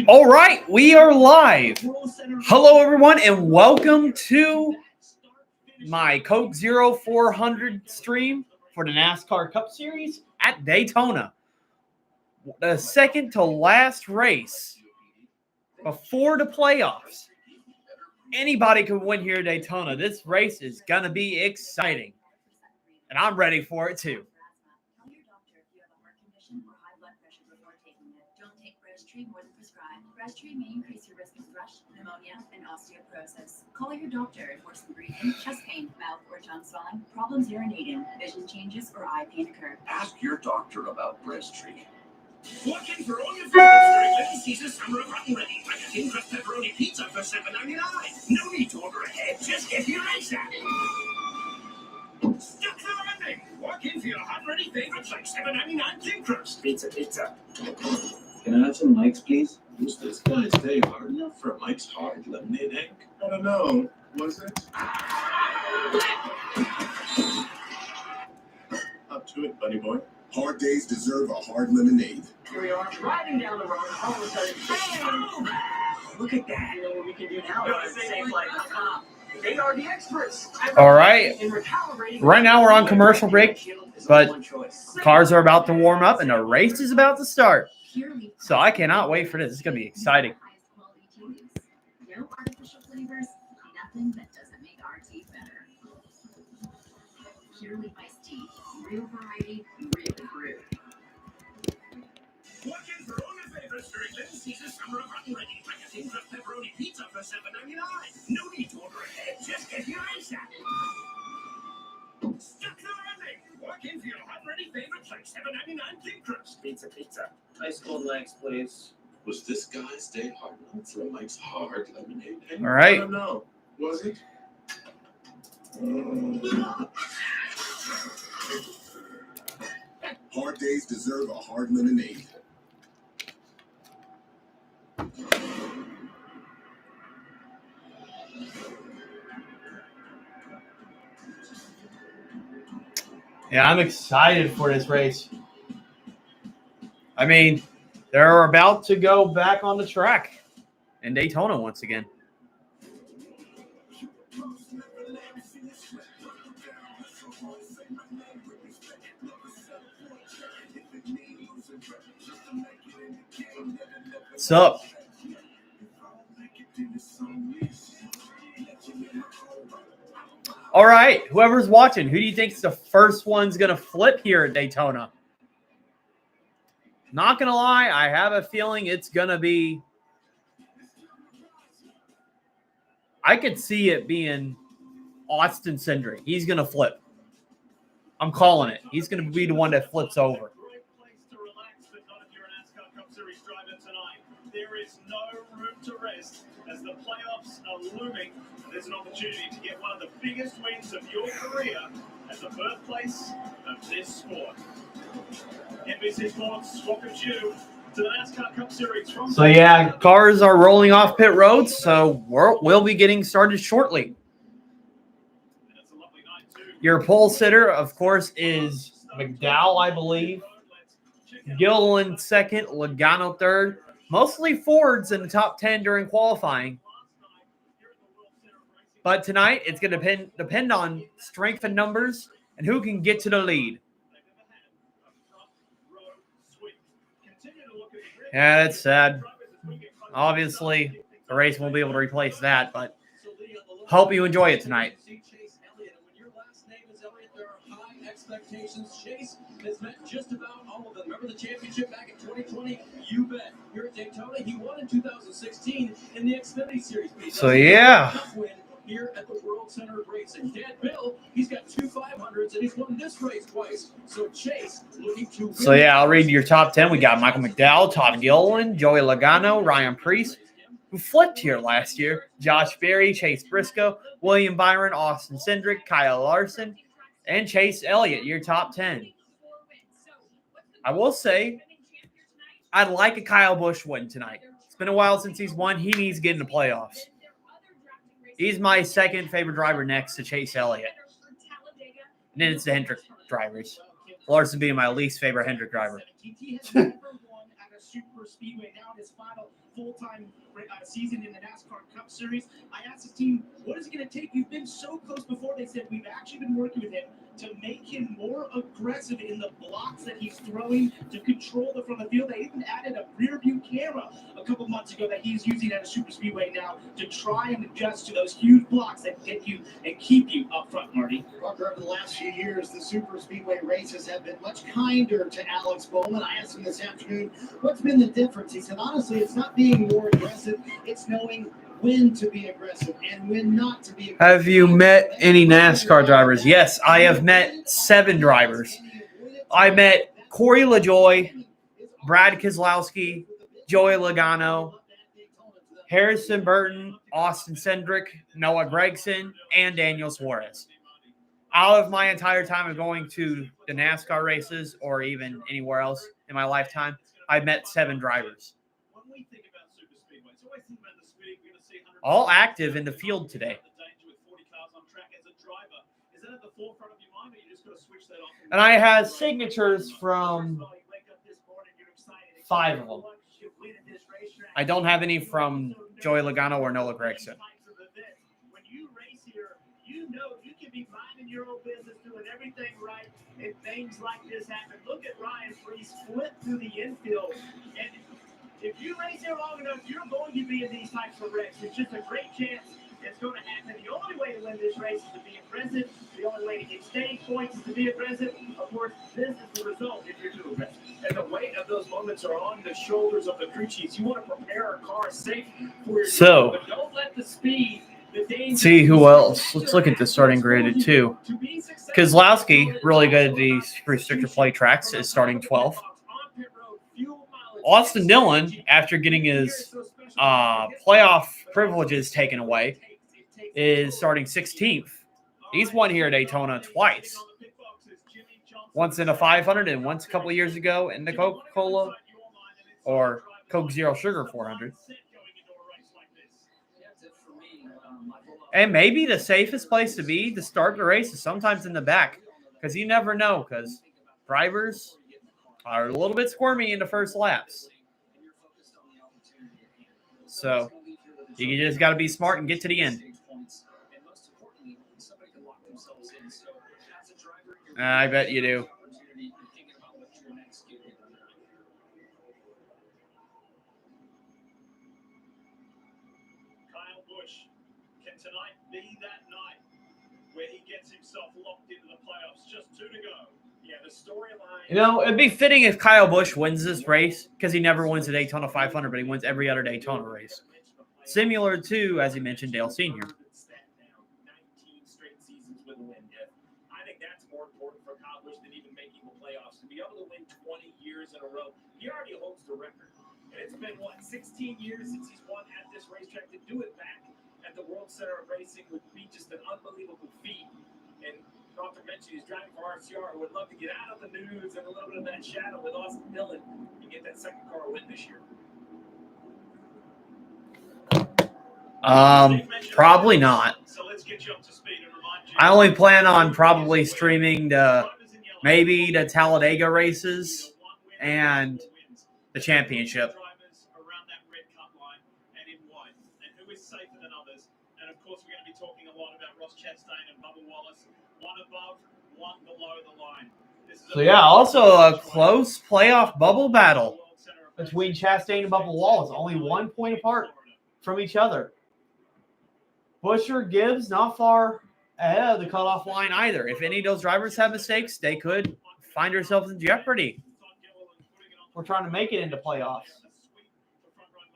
All right, we are live. Hello, everyone, and welcome to my Coke Zero 400 stream for the NASCAR Cup Series at Daytona. The second to last race before the playoffs. Anybody could win here at Daytona. This race is going to be exciting, and I'm ready for it too. More than prescribed. Breastfeed may increase your risk of thrush, pneumonia, and osteoporosis. Call your doctor if worsened breathing, chest pain, mouth or tongue swelling, problems urinating, vision changes, or eye pain occur. Ask your doctor about Breastfeed. Looking for all your favorite Little Caesars Summer of Hot and Ready, like a thin crust pepperoni pizza for $7.99. No need to order ahead, just get here ASAP. Stuck the landing. Walk in for your hot and ready favorites like $7.99 thin crust pizza. Can I have some Mike's, please? Was this guy's day hard enough for a Mike's Hard Lemonade egg? I don't know. Was it? Up to it, buddy boy. Hard days deserve a hard lemonade. Here we are, driving down the road, all of a sudden, bam! Look at that. You know what we can do now? SafeLife.com. They are the experts. All right. Right now we're on commercial break, but cars are about to warm up and the race is about to start. So I cannot wait for this. It's going to be exciting. No artificial flavors, nothing that doesn't make our tea better. Purely iced tea, real variety, real brew. Looking for all your favorites during Little Caesars Summer of Hot and Ready, like a thin crust pepperoni pizza for $7.99. No need to order ahead, just get here ASAP. Stuck the landing. Walk in for your hot and ready favorites like $7.99 thin crust pizza. Ice cold legs, please. Was this guy's day hard enough for a Mike's Hard Lemonade egg? All I right. don't know. Was it? Hard days deserve a hard lemonade. Yeah, I'm excited for this race. I mean, they're about to go back on the track in Daytona once again. What's up? All right, whoever's watching, who do you think is the first one's going to flip here at Daytona? Not going to lie, I have a feeling it's going to be... I could see it being Austin Cindric. He's going to flip. I'm calling it. He's going to be the one that flips over. There is no room to rest as the playoffs are looming. There's an opportunity to get one of the biggest wins of your career at the birthplace of this sport. NBC Sports welcomes you to the NASCAR Cup Series. So yeah, cars are rolling off pit roads, so we'll be getting started shortly. Your pole sitter, of course, is McDowell, I believe. Gilliland second, Logano third. Mostly Fords in the top 10 during qualifying. But tonight, it's going to depend on strength and numbers and who can get to the lead. Yeah, that's sad. Obviously, the race won't be able to replace that, but hope you enjoy it tonight. Expectations. Chase has met just about all of them. Remember the championship back in 2020? You bet. Here at Daytona, he won in 2016 in the Xfinity Series. So yeah. Here at the World Center of Racing. Dad Bill, he's got 2 500s and he's won this race twice. So Chase looking to win. So yeah, I'll read your top 10. We got Michael McDowell, Todd Gilliland, Joey Logano, Ryan Preece, who flipped here last year, Josh Berry, Chase Briscoe, William Byron, Austin Cindric, Kyle Larson, and Chase Elliott, your top 10. I will say, I'd like a Kyle Busch win tonight. It's been a while since he's won. He needs to get in the playoffs. He's my second favorite driver next to Chase Elliott. And then it's the Hendrick drivers. Larson being my least favorite Hendrick driver. a super speedway now in his final full-time season in the NASCAR Cup Series. I asked his team, what is it going to take? You've been so close before. They said, we've actually been working with him to make him more aggressive in the blocks that he's throwing to control the front of the field. They even added a rear view camera a couple months ago that he's using at a super speedway now to try and adjust to those huge blocks that get you and keep you up front, Marty. Walker, over the last few years, the super speedway races have been much kinder to Alex Bowman. I asked him this afternoon, what's been the difference? He said, honestly, it's not being more aggressive. It's knowing when to be aggressive and when not to be aggressive. Have you met any NASCAR drivers? Yes, I have met 7 drivers. I met Corey LaJoy, Brad Keselowski, Joey Logano, Harrison Burton, Austin Cindric, Noah Gragson, and Daniel Suarez. Out of my entire time of going to the NASCAR races or even anywhere else in my lifetime, I've met 7 drivers. All active in the field today. And I have signatures from 5 of them. I don't have any from Joey Logano or Noah Gragson. When you race here, you know you can be minding your own business, doing everything right, and things like this happen. Look at Ryan Preece flip through the infield. And if you race here long enough, you're going to be in these types of wrecks. It's just a great chance it's going to happen. The only way to win this race is to be aggressive. The only way to get stage points is to be aggressive. Of course, this is the result if you're too aggressive. And the weight of those moments are on the shoulders of the crew chiefs. You want to prepare a car safe for your So, but don't let the speed, the danger, see who else. Let's look at the starting grid too. Keselowski, really good at these restrictor play tracks, is starting 12th. Austin Dillon, after getting his playoff privileges taken away, is starting 16th. He's won here at Daytona twice. Once in a 500 and once a couple of years ago in the Coca-Cola or Coke Zero Sugar 400. And maybe the safest place to be to start the race is sometimes in the back, because you never know, because drivers are a little bit squirmy in the first laps. So you just got to be smart and get to the end. I bet you do. Kyle Busch, can tonight be that night where he gets himself locked into the playoffs? Just 2 to go. Yeah, the storyline. You know, it'd be fitting if Kyle Busch wins this race, because he never wins the Daytona 500, but he wins every other Daytona race. Similar to, as he mentioned, Dale Sr. 19 straight seasons with a win. I think that's more important for Kyle Busch than even making the playoffs. To be able to win 20 years in a row, he already holds the record. And it's been, 16 years since he's won at this racetrack. To do it back at the World Center of Racing would be just an unbelievable feat. And not to mention, he's driving for RCR. Would love to get out of the news and a little bit of that shadow with Austin Dillon and get that second car win this year. Probably not. So let's get you up to speed and remind you. I only plan on probably streaming maybe the Talladega races and the championship. Drivers around that red cut line and in white, and who is safer than others. And of course, we're going to be talking a lot about Ross Chastain and Bubba Wallace. One above, one below the line. So yeah, also a close playoff bubble battle between Chastain and Bubba Wallace, only 1 point apart from each other. Busch or Gibbs not far ahead of the cutoff line either. If any of those drivers have mistakes, they could find themselves in jeopardy. We're trying to make it into playoffs.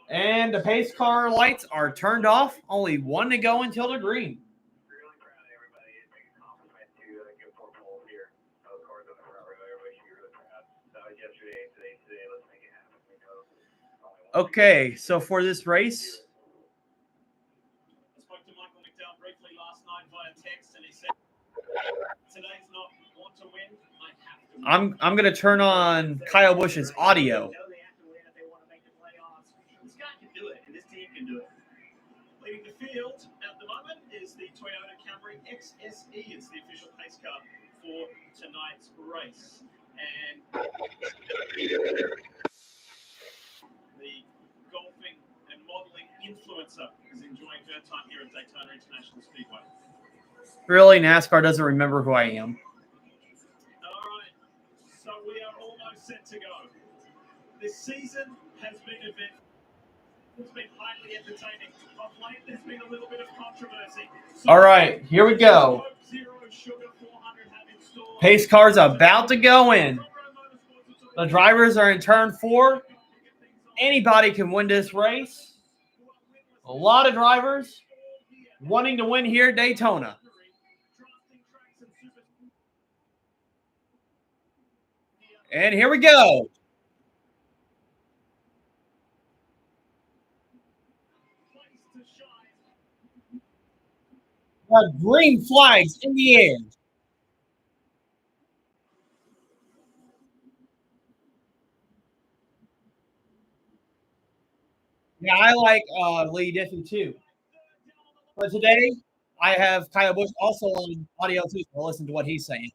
And the pace car lights are turned off. Only 1 to go until the green. Okay, so for this race, I spoke to Michael McDowell briefly last night via text, and he said, "Today's not want to win. I have to win." I'm going to turn on Kyle Busch's audio. They have to win if they want to make the playoffs. Scott can do it, and this team can do it. Leading the field at the moment is the Toyota Camry XSE. It's the official pace car for tonight's race. And Pulitzer is enjoying her time here at Daytona International Speedway. Really, NASCAR doesn't remember who I am. All right, so we are almost set to go. This season has been eventful. It's been highly entertaining. Of late, there's been a little bit of controversy. So All right, here we go. Zero Sugar 400 have installed. Pace car's about to go in. The drivers are in turn 4. Anybody can win this race. A lot of drivers wanting to win here at Daytona. And here we go. The green flags in the air. Yeah, I like Lee Diffie too. But today, I have Kyle Busch also on audio too, so listen to what he's saying.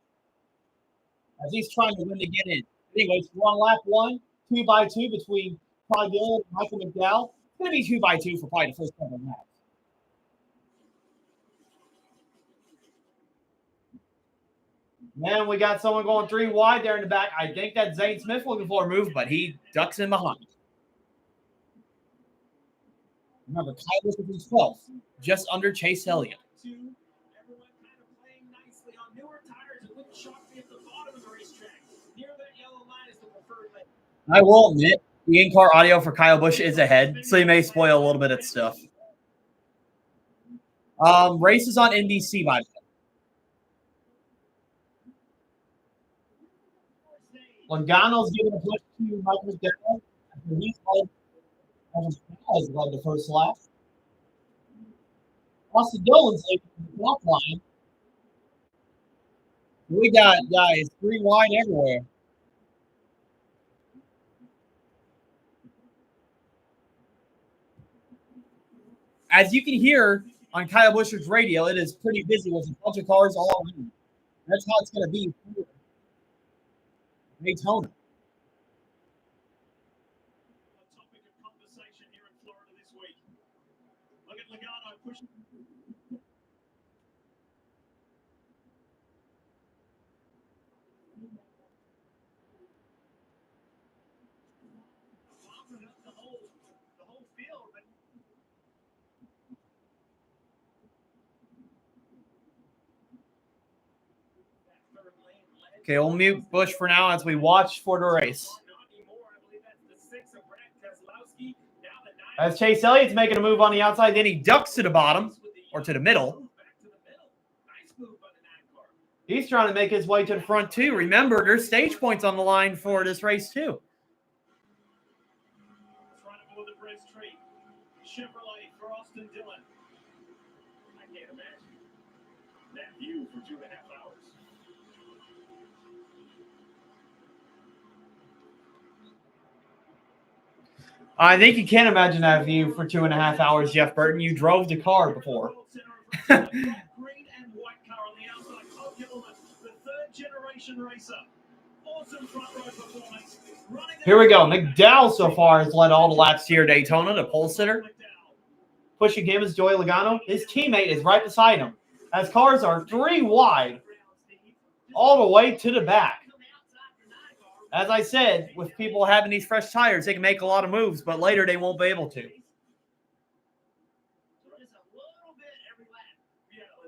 As he's trying to win to get in. Anyways, we're on lap 1, 2x2 between Todd Gilliland and Michael McDowell. It's going to be 2x2 for probably the first couple of laps. Man, we got someone going 3 wide there in the back. I think that's Zane Smith looking for a move, but he ducks in behind. Remember, Kyle Busch is 12th, just under Chase Elliott. Everyone kind of playing nicely on newer tires. It wouldn't shock me at the bottom of the racetrack. Near that yellow line is the preferred lane. I will admit, the in-car audio for Kyle Busch is ahead, so he may spoil a little bit of stuff. Race is on NBC, by the way. Logano's giving a push to Michael McDowell. He's led the first lap. Austin Dillon's leading the top line. We got guys 3 wide everywhere. As you can hear on Kyle Busch's radio, it is pretty busy with a bunch of cars all around. That's how it's going to be here. Daytona. A topic of conversation here in Florida this week. Look at Logano pushing. The whole field. Okay, we'll mute Busch for now as we watch for the race. As Chase Elliott's making a move on the outside, then he ducks to the bottom, or to the middle. He's trying to make his way to the front, too. Remember, there's stage points on the line for this race, too. Trying to board the press tree. Chevrolet for Austin Dillon. I can't imagine that view for 2.5 hours. I think you can imagine that view for 2.5 hours, Jeff Burton. You drove the car before. Green and white car on the outside. Todd Gilliland, the 3rd generation racer. Awesome front row performance. Here we go. McDowell so far has led all the laps here at Daytona, the pole sitter. Pushing him is Joey Logano. His teammate is right beside him. As cars are 3 wide all the way to the back. As I said, with people having these fresh tires, they can make a lot of moves, but later they won't be able to.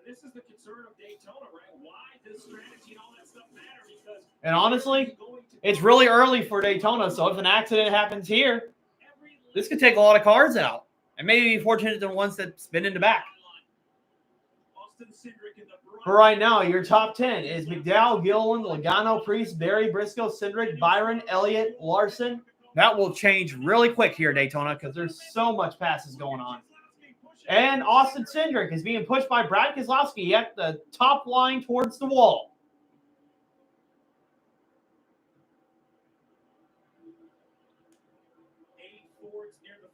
This is the concern of Daytona, right? Why does strategy and all that stuff matter? Because and honestly, it's really early for Daytona, so if an accident happens here, this could take a lot of cars out. And maybe be fortunate than ones that spin in the back. For right now, your top 10 is McDowell, Gilliland, Logano, Priest, Berry, Briscoe, Cindric, Byron, Elliott, Larson. That will change really quick here at Daytona because there's so much passes going on. And Austin Cindric is being pushed by Brad Keselowski at the top line towards the wall.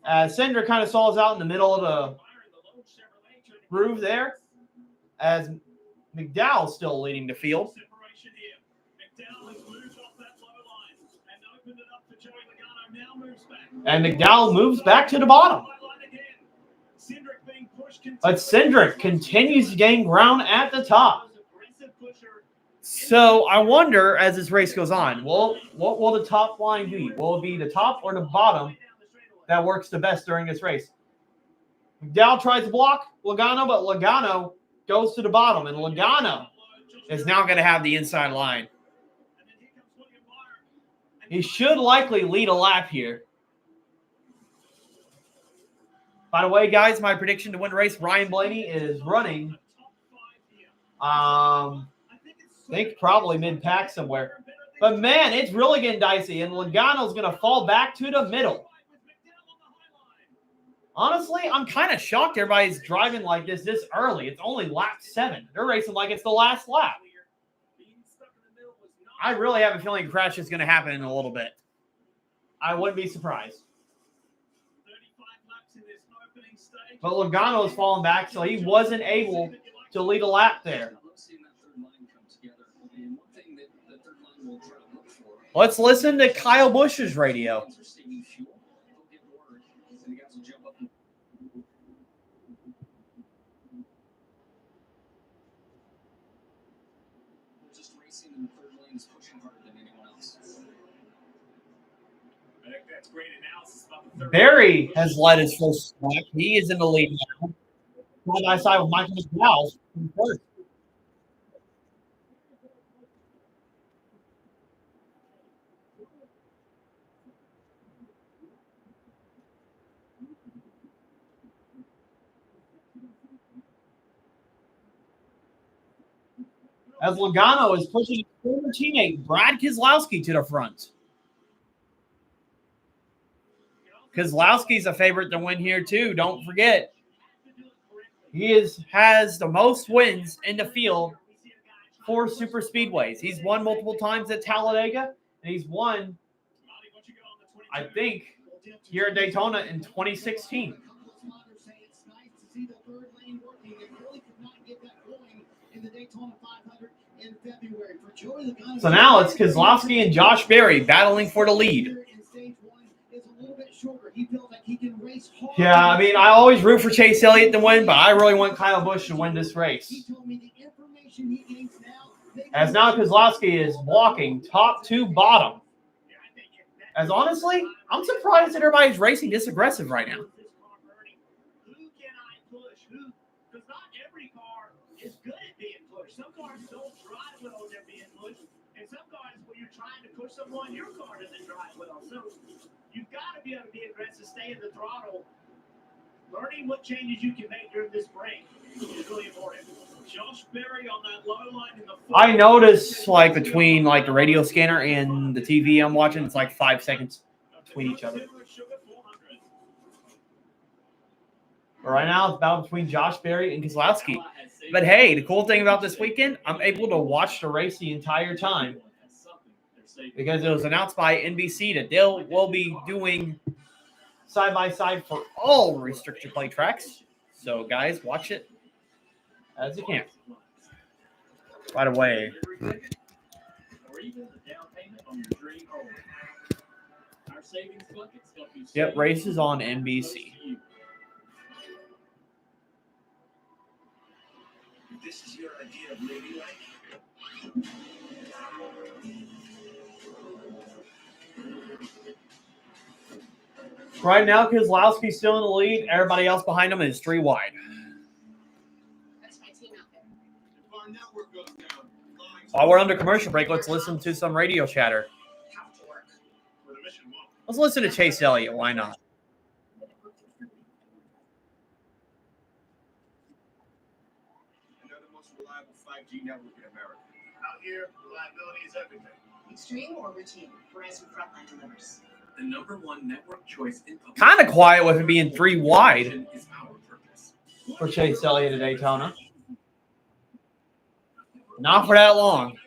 As Cindric kind of stalls out in the middle of the groove there. As McDowell's still leading the field. And McDowell moves back to the bottom. But Cindric continues to gain ground at the top. So I wonder, as this race goes on, what will the top line be? Will it be the top or the bottom that works the best during this race? McDowell tries to block Logano, but Logano goes to the bottom, and Logano is now going to have the inside line. He should likely lead a lap here. By the way, guys, my prediction to win the race, Ryan Blaney is running, I think probably mid-pack somewhere. But, man, it's really getting dicey, and Logano's going to fall back to the middle. Honestly, I'm kind of shocked everybody's driving like this early. It's only lap 7. They're racing like it's the last lap. I really have a feeling a crash is going to happen in a little bit. I wouldn't be surprised. But Logano is falling back, so he wasn't able to lead a lap there. Let's listen to Kyle Busch's radio. Barry has led his first lap. He is in the lead now. Side by side with Michael McDowell in first. As Logano is pushing his former teammate Brad Keselowski to the front. Keselowski's a favorite to win here too. Don't forget, he has the most wins in the field for super speedways. He's won multiple times at Talladega, and he's won, I think, here at Daytona in 2016. So now it's Keselowski and Josh Berry battling for the lead. Yeah, I mean, I always root for Chase Elliott to win, but I really want Kyle Busch to win this race. As now Keselowski is blocking top to bottom. As honestly, I'm surprised that everybody's racing this aggressive right now. Some cars don't drive well when they're being pushed, and some cars, when you're trying to push someone, your car doesn't drive well. So you've got to be able to be aggressive, stay in the throttle. Learning what changes you can make during this break is really important. Josh Berry on that low line in the I notice, like, between, like, the radio scanner and the TV I'm watching, it's like 5 seconds between each other. But right now, it's about between Josh Berry and Keselowski. But hey, the cool thing about this weekend, I'm able to watch the race the entire time because it was announced by NBC that will be doing side-by-side for all restricted play tracks. So, guys, watch it as you can. By the way, yep, races on NBC. This is your idea of ladylike? Right now, Keselowski's still in the lead. Everybody else behind him is 3 wide. While we're under commercial break, let's listen to some radio chatter. Let's listen to Chase Elliott. Why not? Another most reliable 5G network in America. Out here, reliability is everything. Extreme or routine for as Frontline delivers. The #1 network choice in public. Kind of quiet with it being 3 wide is our purpose. for Chase Elliott at Daytona. Not for that long.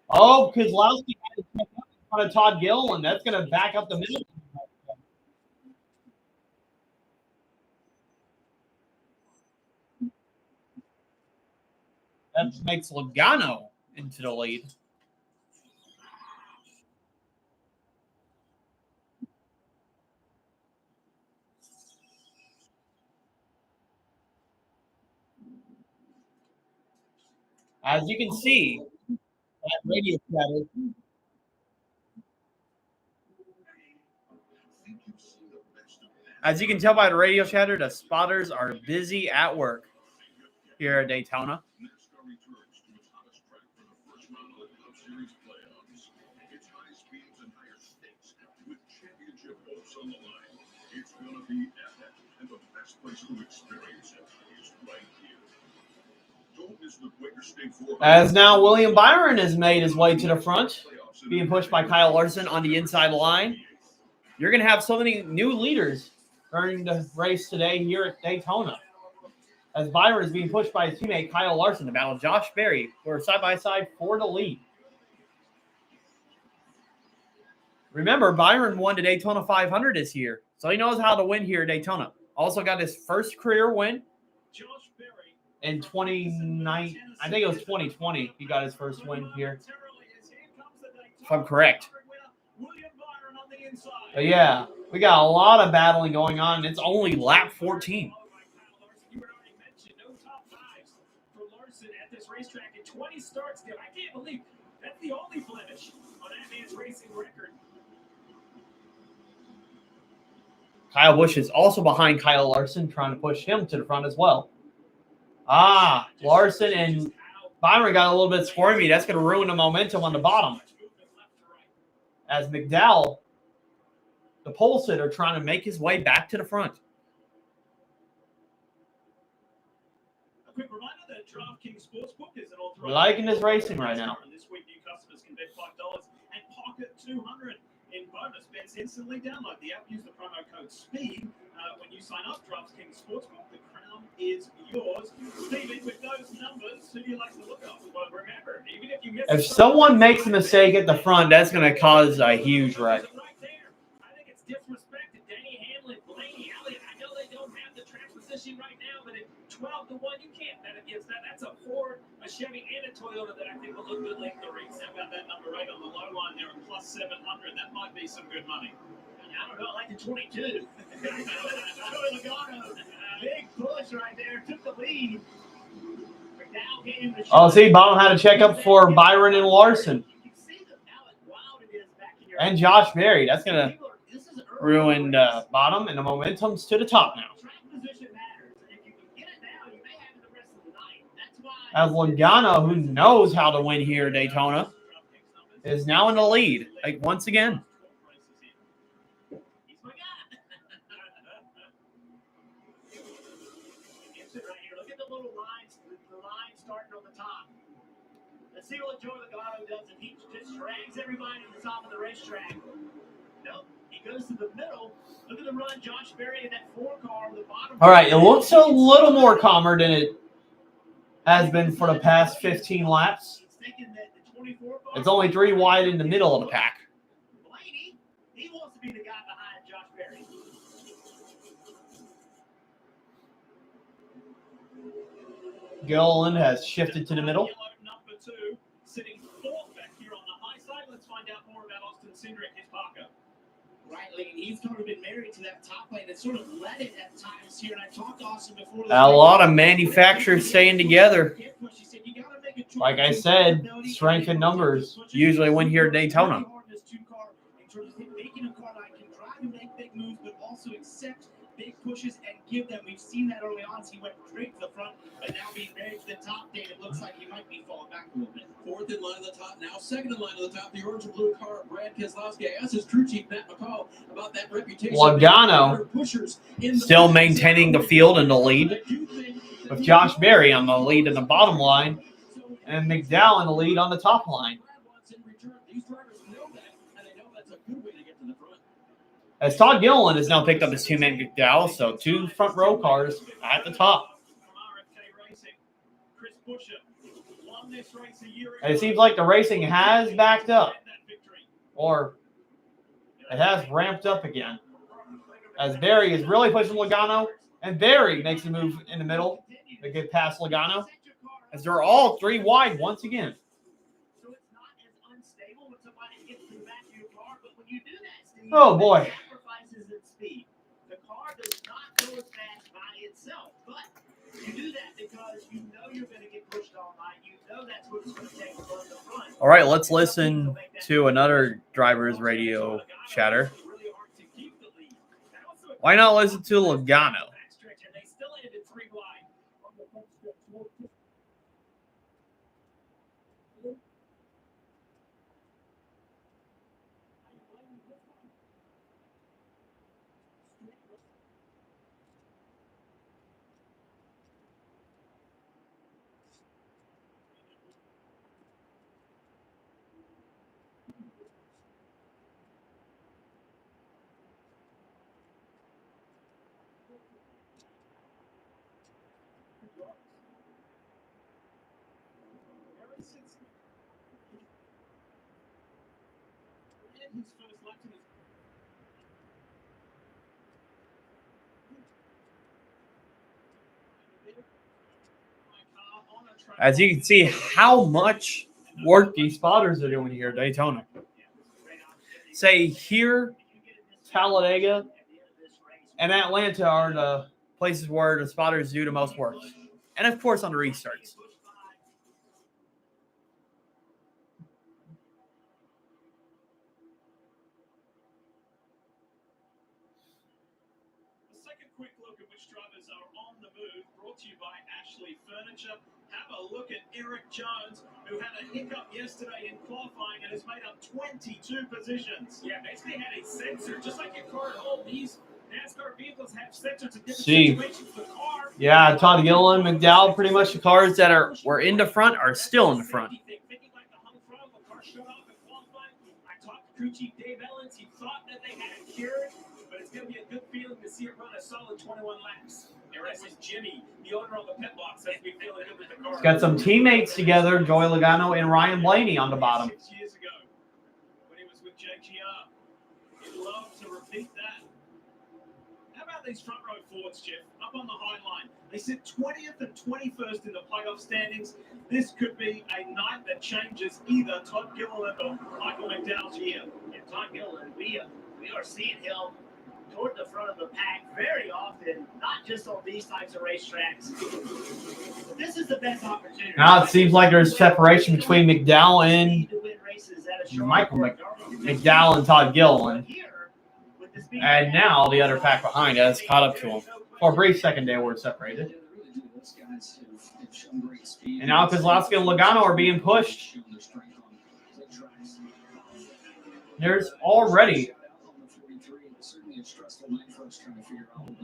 Oh, Keselowski had to check up in front of Todd Gilliland. That's going to back up the middle. That makes Logano into the lead. As you can see, that radio chatter. As you can tell by the radio chatter, the spotters are busy at work here at Daytona. NASCAR returns to its hottest track for the first round of the Cup Series playoffs. It's high speeds and higher stakes with championship hopes on the line. It's gonna be epic, and the best place to experience it is right here. Don't miss the Quaker State 400. As now William Byron has made his way to the front, being pushed by Kyle Larson on the inside line. You're going to have so many new leaders during the race today here at Daytona. As Byron is being pushed by his teammate Kyle Larson to battle Josh Berry, who are side by side for the lead. Remember, Byron won the Daytona 500 this year, so he knows how to win here at Daytona. Also got his first career win in 29. I think it was 2020. He got his first win here, if I'm correct. But yeah, we got a lot of battling going on. It's only lap 14. You already mentioned no top fives for Larson at this racetrack in 20 starts. I can't believe that's the only blemish on that man's racing record. Kyle Busch is also behind Kyle Larson, trying to push him to the front as well. Larson and Byron got a little bit squirmy. That's going to ruin the momentum on the bottom. As McDowell, the pole sitter, trying to make his way back to the front. A quick reminder that DraftKings Sportsbook is an authorized. Liking this racing right now. This week, new customers can bet $5 and pocket $200 in bonus bets instantly. Download the app. Use the promo code SPEED when you sign up. DraftKings Sportsbook. The crown is yours. Steven, with those numbers, who do you like to look up? Well, remember, even if you miss. If someone makes a mistake at the front, that's going to cause a huge wreck. Right there. I think it's disrespect to Danny Hamlin, Blaney, Elliott. I know they don't have the track position right now, but at 12-1, you can't bet against that. That's a Ford, a Chevy, and a Toyota that I think will look good late in the race. I've got that number right on the low line there at plus 700. That might be some good money. I don't know, I like the 22. Joey Logano, big push right there, took the lead. McDowell came to Oh, see, Bottom had to check up for Byron and Larson. And Josh Berry. That's going to ruin Bottom, and the momentum's to the top now. As Logano, who knows how to win here at Daytona, is now in the lead, like once again. Look at the little lines, the line starting on the top. Let's see what Joey Logano does if he just drags everybody to the top of the racetrack. Nope, he goes to the middle. Look at the run, Josh Berry in that 4-car on the bottom. All right, it looks a little more calmer than it has been for the past 15 laps. It's only 3 wide in the middle of the pack. Blaney, he wants to be the guy behind Josh Berry. Gilliland has shifted to the middle. Number 2, sitting 4th back here on the high side. Let's find out more about Austin Cindric, his Parker. Right, Lee. He's sort of been married to that top lane and sort of led it at times here. And I talked to Austin before. A lot of manufacturers staying together. Like I said, strength in numbers usually win here at Daytona. Making a car that can drive and make big moves, but also accept big pushes and give them. We've seen that early on. So he went straight to the front, but now being married to the top, Dave, it looks like he might be falling back a little bit. 4th in line at the top now, 2nd in line at the top, the orange and blue car, Brad Keselowski. I asked his crew chief, Matt McCall, about that reputation. Logano still maintaining the field in the lead, with Josh Berry on the lead in the bottom line, and McDowell in the lead on the top line. These drivers know that, and they know that's a good way to get to the front. As Todd Gilliland has now picked up his teammate McDowell, so 2 front row cars at the top. And it seems like the racing has backed up, or it has ramped up again. As Berry is really pushing Logano, and Berry makes a move in the middle to get past Logano, as they're all 3 wide once again. So it's not as unstable when somebody gets to the back of your car, but when you do that, Steve, Oh, boy. sacrifices its speed. The car does not go as fast by itself, but You do that because you know you're going to get pushed all night. You know that's what it's going to take to run the front. All right, let's listen to another driver's radio chatter. Why not listen to Logano? And they still ended 3 wide. As you can see, how much work these spotters are doing here at Daytona. Say here, Talladega, and Atlanta are the places where the spotters do the most work. And of course on the restarts. The second quick look at which drivers are on the move, brought to you by Ashley Furniture. Have a look at Eric Jones, who had a hiccup yesterday in qualifying and has made up 22 positions. Yeah, basically had a sensor, just like your car at home. These NASCAR vehicles have sensors in different situations. The car. Yeah, Todd Gilliland, McDowell, pretty much the cars that were in the front are still in the front. Thinking like the hung throttle, the car shut off in qualifying. I talked to crew chief Dave Ellens. He thought that they had it cured, but it's going to be a good feeling to see it run a solid 21 laps. There was Jimmy, the owner of the pit box, says we feeling good with the car. He's got some teammates together, Joey Logano and Ryan Blaney on the bottom. 6 years ago, when he was with JGR, he'd love to repeat that. How about these front row Fords, Jeff? Up on the high line. They sit 20th and 21st in the playoff standings. This could be a night that changes either Todd Gilliland or Michael McDowell's year. And Todd Gilliland, we are seeing him toward the front of the pack very often, not just on these types of racetracks. This is the best opportunity. Now it seems like there's separation between McDowell and Michael McDowell and Todd Gilliland. And now the other pack behind has caught up to him. For a brief second, they were separated. And now Kozlowski and Logano are being pushed. There's already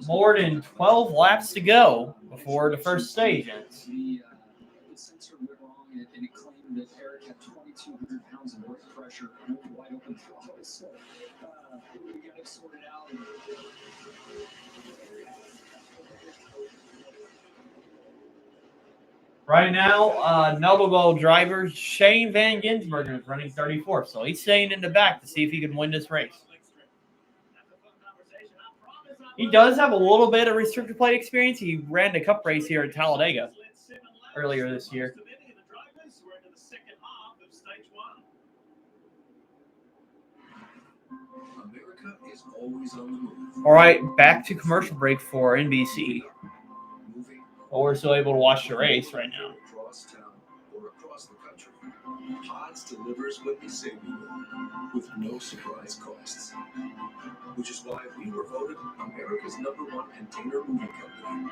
more than 12 laps to go before the first stage ends. The sensor went wrong and it claimed that Eric had 2,200 pounds of brake pressure and wide open throttle. So we got it sorted out. Right now, Noble Gold driver Shane Van Gisbergen is running 34th, so he's staying in the back to see if he can win this race. He does have a little bit of restrictor plate experience. He ran the Cup race here at Talladega earlier this year. America is always on the move. All right, back to commercial break for NBC. But we're still able to watch the race right now. Across town or across the country, Pods delivers what you say we will, with no surprise costs. Which is why we were voted America's #1 container moving company.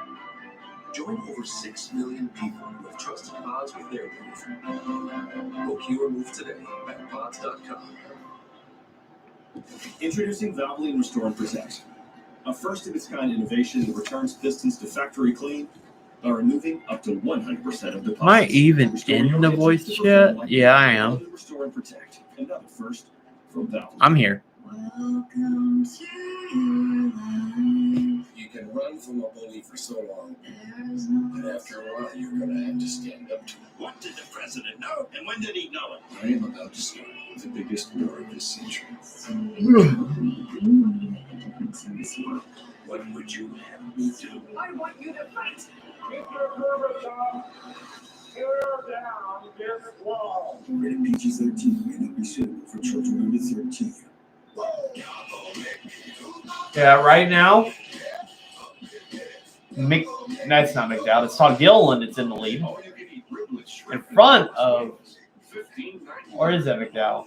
Join over 6 million people who have trusted Pods with their move. Book your move today at pods.com. Introducing Valvoline Restore and Protect, a first-of-its-kind innovation that returns pistons to factory clean by removing up to 100% of deposits. Am I even in the voice chat? Yeah, I am. Restore and Protect, another first from Valvoline. I'm here. Welcome to your life. You can run from a bully for so long, There's no but after a while, you're going to have to stand up to him. What did the president know, and when did he know it? I am about to start the biggest war of this century. What would you have me do? I want you to fight. Mr. Gorbachev, tear down this wall. Rated PG-13 may not be suitable for children under 13. Yeah, right now, That's not McDowell. It's Todd Gilliland that's in the lead. In front of, or is that McDowell?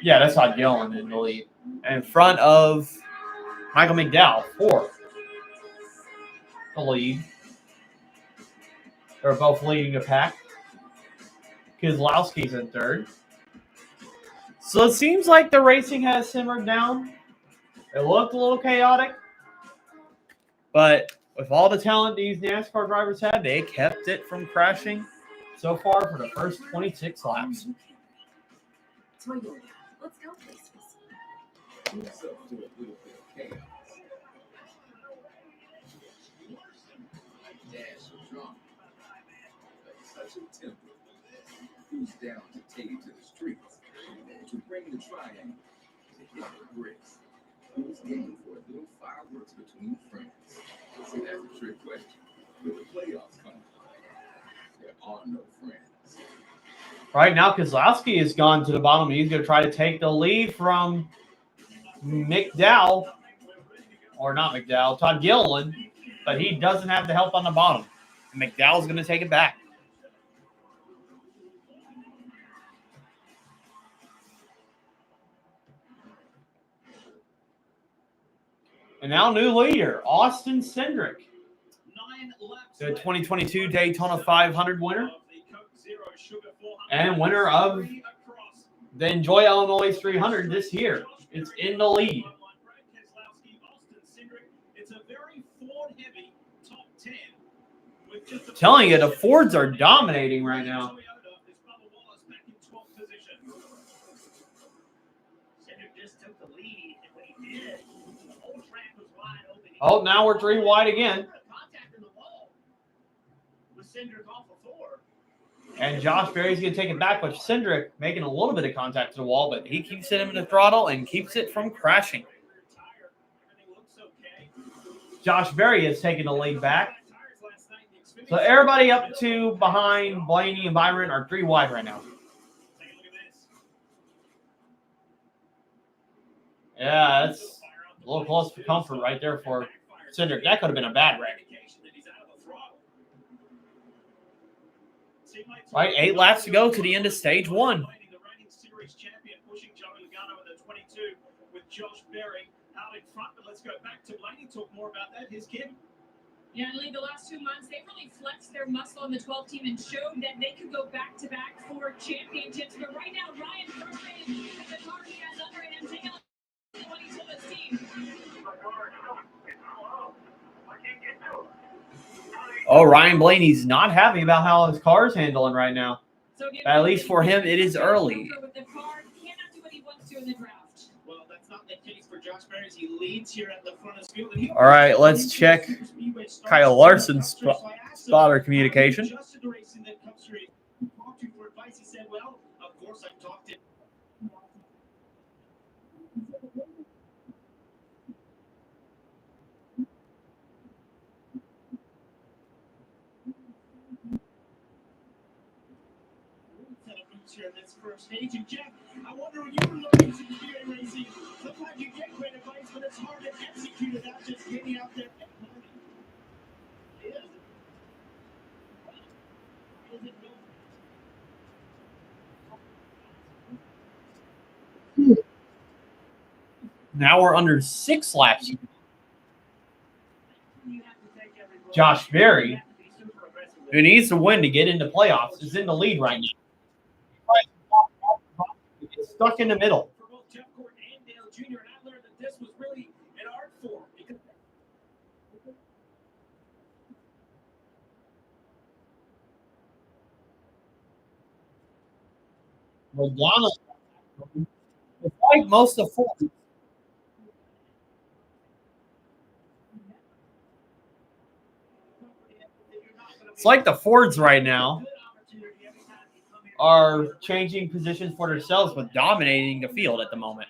Yeah, that's Todd Gilliland in the lead. In front of Michael McDowell for the lead. They're both leading the pack. Kozlowski's in third. So it seems like the racing has simmered down. It looked a little chaotic. But with all the talent these NASCAR drivers had, they kept it from crashing so far for the first 26 laps. Toyota. Let's go places. What's up to a little bit of chaos? Dash of drama. Such a temper. Who's down to take it to the streets? To bring the triangle to hit the bricks? Who's game for a little fireworks between friends? See, that's a trick question. With the playoffs coming, there are no friends. Right now, Kozlowski has gone to the bottom. He's going to try to take the lead from McDowell, or not McDowell, Todd Gilliland, but he doesn't have the help on the bottom. And McDowell's going to take it back. And now new leader, Austin Cindric, the 2022 Daytona 500 winner and winner of the Enjoy Illinois 300 this year. It's in the lead. Telling you, the Fords are dominating right now. Oh, now we're 3 wide again. And Josh Berry's going to take it back, but Cindric making a little bit of contact to the wall, but he keeps it in the throttle and keeps it from crashing. Josh Berry is taking the lead back. So everybody up to behind Blaney and Byron are 3 wide right now. Yeah, that's a little close for comfort right there for Cindric. That could have been a bad wreck. Right, 8 laps to go to the end of stage 1. Yeah, and the last 2 months, they really flexed their muscle on the 12 team and showed that they could go back-to-back for championships. But right now, Ryan Frustrated has the car he has under him. Take a look at what he's told his team. Oh, Ryan Blaney's not happy about how his car's handling right now. So At least for him, it is early. With the car, cannot do what he wants to in the draft. Well, that's not the case for Josh Berry. He leads here at the front of the field. All right, let's check Kyle Larson's spotter communication. Here in this first stage. And Jeff, I wonder when you were looking at speedway racing, sometimes you get great advice, but it's hard to execute it out just getting out there and learning. Now we're under 6 laps. Josh Berry, who needs to win to get into playoffs, is in the lead right now. Stuck in the middle. For both Jeff Gordon and Dale Jr., and I learned that this was really an art form because Logano, it's like most of Ford. It's like the Fords right now are changing positions for themselves, but dominating the field at the moment.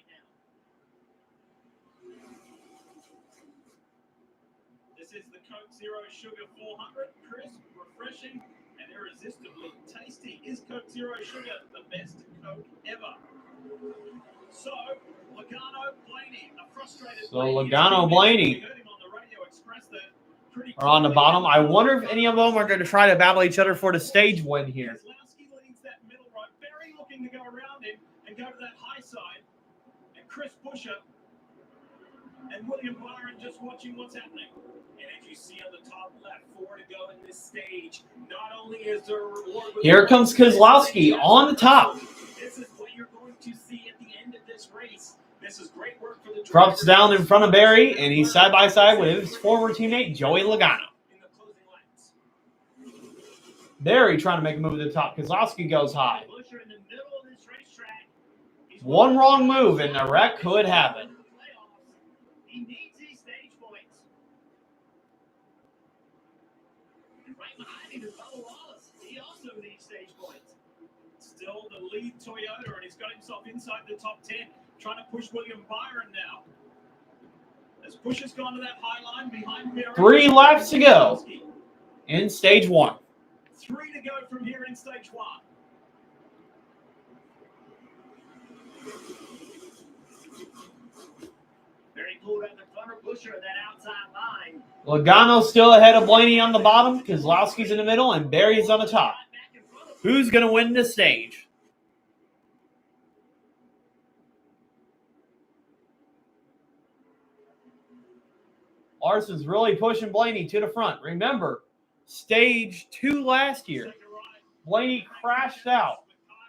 this is the Coke Zero Sugar 400, crisp, refreshing, and irresistibly tasty. Is Coke Zero Sugar the best Coke ever? So, Logano Blaney, a frustrated So Logano Blaney. heard him on the radio express that are on the bottom. I wonder if any of them are going to try to battle each other for the stage win here. Keselowski leads that middle right. Berry looking to go around him and go to that high side. And Chris Buescher and William Byron just watching what's happening. And as you see on the top left, 4 to go in this stage. Not only is there a reward. Here comes Keselowski on the top. This is what you're going to see at the end of this race. This is great work for the Drops down in front of Berry, and he's side by side with his former teammate Joey Logano. Berry trying to make a move to the top. Keselowski goes high. One wrong move, and a wreck could happen. He needs these stage points. And right behind him is Bubba Wallace. He also needs stage points. Still the lead Toyota, and he's got himself inside the top 10. Trying to push William Byron now. As Bush has gone to that high line behind Berry. 3 laps to go in stage 1. 3 to go from here in stage 1. Berry pulled out the front of Buescher at that outside line. Logano still ahead of Blaney on the bottom. Keselowski's in the middle, and Berry's on the top. Who's going to win this stage? Larson's really pushing Blaney to the front. Remember, stage 2 last year, Blaney crashed out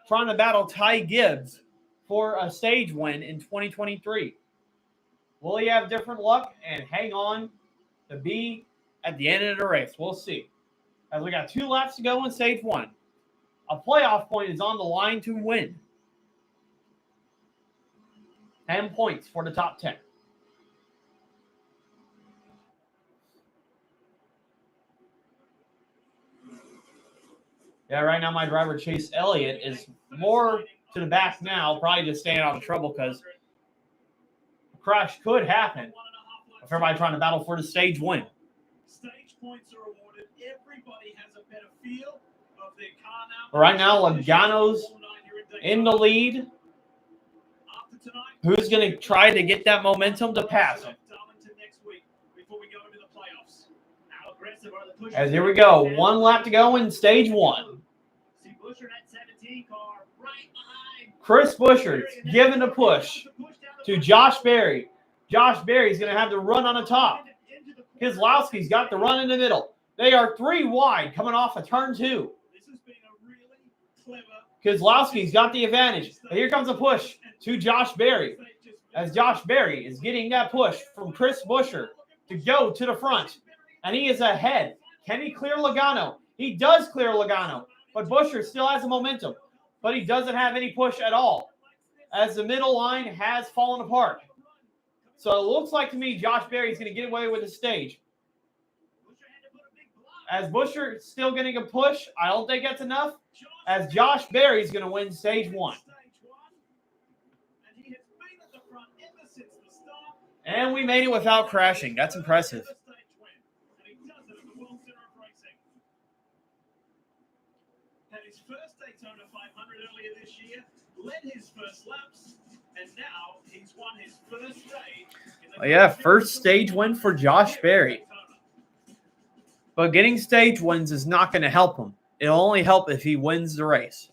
trying to battle Ty Gibbs for a stage win in 2023. Will he have different luck and hang on to be at the end of the race? We'll see. As we got 2 laps to go in stage 1. A playoff point is on the line to win. 10 points for the top 10. Yeah, right now my driver, Chase Elliott, is more to the back now, probably just staying out of trouble because a crash could happen if everybody trying to battle for the stage win. Stage points are awarded. Everybody has a better feel of their car now. But right now, Logano's in the lead. Who's going to try to get that momentum to pass him? As here we go, 1 lap to go in stage 1. Chris Buescher giving a push to Josh Berry. Josh Berry's going to have to run on the top. Keselowski's got the run in the middle. They are 3 wide coming off of turn 2. Keselowski's got the advantage. And here comes a push to Josh Berry. As Josh Berry is getting that push from Chris Buescher to go to the front. And he is ahead. Can he clear Logano? He does clear Logano. But Buescher still has the momentum. But he doesn't have any push at all. As the middle line has fallen apart. So it looks like to me Josh Berry is going to get away with the stage. As Buescher still getting a push, I don't think that's enough. As Josh Berry is going to win stage 1. And we made it without crashing. That's impressive. Had his first Daytona 500 earlier this year, led his first laps, and now he's won his first day. Oh yeah, first stage win for Josh Berry. But getting stage wins is not going to help him. It'll only help if he wins the race.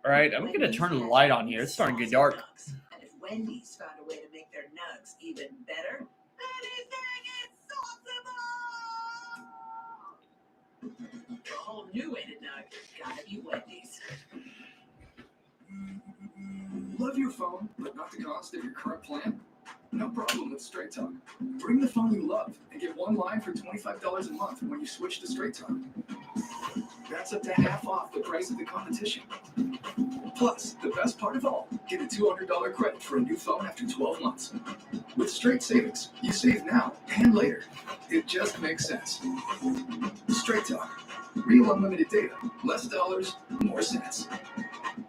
All right, I'm going to turn the light on here. It's starting to get dark. And if Wendy's found a way to make their nugs even better, anything is sauceable! A whole new way to nug. Gotta be Wendy's. Love your phone, but not the cost of your current plan? No problem with Straight Talk. Bring the phone you love and get 1 line for $25 a month when you switch to Straight Talk. That's up to half off the price of the competition. Plus, the best part of all, get a $200 credit for a new phone after 12 months. With Straight Savings, you save now and later. It just makes sense. Straight Talk. Real unlimited data. Less dollars, more cents.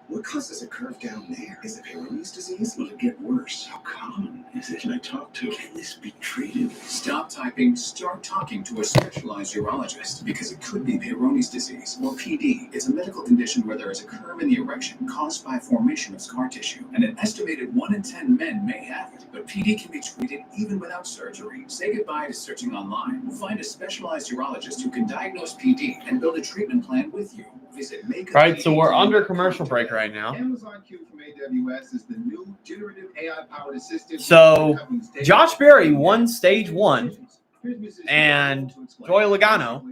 What causes a curve down there? Is it Peyronie's disease? Will it get worse? How common is it? Can I talk to? Can this be treated? Stop typing. Start talking to a specialized urologist because it could be Peyronie's disease or PD. It's a medical condition where there is a curve in the erection caused by formation of scar tissue, and an estimated 1 in 10 men may have it. But PD can be treated even without surgery. Say goodbye to searching online. Find a specialized urologist who can diagnose PD and build a treatment plan with you. Visit All right, so we're under commercial break right now. Amazon Q from AWS is the new generative AI-powered assistant. So Josh Berry won stage 1, and Joey Logano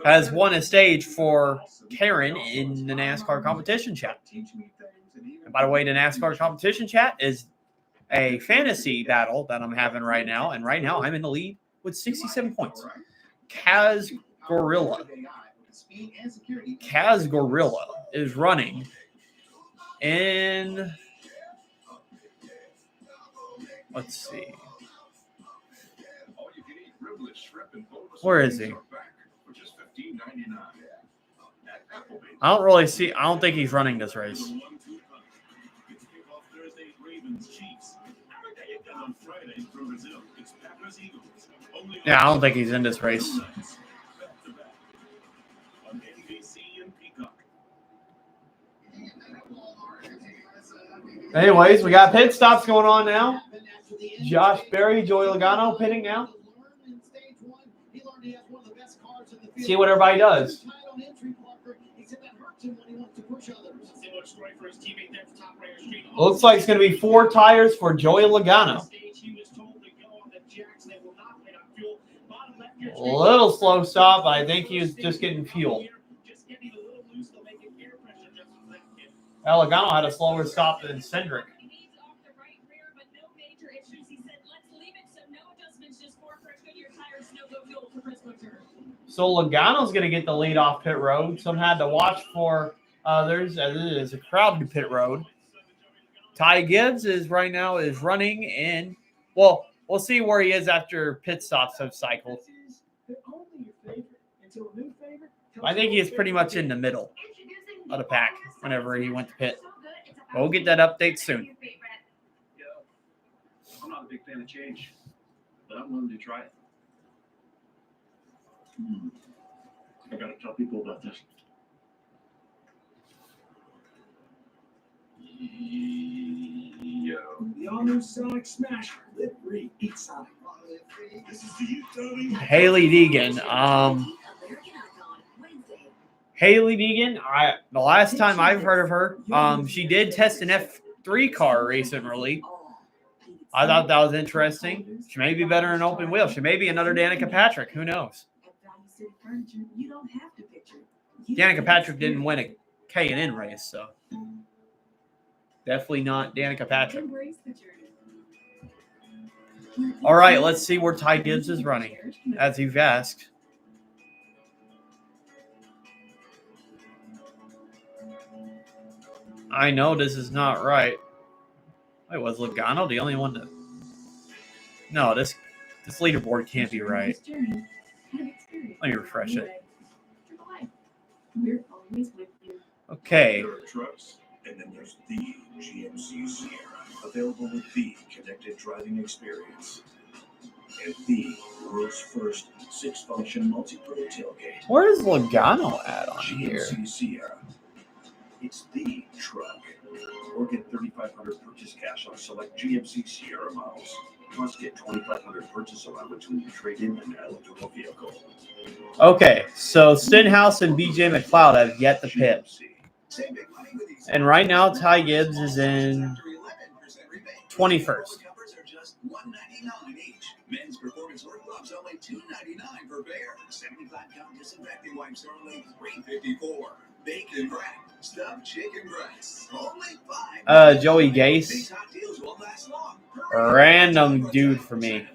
has won a stage for Karen in the NASCAR competition chat. And by the way, the NASCAR competition chat is a fantasy battle that I'm having right now, and right now I'm in the lead with 67 points. Kaz Gorilla is running in, let's see, where is he? I don't think he's running this race. Yeah, I don't think he's in this race. Anyways, we got pit stops going on now. Josh Berry, Joey Logano pitting now. See what everybody does. Looks like it's going to be 4 tires for Joey Logano. A little slow stop, but I think he was just getting fuel. Logano had a slower stop than Cindric. So Logano's going to get the lead off pit road. Some had to watch for others as it is a crowded pit road. Ty Gibbs is running in. Well, we'll see where he is after pit stops have cycled. I think he is pretty much in the middle of the pack whenever he went to pit. We'll get that update soon. I'm not a big fan of change, but I'm willing to try it. I gotta tell people about this. Yo. The all-new Sonic Smash. Live free, eat Sonic. Live free. This is the youth Tony. Haley Deegan. Haley Deegan, the last time I've heard of her, she did test an F3 car recently. I thought that was interesting. She may be better in open wheel. She may be another Danica Patrick. Who knows? Danica Patrick didn't win a K&N race, so definitely not Danica Patrick. All right, let's see where Ty Gibbs is running, as you've asked. I know this is not right. Wait, was Logano the only one that... No, this leaderboard can't be right. Let me refresh it. Okay. There are trucks, and then there's the GMC Sierra, available with the connected driving experience and the world's first 6-function multi-pro tailgate. Where is Logano at on here? GMC Sierra. It's the truck. Or get $3,500 purchase cash on select GMC Sierra models. Plus, get $2,500 purchase allowance when you trade in an eligible vehicle. Okay, so Stenhouse and BJ McLeod have yet to pit. And right now, Ty Gibbs is in 21st. Men's performance work gloves only $2.99 per pair. 75-count disinfecting wipes are only $3.54. Bacon wrap, stuffed chicken breasts, only $5. Joey Gase. Random dude for me.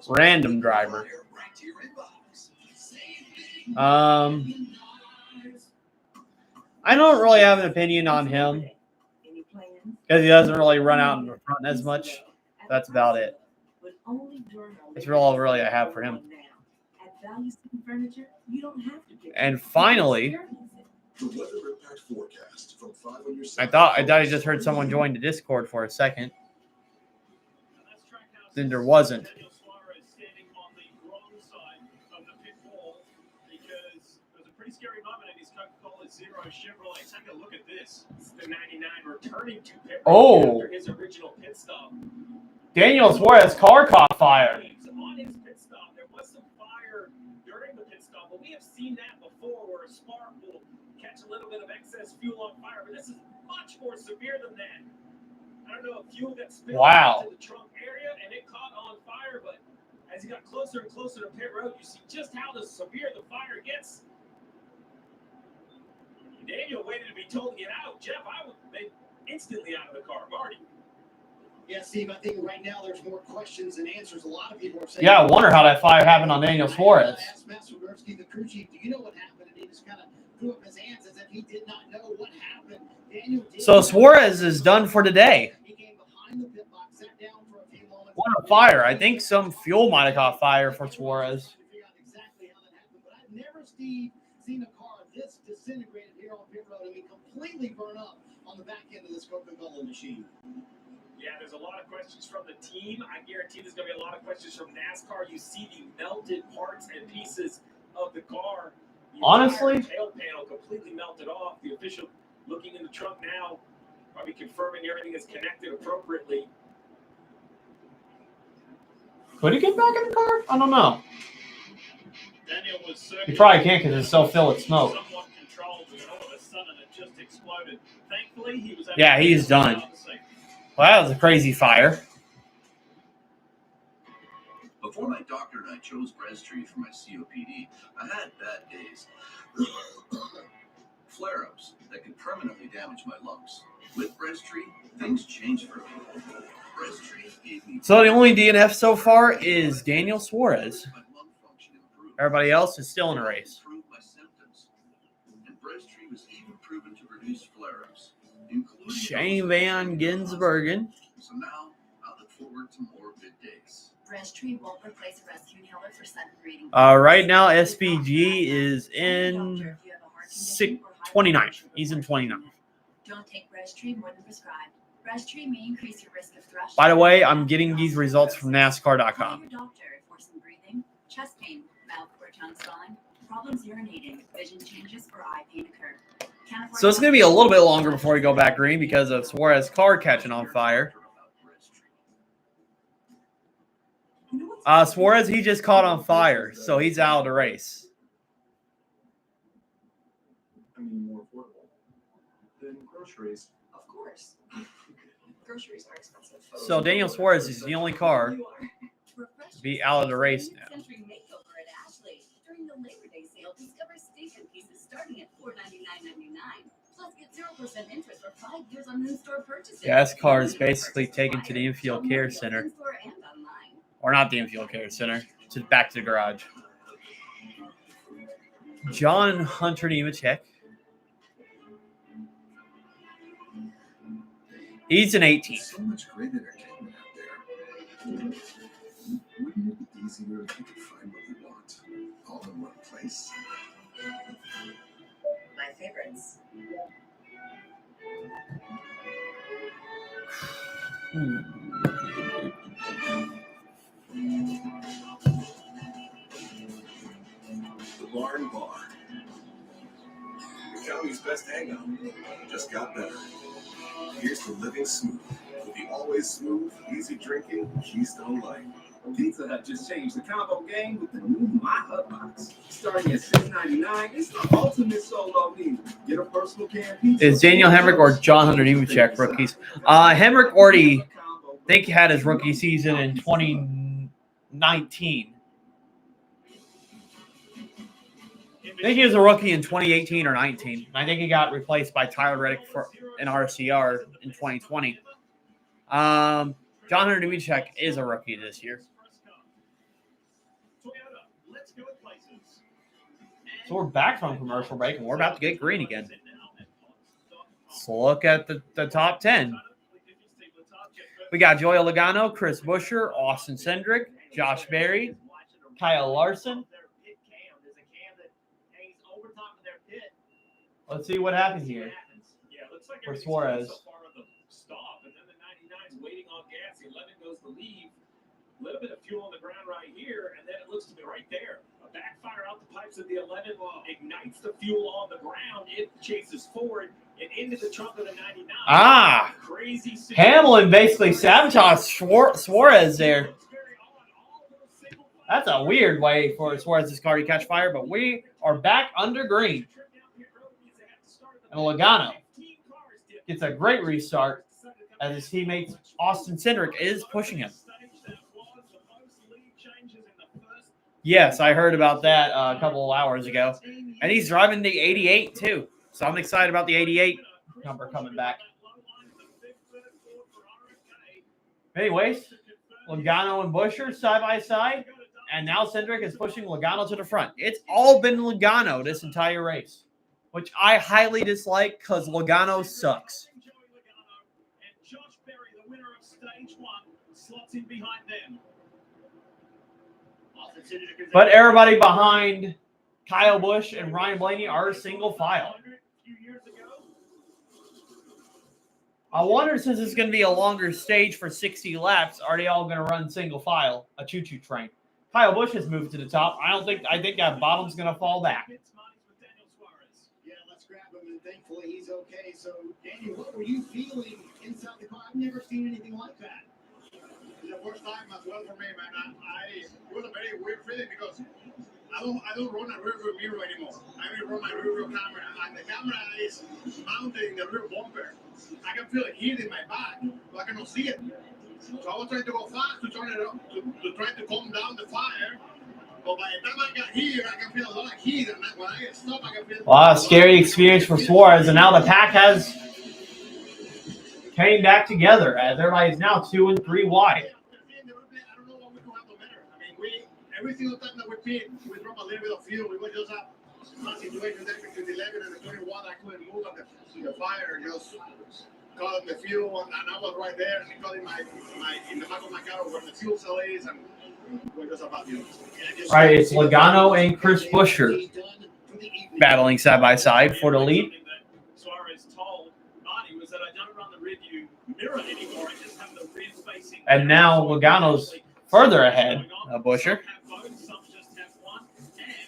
Random driver. I don't really have an opinion on him because he doesn't really run out in the front as much. That's about it. That's all really I have for him. value seating furniture, you don't have to pick. And finally, The weather impact forecast from 5 on your I side. thought I just heard someone join the Discord for a second. Then there wasn't. Daniel Suarez standing on the wrong side of the pit wall because there was a pretty scary moment in his Coca-Cola Zero Chevrolet. Take a look at this. It's the 99 returning to pit Oh. after his original pit stop. Daniel Suarez car caught fire. On his pit stop, there was some fire during the pit stop, but we have seen that before where a spark will catch a little bit of excess fuel on fire, but this is much more severe than that. I don't know if fuel got spilled into the trunk area and it caught on fire, but as he got closer and closer to pit road, you see just how severe the fire gets. Daniel waited to be told to get out. Jeff, I would have been instantly out of the car. Marty. Yeah, Steve, I think right now there's more questions than answers. A lot of people are saying. Yeah, I wonder how that fire happened on Daniel Suarez. I asked Matt Swiderski, the crew chief, do you know what happened? And he just kind of threw up his hands as if he did not know what happened. Daniel did. So Suarez is done for today. He came behind the pit box, sat down for a few moments. What a fire. I think some fuel might have caught fire for Suarez. Figure out exactly how that happened. But I've never, Steve, seen a car this disintegrated here on pit road. I mean, completely burn up on the back end of this Coca-Cola machine. Yeah, there's a lot of questions from the team. I guarantee there's going to be a lot of questions from NASCAR. You see the melted parts and pieces of the car. The Honestly, tail panel completely melted off. The official looking in the trunk now, probably confirming everything is connected appropriately. could he get back in the car? I don't know. Daniel was He probably can't because it's so filled with smoke. somewhat controlled, but all of a sudden it just exploded. Thankfully, he was. Yeah, he's done. Well, that was a crazy fire. Before my doctor and I chose Breztri for my COPD, I had bad days. Flare-ups that could permanently damage my lungs. With Breztri, things changed for me. Breztri gave me... So the only DNF so far is Daniel Suarez. My lung function improved. Everybody else is still in the race. Improved my symptoms. And Breztri was even proven to reduce flare-ups, including... Shane Van Gisbergen. So now, I look forward to more good days. Breztri won't replace a rescue inhaler for sudden breathing. Right now, SPG is in 29. He's in 29. Don't take Breztri more than prescribed. Breztri may increase your risk of thrush. By the way, I'm getting these results from NASCAR.com. Call your doctor for some breathing, chest pain, mouth or tongue swelling, problems urinating, vision changes, or eye pain occur. So it's going to be a little bit longer before we go back green because of Suarez's car catching on fire. Suarez, he just caught on fire, so he's out of the race. I mean, more affordable than groceries. Of course. Groceries are expensive. So Daniel Suarez is the only car to be out of the race now. Century makeover at Ashley. During the Labor Day sale, discover station pieces starting at $499.99. Plus, get 0% interest for 5 years on new store purchases. Yeah, this car is basically taken to the infield care center. Or not the infield care center, back to the garage. John Hunter Nemechek. He's an 18. So much great entertainment out there. Wouldn't it be easier if you could find what you want all in one place? My favorites. The Barn Bar. The county's best hangout. Just got better. Here's to living smooth with the always smooth, easy drinking Keystone Light. Pizza Hut just changed the combo game with the new My Hut box. Starting at $6.99, it's the ultimate solo meal. Get a personal can pizza. Is Daniel Hemrick or John Hunter Nemechek rookies? Hemrick already, I think, had his rookie season in 2019. I think he was a rookie in 2018 or 19. I think he got replaced by Tyler Reddick for an RCR in 2020. John Hunter Nemechek is a rookie this year. So we're back from commercial break, and we're about to get green again. Let's look at the top 10. We got Joey Logano, Chris Buescher, Austin Cindric, Josh Berry, Kyle Larson, Let's see what happens here. Yeah, looks like For everything's Suarez. so far on the stop, and then the 99's waiting on gas. The 11 goes to leave. A little bit of fuel on the ground right here, and then it looks to be right there. A backfire out the pipes of the 11 ignites the fuel on the ground. It chases forward and into the trunk of the 99. Ah! Crazy Hamlin basically sabotaged Suarez there. That's a weird way for Suarez's car to catch fire, but we are back under green. And Logano gets a great restart as his teammate Austin Cindric is pushing him. Yes, I heard about that a couple of hours ago. And he's driving the 88 too. So I'm excited about the 88 number coming back. Anyways, Logano and Buescher side by side. And now Cindric is pushing Logano to the front. It's all been Logano this entire race, which I highly dislike because Logano sucks. And Josh Berry, the winner of stage 1, slots in behind them. But everybody behind Kyle Busch and Ryan Blaney are single file. I wonder, since it's going to be a longer stage for 60 laps, are they all going to run single file, a choo-choo train? Kyle Busch has moved to the top. I think that bottom's going to fall back. Yeah, let's grab him, and thankfully he's okay. So, Daniel, what were you feeling inside the car? I've never seen anything like that. The first time as well for me, man. It was a very weird feeling because I don't run a rearview mirror anymore. I only run my rearview camera, and the camera is mounted in the rear bumper. I can feel it heat in my back, but I cannot see it. So I was trying to go fast to turn it up, to try to calm down the fire. But by the time I got here, I can feel a lot of heat, and when I stop, I can feel. Wow, scary experience for Suarez, and now the pack has came back together as everybody's now 2 and 3 wide. I don't know what we could have done better. I mean, every single time that we pit, we drop a little bit of fuel. We were just a situation there between the 11 and the 21. I couldn't move, and the fire just caught the fuel, and I was right there, and it caught in the back of my car where the fuel cell is, and we're just about to. All right, it's Logano and Chris Buescher battling side by side for the lead. Suarez told Marty was that I don't run the rear view mirror anymore. I just have the rear facing. And now Logano's further ahead of Buescher.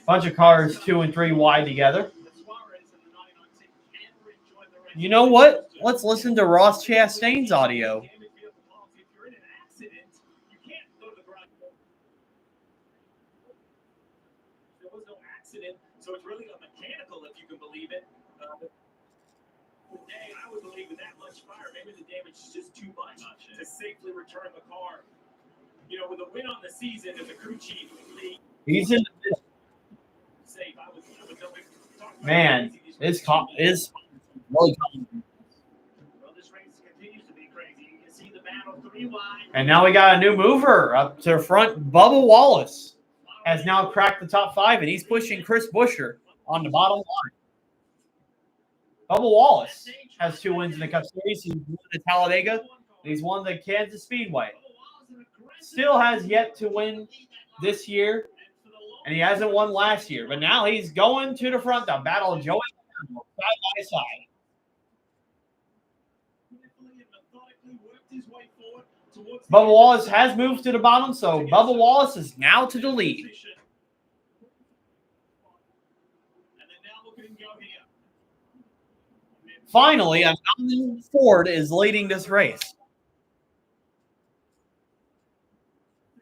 Bunch of cars 2 and 3 wide together. You know what? Let's listen to Ross Chastain's audio. There was no accident, so it's really a mechanical, if you can believe it. Today, I would believe with that much fire, maybe the damage is just too much to safely return the car. You know, with a win on the season as a crew chief, He's in safe. I would man, his cop is really coming. Well, this race continues to be crazy. You can see the battle 3 wide. And now we got a new mover up to the front. Bubba Wallace has now cracked the top 5, and he's pushing Chris Buescher on the bottom line. Bubba Wallace has 2 wins in the Cup Series. He's won the Talladega, and he's won the Kansas Speedway. Still has yet to win this year, and he hasn't won last year. But now he's going to the front to battle Joey side by side. Bubba Wallace has moved to the bottom, so Bubba Wallace is now to the lead. Finally, a non Ford is leading this race.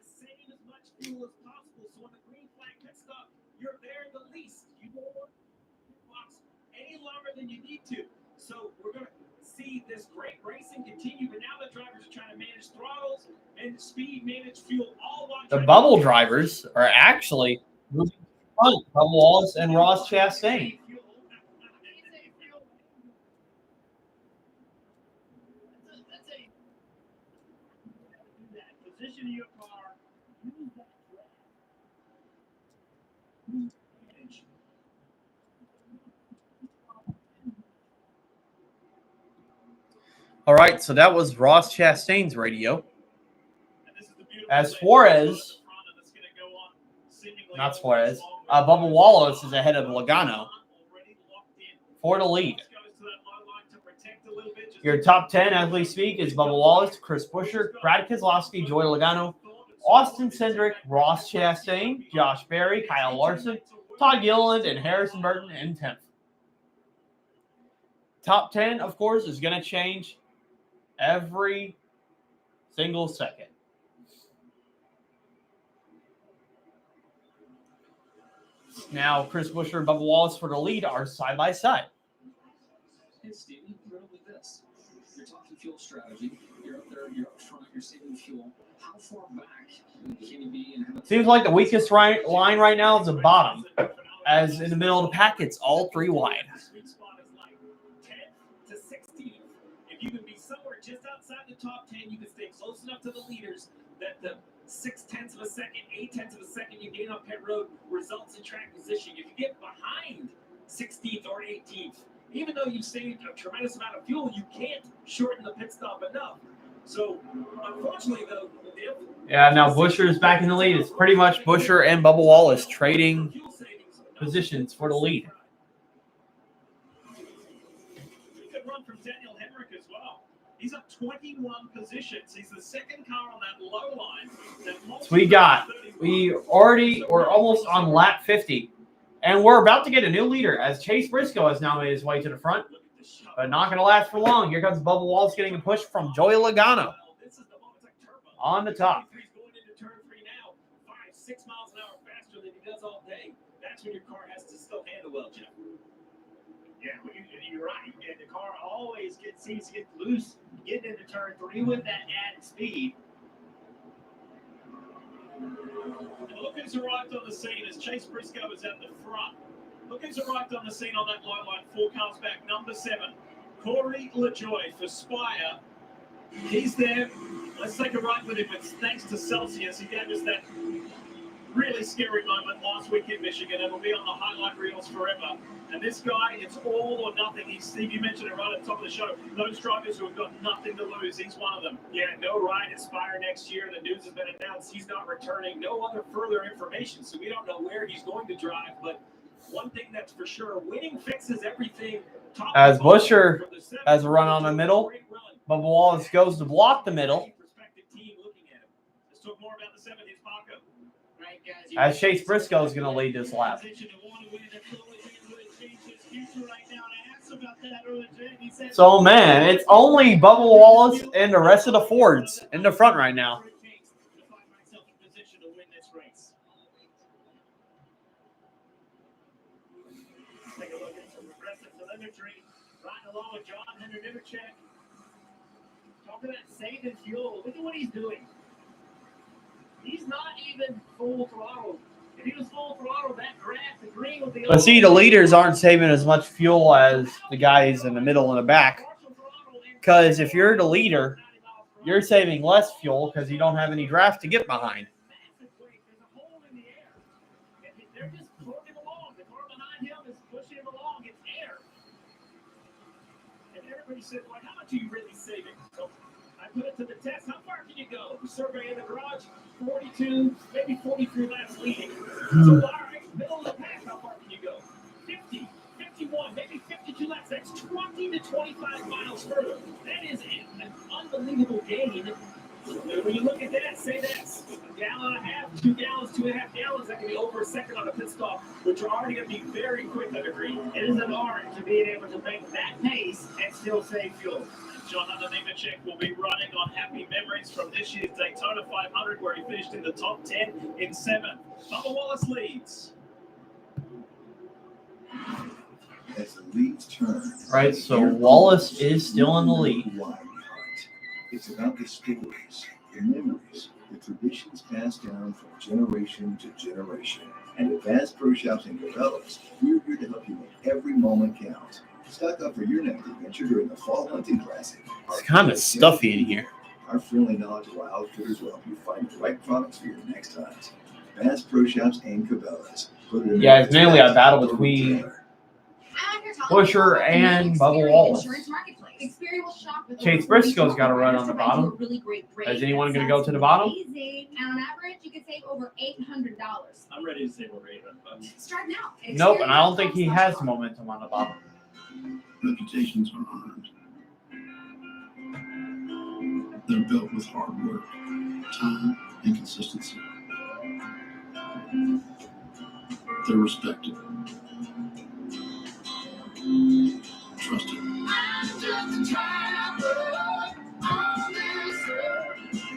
save as much fuel as possible. So when the green flag gets stuck, you're there the least. You don't want to box any longer than you need to. So we're going to see this great racing continue, but now the drivers are trying to manage throttles, manage speed, manage fuel, all while The bubble drivers are actually moving to the front. Bubba Wallace and Ross Chastain. Position your car. All right, so that was Ross Chastain's radio. As Suarez, not Suarez, Bubba Wallace is ahead of Logano for the lead. Your top 10 as we speak is Bubba Wallace, Chris Buescher, Brad Keselowski, Joey Logano, Austin Cindric, Ross Chastain, Josh Berry, Kyle Larson, Todd Gilliland, and Harrison Burton in 10th. Top 10, of course, is going to change every single second. Now, Chris Buescher and Bubba Wallace for the lead are side by side. Hey, Stevie, riddle me this. You're talking fuel strategy. You're up there, you're up front, you're saving fuel. How far back can you be? And seems like the weakest line right now is the bottom, as in the middle of the pack, it's all three wide. Sweet spot is like 10th to 16th. If you can be somewhere just outside the top 10, you can stay close enough to the leaders that the 0.6 of a second, 0.8 of a second you gain on pit road results in track position. If you get behind 16th or 18th, even though you've saved a tremendous amount of fuel, you can't shorten the pit stop enough. So, unfortunately, though, yeah, now Buescher is back in the lead. It's pretty much Buescher and Bubba Wallace trading positions for the lead. Good run from Daniel Hemrick as well. He's up 21 positions. He's the second car on that low line. So we're almost on lap 50. And we're about to get a new leader as Chase Briscoe has now made his way to the front. But not going to last for long. Here comes Bubba Wallace getting a push from Joey Logano on the top. He's going into turn 3 now. 5-6 miles an hour faster than he does all day. That's when your car has to still handle well, Jeff. Yeah, you're right. And the car always seems to get loose getting into turn 3 with that added speed. And look who's arrived on the scene as Chase Briscoe is at the front. Look who's arrived on the scene on that low line, 4 cars back, number 7, Corey LaJoie for Spire. He's there. Let's take a ride with him. It's thanks to Celsius. He gave us that really scary moment last week in Michigan. It'll be on the highlight reels forever. And this guy, it's all or nothing. Steve, you mentioned it right at the top of the show. Those drivers who have got nothing to lose, he's one of them. Yeah, no ride at Spire next year. The news has been announced. He's not returning. No other further information, so we don't know where he's going to drive. But one thing that's for sure, winning fixes everything. As Buescher has a run on the middle, Bubba Wallace goes to block the middle. Let's talk more about the 7th. Here's Paco. As Chase Briscoe is going to lead this lap. So, man, it's only Bubba Wallace and the rest of the Fords in the front right now. Take a look at some progressive telemetry. Riding along with John Henry Nemechek. Talking about saving fuel. Look at what he's doing. He's not even full throttle. If he was full throttle, that graph, the green would be. But see, the leaders aren't saving as much fuel as the guys in the middle and the back. Because if you're the leader, you're saving less fuel because you don't have any draft to get behind. They're just plugging along. The car behind him is pushing him along. It's air. And everybody said, well, how much are you really saving? So I put it to the test. How far can you go? The survey in the garage, 42, maybe 43 laps leading. So, all right, middle of the pack, how far can you go? 50, 51, maybe 52 laps. That's 20 to 25 miles further. That is an unbelievable gain. When you look at that, say that's a gallon and a half, 2 gallons, 2.5 gallons. That can be over a second on a pit stop, which are already going to be very quick, I agree. It is an art to being able to make that pace and still save fuel. John Nemechek will be running on happy memories from this year's Daytona 500, where he finished in the top 10 in 7th. Bubba Wallace leads. As the leads turn. Right, so Wallace is still in the lead. It's about the stories, the memories, the traditions passed down from generation to generation. And at Advanced Pro Shops and Cabela's, we're here to help you make every moment count. Stock up for your next adventure during the Fall Hunting Classic. It's kind of stuffy in here. Our friendly, knowledgeable outfitters will help you find the right products for your next hunt. Advanced Pro Shops and Cabela's. Yeah, it's mainly a battle between Buescher and Bubba Wallace. Chase Briscoe's got a run on the bottom. Is anyone going to go to the bottom? And on average, you could save over $800. I'm ready to save over $800. Start now. Nope, and I don't think he has momentum on the bottom. Reputations are earned. They're built with hard work, time, and consistency. They're respected, trusted.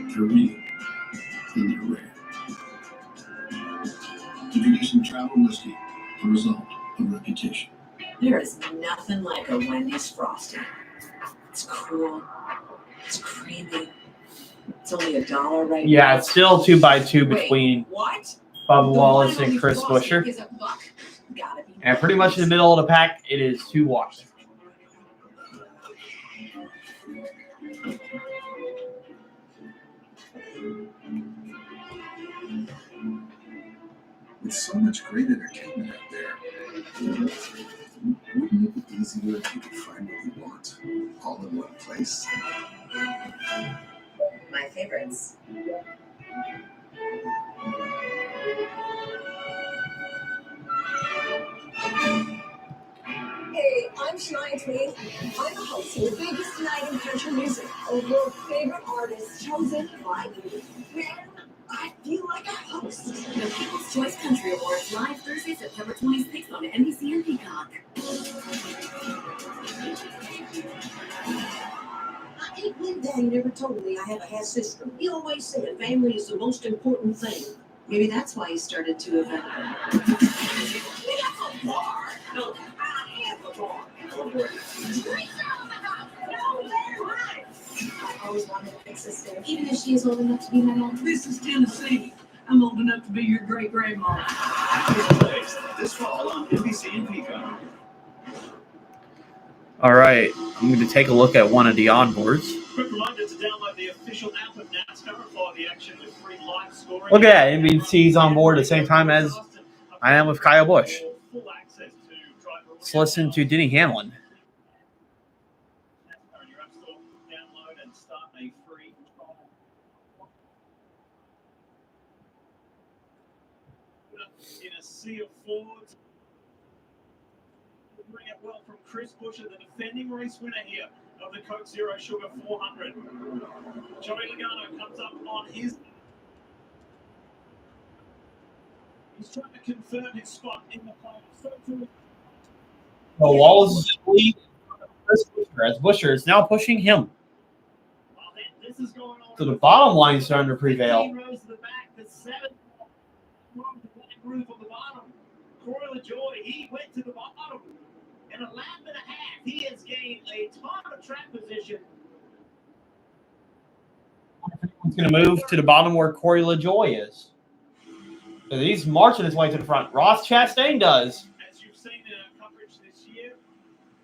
They're real, and they're rare. Introducing Travel Whiskey, the result of reputation. There is nothing like a Wendy's Frosty. It's cool. It's creamy. It's only $1 right now. Yeah, it's still 2x2 between What? Bubba Wallace and Chris Buescher. Is a buck. Gotta be. And pretty much in the middle of the pack, it is 2 walks. With so much great entertainment out there, wouldn't it be easier if you could find what you want all in one place? My favorites. Hey, I'm Shania Twain. I'm the host of the biggest night in country music. A world favorite artist chosen by you. Man, I feel like a host. The People's Choice Country Awards live Thursday, September 26th on NBC and Peacock. I can't believe Daddy never told me I have a half sister. He always said family is the most important thing. Maybe that's why you started to event. We have a bar. No, I have a bar. No, they're right. I always wanted a big sister. Even if she is old enough to be my mom. This is Tennessee. I'm old enough to be your great-grandma. This fall on NBC and Peacock. All right, I'm going to take a look at one of the onboards. Quick reminder to download the official app of NASCAR and follow the action with free live scoring. Look at that, NBC's on board at the same time as I am with Kyle Busch. Let's listen to Denny Hamlin. Download and start a free. In a sea of Fords. Bring it well from Chris Buescher, the defending race winner here of the Coke Zero Sugar 400. Joey Logano comes up on his. He's trying to confirm his spot in the playoffs. So Wallace is in the lead Chris Buescher, as Buescher is now pushing him. So the bottom line is starting to prevail. Rows to the back, the 7th roof on the bottom. Corey LaJoy, he went to the bottom. In a lap and a half, he has gained a ton of track position. He's going to move to the bottom where Corey LaJoy is. So he's marching his way to the front. Ross Chastain does. As you've seen in our coverage this year,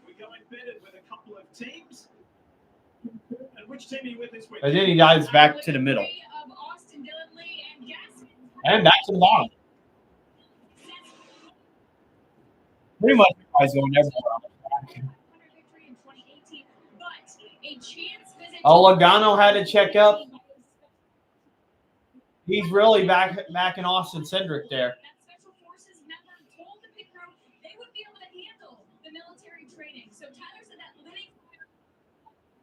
we go embedded with a couple of teams. And which team are you with this week? And then he dives back to the middle. And back to the bottom. Pretty much everybody's going everywhere. Oh, Logano had to check up. He's really back in Austin Cindric there. Special Forces member told the pit crew they would be able to handle the military training. So Tyler said that living,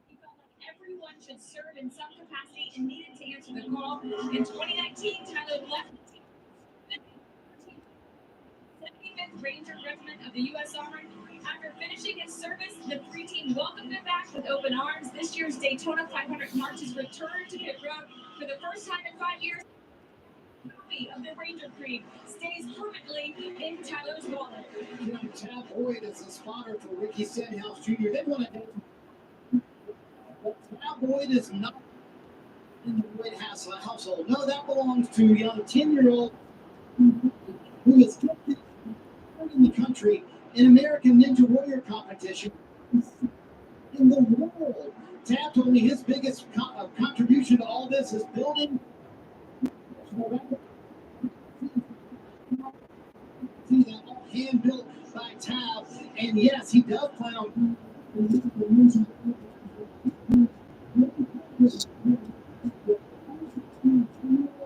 he felt like everyone should serve in some capacity and needed to answer the call. In 2019, Tyler left the team. 75th Ranger Regiment of the U.S. Army. After finishing his service, the free team welcomed him back with open arms. This year's Daytona 500 marches returned to pit road for the first time in 5 years. Of the Ranger Creed stays permanently in Tyler's wallet. You know, Tab Boyd is a spotter for Ricky Stenhouse Jr. They want to. Tab Boyd is not in the Boyd household. No, that belongs to a young 10-year-old who is gifted in the country in American Ninja Warrior competition in the world. Tab told me his biggest contribution to all this is building. Hand built by Tab, and yes, he does plan on in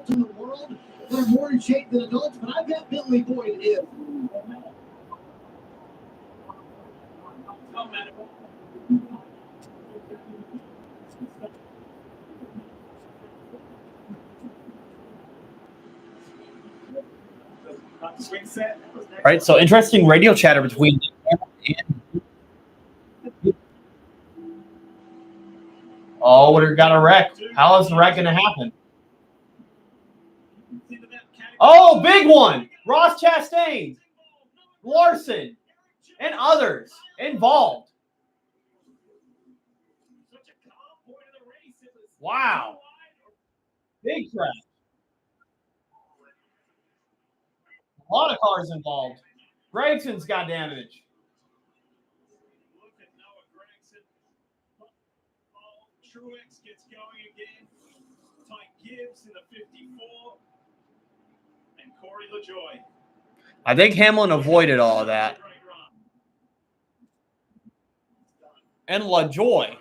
the world that are more in shape than adults, but I bet Billy Boyd is. Swing set. Right, so interesting radio chatter between and oh, we got a wreck. How is the wreck going to happen? Oh, big one. Ross Chastain, Larson, and others involved. Wow. Big crash. A lot of cars involved. Gregson's got damage. Truex gets going again. Ty Gibbs in the 54. And Corey LaJoy. I think Hamlin avoided all of that. And LaJoy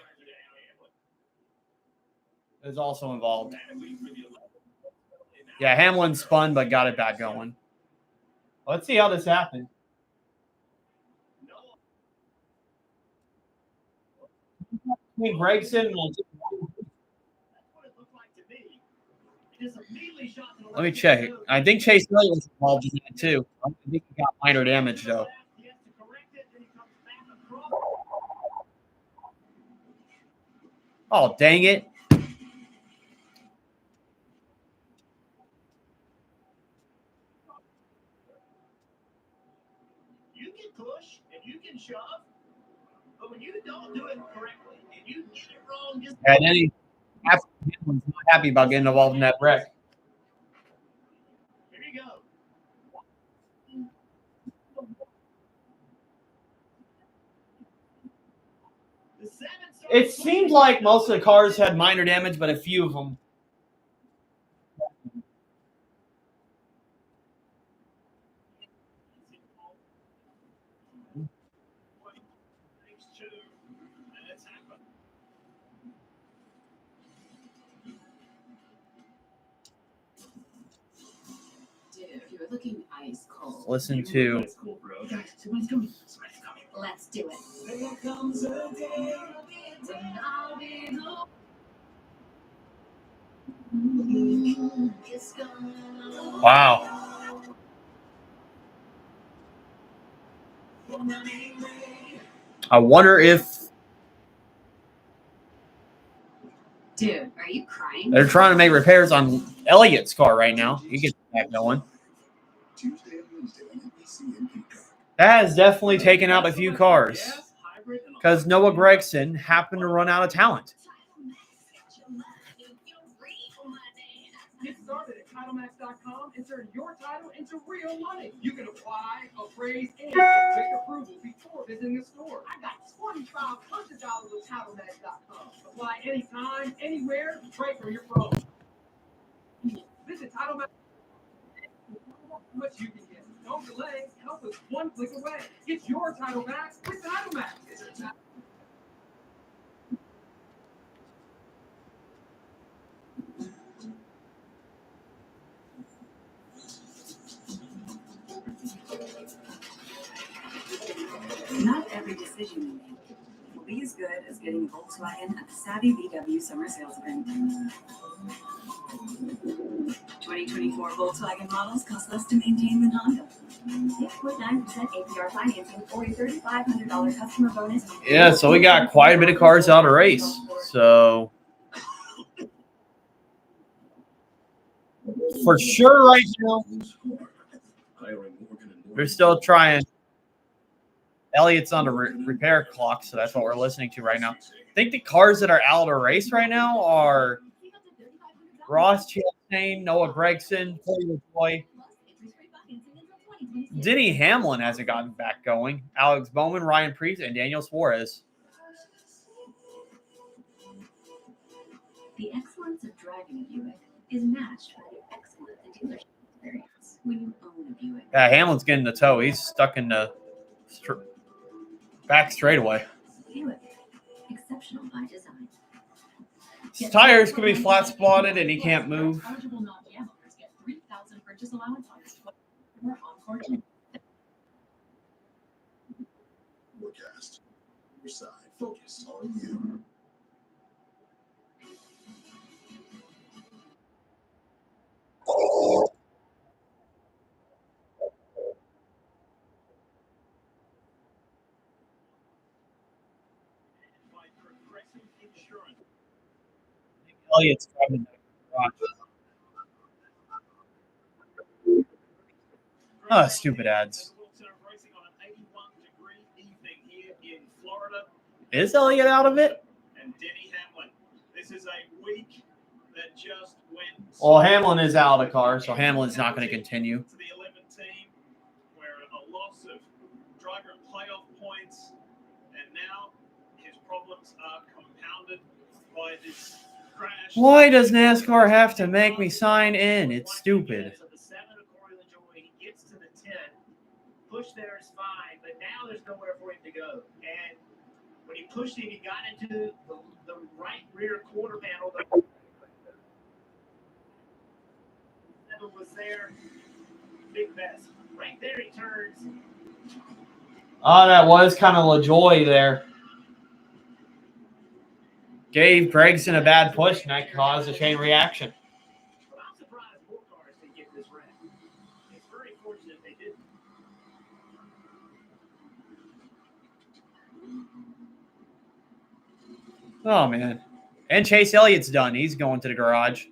is also involved. Yeah, Hamlin spun but got it back going. Let's see how this happens. Between Gregson and let me check. I think Chase Elliott was involved in that too. I think he got minor damage though. Oh, dang it. You can push and you can shove, but when you don't do it correctly and you get it wrong, just And then he was not happy about getting involved in that wreck. here you go. It seemed like most of the cars had minor damage, but a few of them. Dude, you're looking ice cold. Listen to Let's do it. wow. I wonder if Dude, are you crying? they're trying to make repairs on Elliott's car right now. He gets back going. That has definitely taken out a few cars because Noah Gregson happened to run out of talent. Get started at TitleMax.com and turn your title into real money. You can apply, appraise, and get quick approval before visiting the store. I got $2,500 with TitleMax.com. Apply anytime, anywhere, right from your phone. Visit TitleMax. What you can get. Don't delay. Help us one click away. Get your title back with TitleMax. Not every decision you make will be as good as getting a Volkswagen at the Savvy VW Summer Sales Event. 2024 Volkswagen models cost less to maintain than Honda. 6.9% APR financing or a $3,500 customer bonus. Yeah, so we got quite a bit of cars out of race. So for sure right now, they're still trying. Elliott's on a repair clock, so that's what we're listening to right now. I think the cars that are out of race right now are Ross Chastain, Noah Gregson, Corey LaJoy. Denny Hamlin hasn't gotten back going. Alex Bowman, Ryan Preece, and Daniel Suarez. The excellence of driving a Buick is matched by the excellence of dealership experience when you own a Buick. Yeah, Hamlin's getting the toe. He's stuck in the back straightaway. Buick, exceptional by design. His tires could be flat spotted and he can't move. Eligible non-jam owners get $3,000 purchase allowance on this on-court. Forecast. Your side. Focus on you. Elliott's driving the garage. Oh, stupid ads. Is Elliott out of it? And Denny Hamlin. This is a week that just went. Well, Hamlin is out of the car, so Hamlin's not going to continue. To the 11 team, where a loss of driver and playoff points, and now his problems are compounded by this crash. Why does NASCAR have to make me sign in? It's stupid. So the 7 according to Joy, he gets to the 10. Push there is fine, but now there's nowhere for him to go. And when he pushed him, he got into the right rear quarter panel. The 7 was there. Big mess. Right there he turns. Oh, that was kind of LaJoy there. Gave Gregson a bad push, and that caused a chain reaction. But I'm surprised more cars didn't get this wreck. It's very fortunate they didn't. Oh, man. And Chase Elliott's done. He's going to the garage.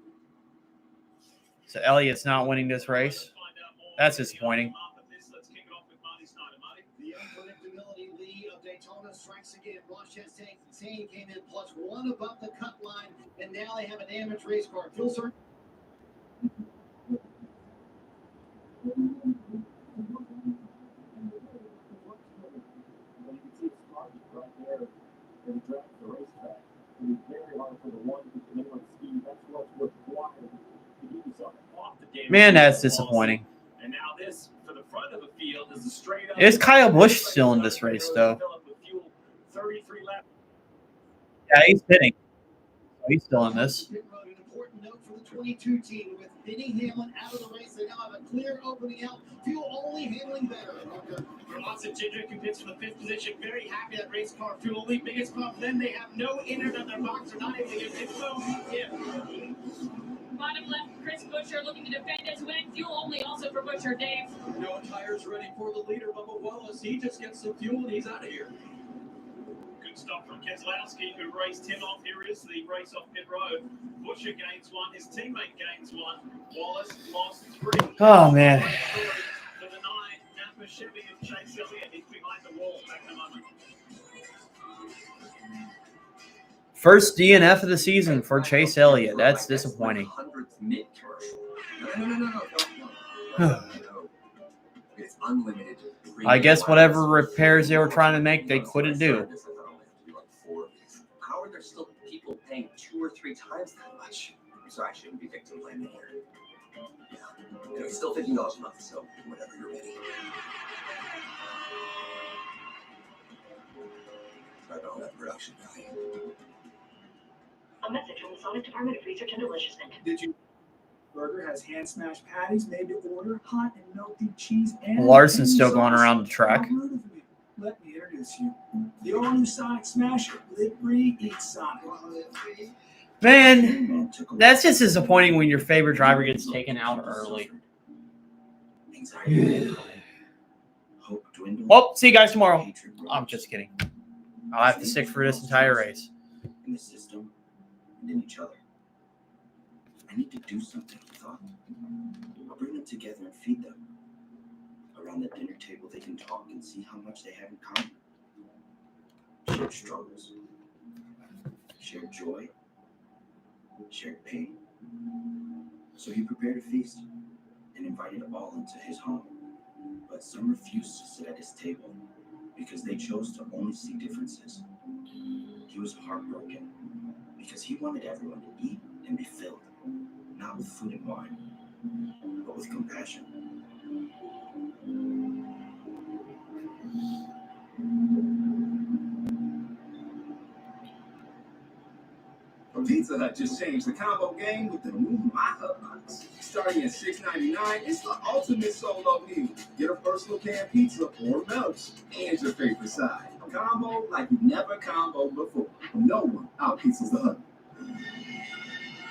So Elliott's not winning this race. That's disappointing. The unpredictability lead of Daytona strikes again. Ross Chastain came in +1 above the cut line, and now they have a damaged race car. Fuel circuit. Man, that's disappointing. And now this for the front of the field is a straight up. Is Kyle Busch still in this race, though? 33 laps. Yeah, he's hitting. He's still in this. An important note for the 22 team. With Denny Hamlin out of the race, they now have a clear opening out. Fuel only handling better. Austin Cindric compets for the 5th position. Very happy that race car fuel only biggest bump. Then they have no innard on their box. They're not able to get pit boom. Bottom left, Chris Buescher looking to defend his win. Fuel only also for Buescher, Dave. No tires ready for the leader, Bubba Wallace. He just gets some fuel and he's out of here. Good stop from Keselowski, who raced 10 off. Here is the race off pit road. Buescher gains 1. His teammate gains 1. Wallace lost 3. Oh, man. For the 9, Napa Chevy of Chase Elliott. He's behind the wall. Back in a moment. First DNF of the season for Chase Elliott. That's disappointing. 100th mid commercial. No. It's unlimited. I guess whatever repairs they were trying to make, they couldn't do. How are there still people paying 2 or 3 times that much? So I shouldn't be victim blaming here. Yeah. Anyway, still $50 a month, so whatever you're ready. I don't have production value. A message from the Sonic Department of Research and Deliciousness. Did you? Burger has hand smashed patties made to order, hot and melty cheese, and Larson's still going around the track. Let me introduce you. The all-new Sonic Smasher. Live free, eat Sonic. Man, that's just disappointing when your favorite driver gets taken out early. Well, see you guys tomorrow. I'm just kidding. I'll have to stick for this entire race. In the system and in each other. I need to do something, I thought. I'll bring them together and feed them. Around the dinner table, they can talk and see how much they have in common. Shared struggles, shared joy, shared pain. So he prepared a feast and invited all into his home. But some refused to sit at his table because they chose to only see differences. He was heartbroken because he wanted everyone to eat and be filled, not with food and wine, but with compassion. Pizza Hut just changed the combo game with the new My Hut Box. Starting at $6.99, it's the ultimate solo meal. Get a personal pan pizza or melts and your favorite side. A combo like you've never comboed before. No one out-pizzas the Hut.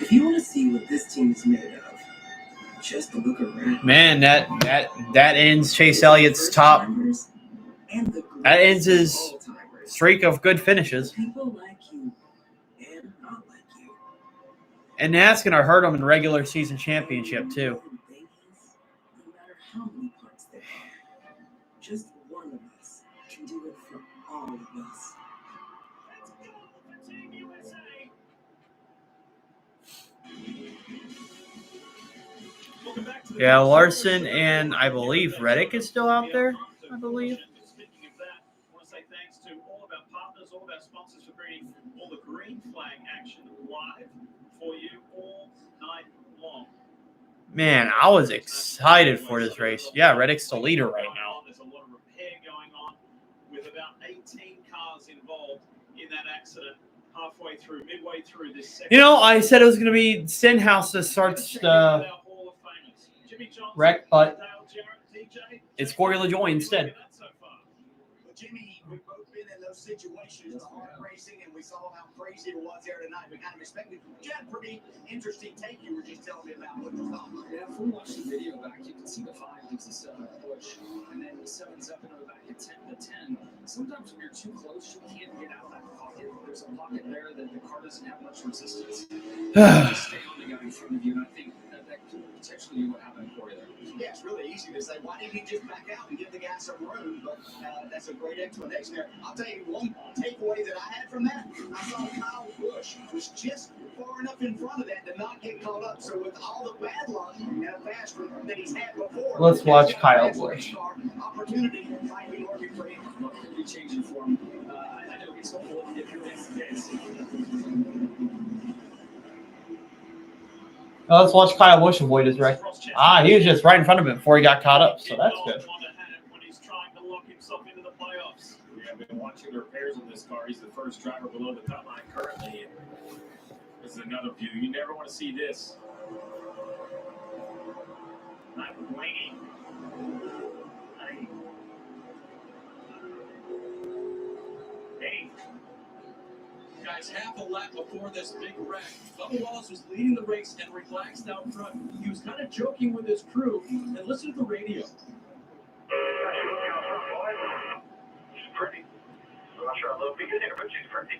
If you want to see what this team is made of, just look around. Man, that ends Chase Elliott's top. That ends his streak of good finishes. People like you and not like you. And NASCAR hurt them in the regular season championship, too. Babies, no matter how many parts they have, just one of us can do it for all of us. Yeah, Larson and I believe Reddick is still out there, I believe. Speaking of that, I want to say thanks to all of our partners, all of our sponsors for bringing all the green flag action live for you all night long. Man, I was excited for this race. Yeah, Reddick's the leader right now. There's a lot of repair going on with about 18 cars involved in that accident midway through this second. You know, I said it was going to be Stenhouse that starts the wreck, but it's Corey LaJoie instead. But Jimmy, we've both been in those situations, the hard racing, and we saw how crazy it was there tonight. We kind of expected. You had a pretty interesting take you were just telling me about. What you thought? Yeah, if we watch the video back, you can see the 5 gives the 7 a push, and then the 7's up into the back at 10 to 10. Sometimes when you're too close, you can't get out of that pocket. There's a pocket there that the car doesn't have much resistance. Just stay on the guy in front of you, and I think that could potentially be what happened to Corey there. Yeah, it's really easy to say, why didn't he just back out and give the guy some room? But that's a great explanation there. I'll tell you one takeaway that I had from that. I saw Kyle Busch was just far enough in front of that to not get caught up. So with all the bad luck and a fast run that he's had before, let's watch Kyle Busch. Opportunity might be lurking for him. What could be changing for him? I know he's hopeful if that's the case. Let's watch Kyle Busch avoid his wreck. He was just right in front of him before he got caught up, so that's good. When he's trying to lock himself into the playoffs. Yeah, I've been watching the repairs on this car. He's the first driver below the cut line currently. And this is another view. You never want to see this. Michael Blaney. Hey. Guys, half a lap before this big wreck, Bubba Wallace was leading the race and relaxed out front. He was kind of joking with his crew, and listen to the radio. It's pretty. I'm not sure I love being here, but she's pretty.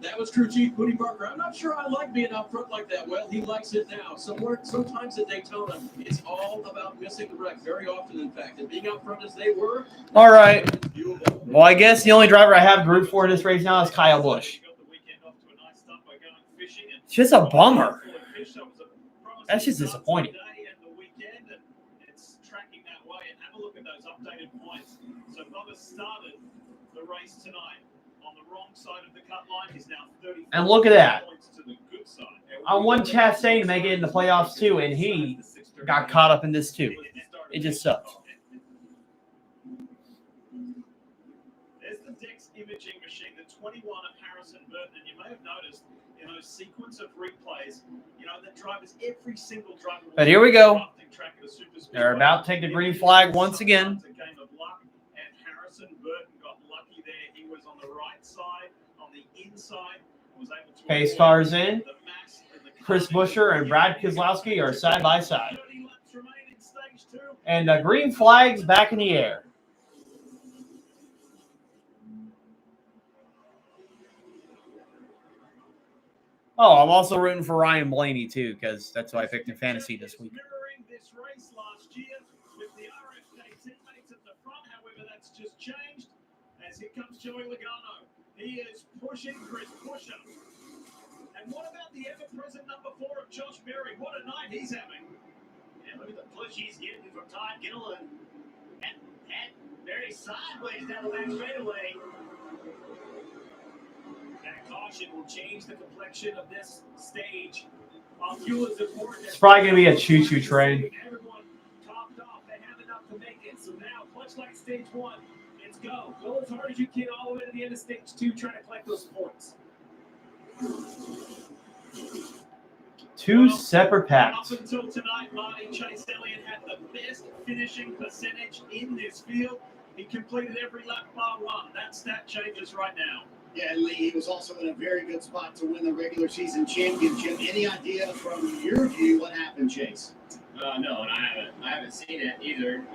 That was crew chief Woody Barker. I'm not sure I like being out front like that. Well, he likes it now. Sometimes at Daytona, it's all about missing the wreck. Very often, in fact. And being out front as they were. All right. Well, I guess the only driver I have to root for this race now is Kyle Busch. It's just a bummer. That's just disappointing. It's tracking that way. And have a look at those updated points. So Bubba started the race tonight on the wrong side of the cut line. He's now 30 And look at that. points to the good side. I won Chastain to make it in the playoffs too, and he got caught up in this too. It just sucks. There's the Dex imaging machine, the 21 of Harrison Burton. And you may have noticed in those sequence of replays, the drivers, every single driver. But here we go. They're about to take the green flag once again. It's a game of luck, and Harrison Burton got lucky there. He was on the right side, on the inside, was able to Pace cars in. Chris Buescher and Brad Keselowski are side by side. And the green flag's back in the air. Oh, I'm also rooting for Ryan Blaney too, because that's who I picked in fantasy this week. Mirroring this race last year with the RFK teammates at the front, however, that's just changed as here comes Joey Logano. He is pushing Chris Buescher. And what about the ever-present number 4 of Josh Berry? What a night he's having. And look at the push he's getting from Todd Gilliland. And very sideways down the back straightaway. That caution will change the complexion of this stage. Fuel is important. It's probably going to be a choo-choo train. Everyone topped off. They have enough to make it. So now, much like stage 1, it's go. Go as hard as you can all the way to the end of stage 2, trying to collect those points. Two separate packs. Up until tonight, Marty Chase Elliott had the best finishing percentage in this field. He completed every lap bar 1. That stat changes right now. Yeah, Lee, he was also in a very good spot to win the regular season championship. Any idea from your view what happened, Chase? No, and I haven't seen it either.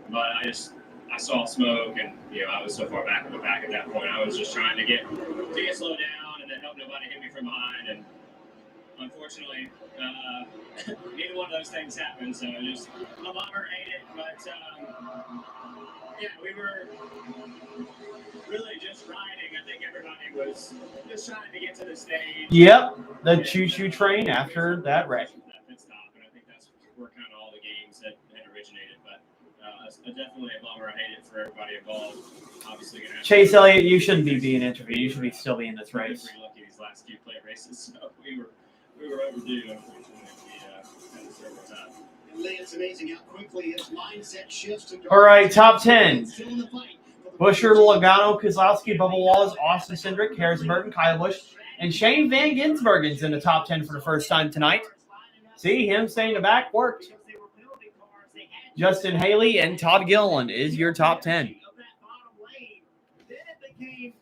But I saw smoke, and I was so far back in the back at that point. I was just trying to get slowed down and then hope nobody hit me from behind. And unfortunately, neither one of those things happened. So just a bummer, ate it. But yeah, we were really just riding. I think everybody was just trying to get to the stage. Yep, the choo-choo train after that wreck. That pit stop, and I think that's where kind of all the games had originated. But definitely a bummer. I hate it for everybody involved. Obviously, gonna have Chase Elliott, you shouldn't be being interviewed. You should be still be in this race. Pretty lucky these last few plate races. So we were overdue. Unfortunately, we had to serve our time. And Lee, it's amazing how quickly his mindset shifts to All right, top 10. Busher, Logano, Kozlowski, Bubba Wallace, Austin Cindric, Harrison Burton, Kyle Busch, and Shane Van Gisbergen's in the top 10 for the first time tonight. See, him staying in the back worked. Justin Haley and Todd Gilliland is your top 10. Then it became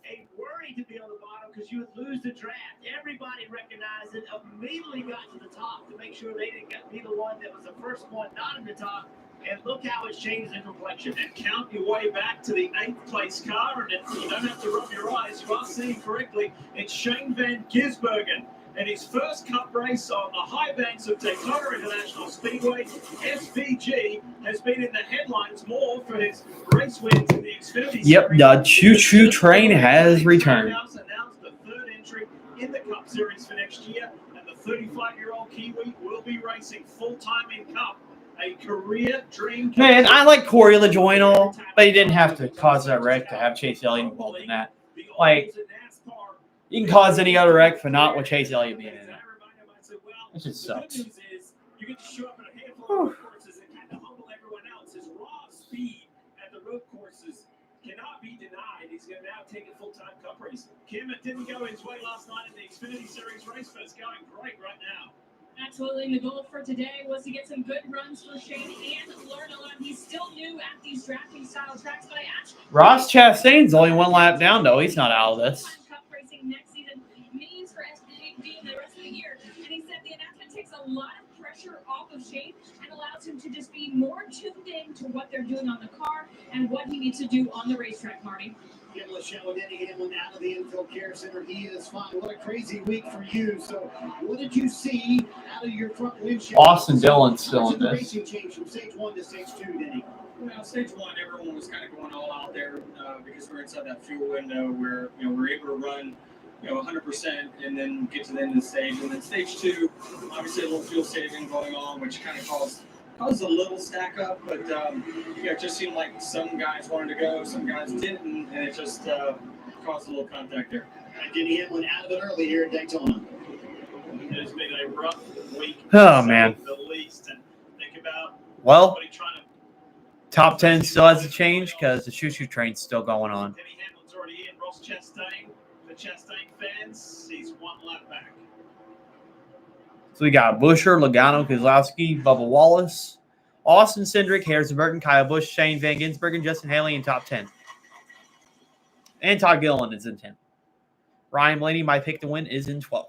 a worry to be on the bottom because you would lose the draft. Everybody recognized it, immediately got to the top to make sure they didn't be the one that was the first one not in the top. And look how it's changed the complexion. And count your way back to the 8th place car, and you don't have to rub your eyes. You are seeing correctly. It's Shane Van Gisbergen. And his first Cup race on the high banks of Daytona International Speedway, SVG, has been in the headlines more for his race wins in the Xfinity Yep, the choo-choo train has returned. Announced the third entry in the Cup Series for next year, and the 35-year-old Kiwi will be racing full-time in Cup. A career dream. Man, I like Corey LaJoyne, but he didn't have to cause that wreck to have Chase Elliott involved in that. Like, you can cause any other wreck, but not with Chase Elliott being in it. It just sucks. You get to show up at a handful of road courses and kind of humble everyone else. His raw speed at the road courses cannot be denied. He's going to now take a full-time Cup race. Kim, it didn't go his way last night in the Xfinity Series race, but it's going great right now. Absolutely. And the goal for today was to get some good runs for Shane and learn a lot. He's still new at these drafting style tracks, but I actually Ross Chastain's only one lap down, though. He's not out of this. Cup racing next season means for SPG the rest of the year. And he said the announcement takes a lot of pressure off of Shane and allows him to just be more tuned in to what they're doing on the car and what he needs to do on the racetrack, Marty. Give a show and getting him out of the infield care center. He is fine. What a crazy week for you. So, what did you see out of your front windshield? Austin Dillon's still in The this. racing change from stage 1 to stage 2, Denny. Well, stage 1, everyone was kind of going all out there because we're inside that fuel window where we're able to run 100% and then get to the end of the stage. And then stage 2, obviously a little fuel saving going on, which kind of caused a little stack up, but it just seemed like some guys wanted to go, some guys didn't, and it just caused a little contact there. And Denny Hamlin out of it early here at Daytona. It has been a rough week. Oh, man. The least. And think about Well, somebody trying to. top 10 still has to change because the choo-choo train's still going on. Denny Hamlin's already in. Ross Chastain. The Chastain fans, he's one lap back. So we got Busher, Logano, Kozlowski, Bubba Wallace, Austin Cindric, Harrison Burton, Kyle Busch, Shane Van Gisbergen, Justin Haley in top 10. And Todd Gilliland is in 10. Ryan Blaney, my pick to win, is in 12.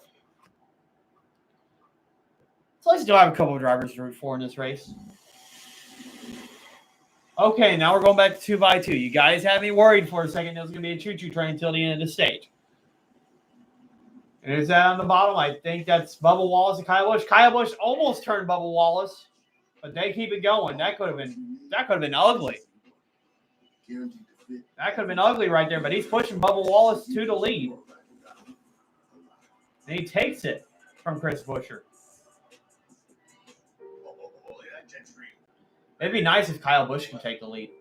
So let's still have a couple of drivers to root for in this race. Okay, now we're going back to 2x2. You guys had me worried for a second. There was going to be a choo-choo train until the end of the stage. And is that on the bottom? I think that's Bubba Wallace and Kyle Busch. Kyle Busch almost turned Bubba Wallace, but they keep it going. That could have been ugly. That could have been ugly right there, but he's pushing Bubba Wallace to the lead. And he takes it from Chris Buescher. It'd be nice if Kyle Busch can take the lead.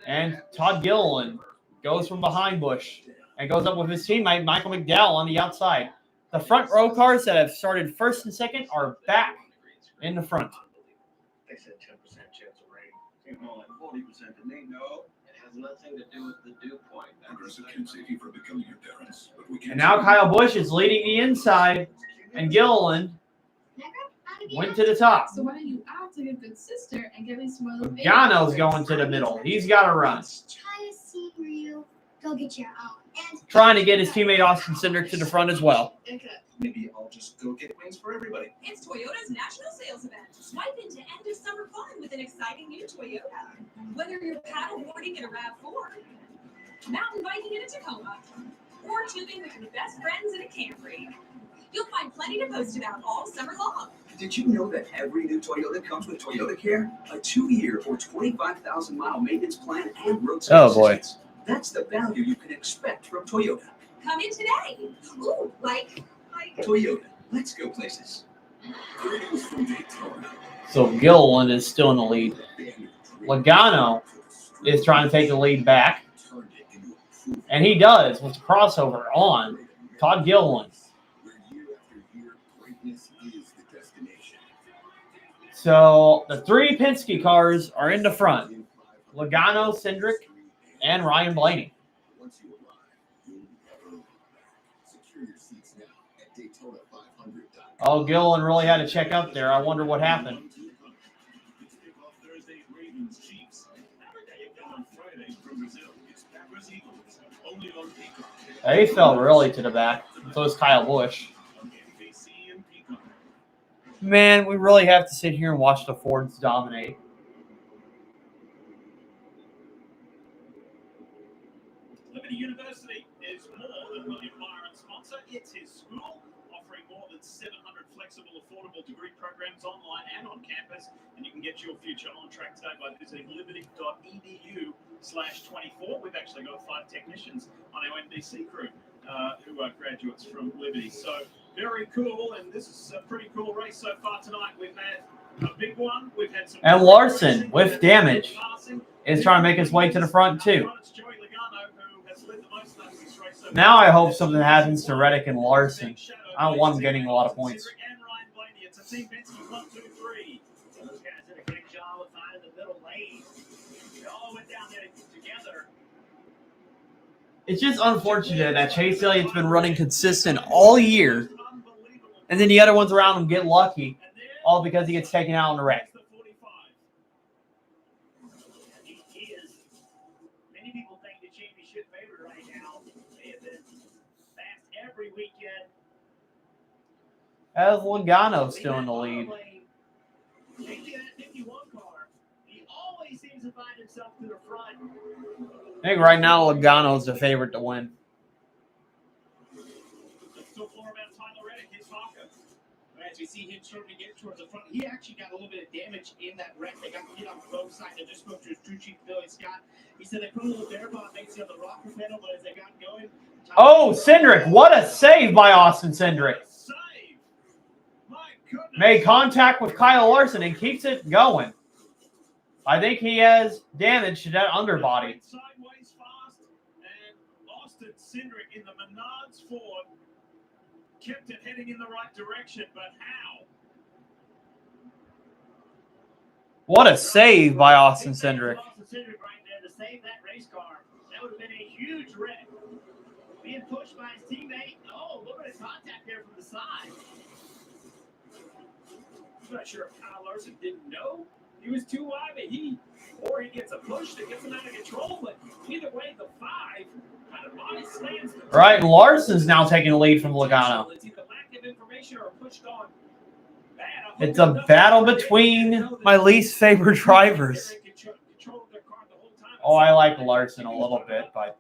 And Todd Gilliland goes from behind Busch and goes up with his teammate Michael McDowell on the outside. The front row cars that have started first and second are back in the front. They said 10% chance of rain. Seemed more like 40% to me. No, it has nothing to do with the dew point. Progressive kid safety for becoming your parents. But we can't. And now Kyle Busch is leading the inside, and Gilliland went to the top. So why don't you act like a good sister and give me some other Gano's going to the middle. He's got to run. Try to see where you go get your own. And Trying to get his teammate Austin Cindric to the front as well. Maybe I'll just go get wings for everybody. It's Toyota's national sales event. Swipe into end of summer fun with an exciting new Toyota. Whether you're paddleboarding in a RAV4 mountain biking in a Tacoma, or tubing with your best friends in a Camry. You'll find plenty to post about all summer long. Did you know that every new Toyota comes with Toyota Care? A 2-year or 25,000-mile maintenance plan and roadside assistance. That's the value you can expect from Toyota. Come in today. Ooh, like. Toyota, let's go places. Greetings from Daytona. So Gilliland is still in the lead. Logano is trying to take the lead back. And he does with the crossover on Todd Gilliland. So the three Penske cars are in the front. Logano, Cindric, and Ryan Blaney. Oh, Gilliland really had to check up there. I wonder what happened. He fell really to the back. So is Kyle Busch. Man, we really have to sit here and watch the Fords dominate. Liberty University is more than William Byron's sponsor. It's his school, offering more than 700 flexible, affordable degree programs online and on campus. And you can get your future on track today by visiting liberty.edu/24. We've actually got 5 technicians on our NBC crew who are graduates from Liberty. So very cool, and this is a pretty cool race so far tonight. We've had a big one. We've had some. And Larson, with damage, is trying to make his way to the front, too. Now I hope something happens to Reddick and Larson. I don't want them getting a lot of points. It's a team Penske 1, 2, 3. Those guys did a great job of finding the middle lane. They all went down there together. It's just unfortunate that Chase Elliott's been running consistent all year, and then the other ones around him get lucky, all because he gets taken out in the wreck. Many people think the championship favorite right now. They have been fast every weekend. As Logano still in the lead. He always seems to find himself to the front. I think right now Logano's the favorite to win. Still floor about Tyler Reddick, his Hawker. As we see him starting to get towards the front, he actually got a little bit of damage in that wreck. They got hit on both sides. I just spoke to his crew chief, Billy Scott. He said they put a little bear bomb basically on the rocker pedal, but as they got going. Oh, Cindric. What a save by Austin Cindric. Made contact with Kyle Larson and keeps it going. I think he has damage to that underbody. Sideways fast, and Austin Cindric in the Menards Ford kept it heading in the right direction, but how? What a save by Austin Cindric. Austin Cindric right there to save that race car. That would have been a huge wreck. Being pushed by his teammate. Oh, look at the contact there from the side. I'm not sure if Kyle Larson didn't know he was too wide, but he gets a push that gets him out of control. But either way, the 5 kind of body slams. Right, Larson's now taking the lead from Logano. It's either lack of information or a push going bad. It's a battle between my least favorite drivers. Oh, I like Larson a little bit, but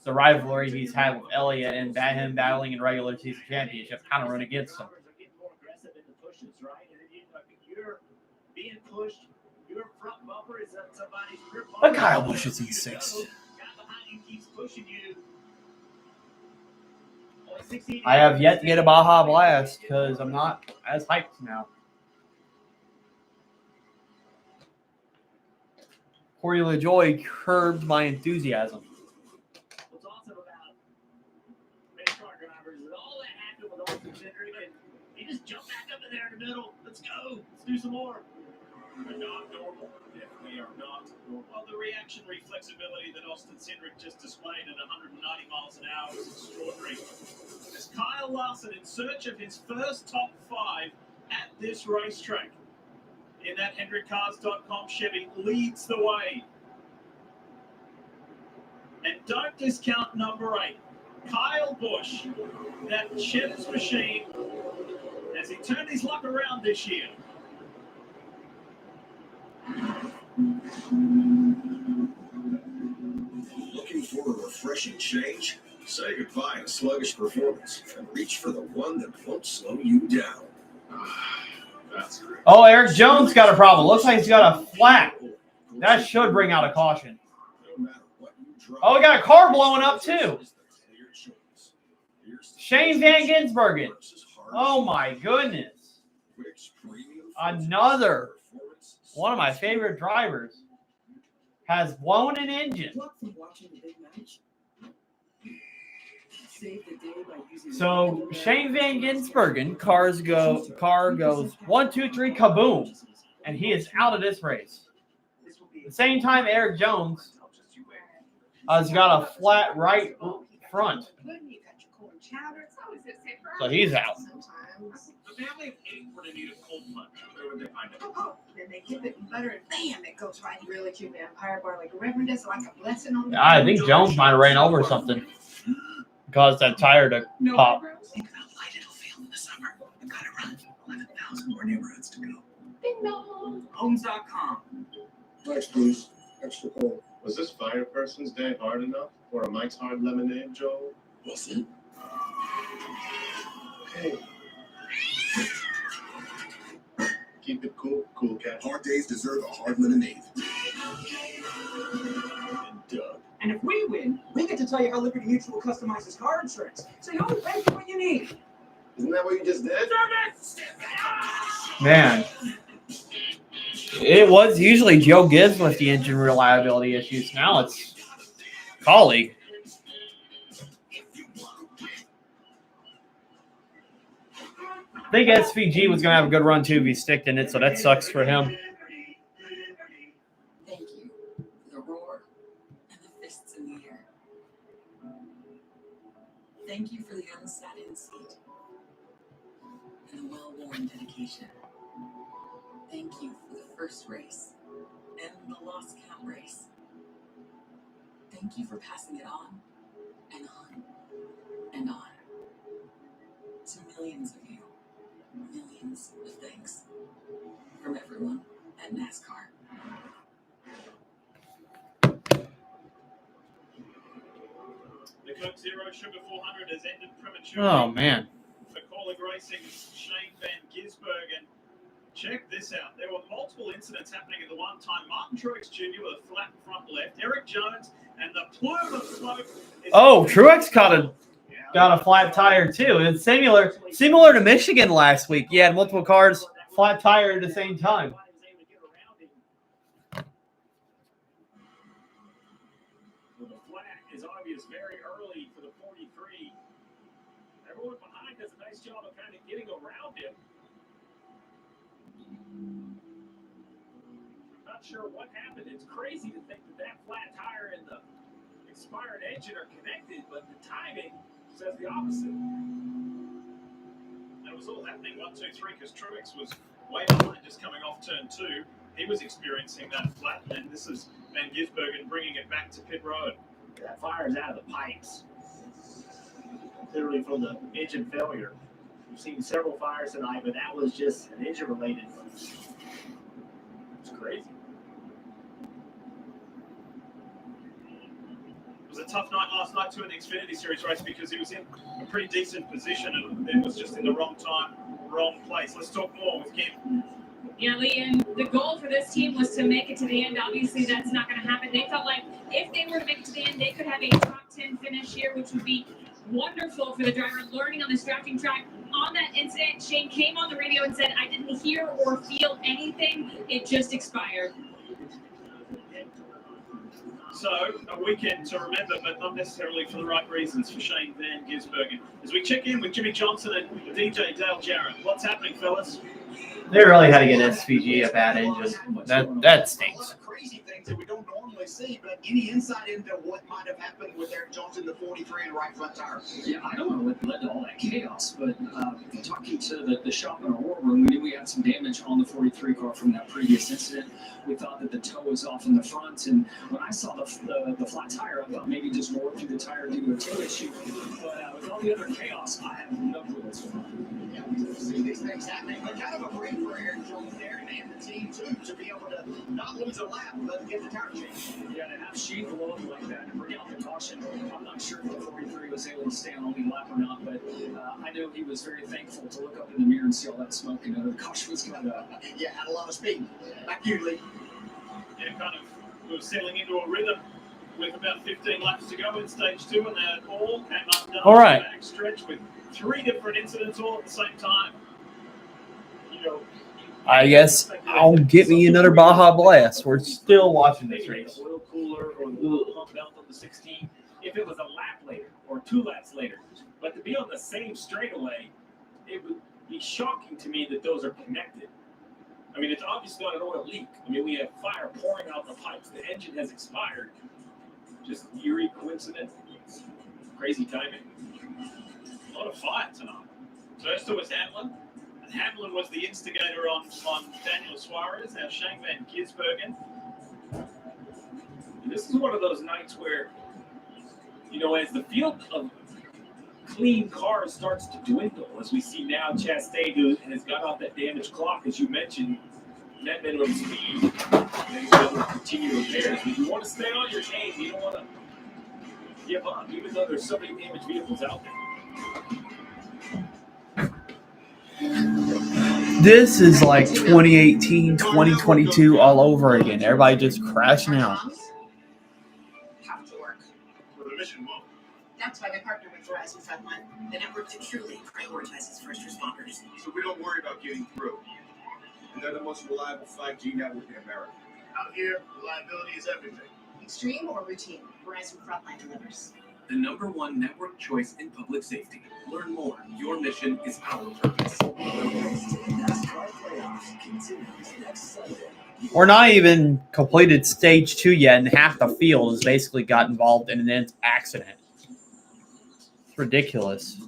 the rivalry he's had with Elliott and him battling in regular season championship kind of run against him. Being pushed, your front bumper is up somebody's rear bumper. But Kyle Busch is in 6th. Guy behind you keeps pushing you. I have yet to get a Baja Blast because I'm not as hyped now. Corey LaJoy curbed my enthusiasm. What's awesome about race car drivers is all that happened with Austin Cindric, and he just jumped back up in there in the middle. Let's go. Let's do some more. They're not normal. Definitely are not normal. Well, the reaction reflexibility that Austin Cindric just displayed at 190 miles an hour is extraordinary. As Kyle Larson, in search of his first top 5 at this racetrack, in that HendrickCars.com Chevy, leads the way. And don't discount number 8, Kyle Busch, that Cheddar's machine, as he turned his luck around this year. refreshing change? Say goodbye to sluggish performance and reach for the one that won't slow you down. That's great. Oh, Eric Jones got a problem. Looks like he's got a flat. That should bring out a caution. Oh, we got a car blowing up too. Shane Van Gisbergen. Oh my goodness. Another one of my favorite drivers has blown an engine. So Shane Van Gisbergen car goes 1, 2, 3 kaboom, and he is out of this race. At the same time, Eric Jones has got a flat right front, so he's out. The family of 8 were to need a cold plunge. Where would they find it? Then they dip it in butter and bam, it goes right really to vampire bar like a reverend does, like a blessing on the I think Jones might have ran over something. Caused that tire to pop. Think of how light it'll feel in the summer. You gotta run. 11,000 more neighborhoods to go. Ding dong. Homes.com. Next, please. Extra cold. Was this fire person's day hard enough for a Mike's Hard Lemonade, Joel? Was it? Hey. Keep it cool, cool cat. Hard days deserve a hard lemonade. And Doug. And if we win, we get to tell you how Liberty Mutual customizes car insurance. So you always pay for what you need. Isn't that what you just did? Man, it was usually Joe Gibbs with the engine reliability issues. Now it's colleague. I think SVG was going to have a good run too if he sticked in it, so that sucks for him. Thank you for the roar and the fists in the air. Thank you for the unsat-in seat and the well-worn dedication. Thank you for the first race and the lost count race. Thank you for passing it on and on and on to millions of you. Millions of thanks from everyone at NASCAR. The Coke Zero Sugar 400 has ended prematurely. Oh, man. For Corlick Racing's Shane Van Gisbergen. Check this out. There were multiple incidents happening at the one time. Martin Truex Jr. with a flat front left. Eric Jones and the plume of smoke. Oh, Truex got a flat tire too. It's similar to Michigan last week. You had multiple cars flat tire at the same time. Well, the flat is obvious very early for the 43. Everyone behind does a nice job of kind of getting around him. I'm not sure what happened. It's crazy to think that flat tire and the expired engine are connected, but the timing says the opposite. And it was all happening 1, 2, 3 because Truex was way behind just coming off turn 2. He was experiencing that flat, and this is Van Gisbergen bringing it back to pit road. That fire is out of the pipes, literally from the engine failure. We've seen several fires tonight, but that was just an engine-related. It's crazy. It was a tough night last night too in the Xfinity Series race because he was in a pretty decent position and it was just in the wrong time, wrong place. Let's talk more with Kim. Yeah, Liam, the goal for this team was to make it to the end. Obviously, that's not going to happen. They felt like if they were to make it to the end, they could have a top 10 finish here, which would be wonderful for the driver learning on this drafting track. On that incident, Shane came on the radio and said, I didn't hear or feel anything. It just expired. So, a weekend to remember, but not necessarily for the right reasons for Shane Van Gisbergen. As we check in with Jimmy Johnson and DJ Dale Jarrett. What's happening, fellas? They really had to get SVG a bad engine. That stinks. Crazy things that we don't normally see, but any insight into what might have happened with Eric Johnson, the 43 and right front tire? Yeah, I don't know what led to all that chaos, but talking to the shop in our war room, we knew we had some damage on the 43 car from that previous incident. We thought that the toe was off in the front, and when I saw the flat tire, I thought maybe just rolled through the tire due to a toe issue. But with all the other chaos, I have no clue what's going on. see these things happening, but kind of a break for Aaron Jones there and the team too to be able to not lose a lap but get the tire change. Yeah, to have Sheep alone like that and bring out the caution, I'm not sure if the 43 was able to stay on only lap or not, but I know he was very thankful to look up in the mirror and see all that smoke and know the caution was coming up. Yeah, had a lot of speed. Back to you, Lee. Yeah, kind of was settling into a rhythm with about 15 laps to go in stage 2, and they all came undone. All right. Back stretch with 3 different incidents all at the same time. You know, I guess I'll get me another Baja Blast. We're still watching this race. Oil cooler or the little pump belt on the 16 if it was a lap later or 2 laps later. But to be on the same straightaway, it would be shocking to me that those are connected. I mean, it's obviously not an oil leak. I mean, we have fire pouring out the pipes. The engine has expired. Just eerie coincidence. Crazy timing. a lot of fire tonight. First it was Hamlin, and Hamlin was the instigator on Daniel Suarez. Now Shane Van Gisbergen. This is one of those nights where, you know, as the field of clean cars starts to dwindle, as we see now Chastain has got off that damaged clock, as you mentioned, that minimum speed, and he's able to continue repairs. But you want to stay on your game. You don't want to give up, even though there's so many damaged vehicles out there. This is like 2018, 2022 all over again. Everybody just crashing out. Have to work. For the mission won't. That's why they partner with Verizon Frontline, the network that truly prioritizes first responders. So we don't worry about getting through. And they're the most reliable 5G network in America. Out here, reliability is everything. Extreme or routine, Verizon Frontline delivers. The #1 network choice in public safety. Learn more. Your mission is our purpose. The race to the NASCAR playoffs continues next Sunday. We're not even completed stage 2 yet, and half the field has basically got involved in an accident. It's ridiculous.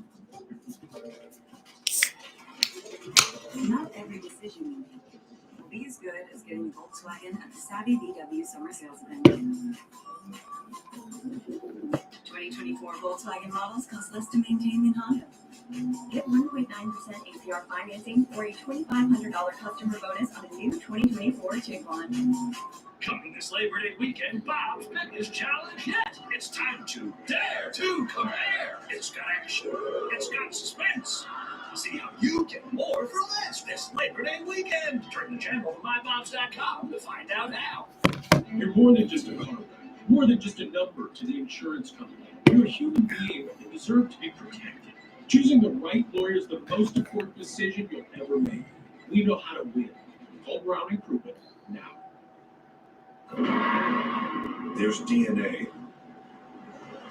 Not every decision you make will be as good as getting Volkswagen at the Savvy VW Summer Sales Event. 2024 Volkswagen models cost less to maintain than Honda. Get 1.9% APR financing or a $2,500 customer bonus on a new 2024 Tiguan. Coming this Labor Day weekend, Bob's biggest challenge yet. It's time to dare to compare. It's got action. It's got suspense. See how you get more for less this Labor Day weekend. Turn the channel to mybobs.com to find out how. You're more than just a car, more than just a number to the insurance company. You're a human being and deserve to be protected. Choosing the right lawyer is the most important decision you'll ever make. We know how to win. Call Brown and prove it now. There's DNA.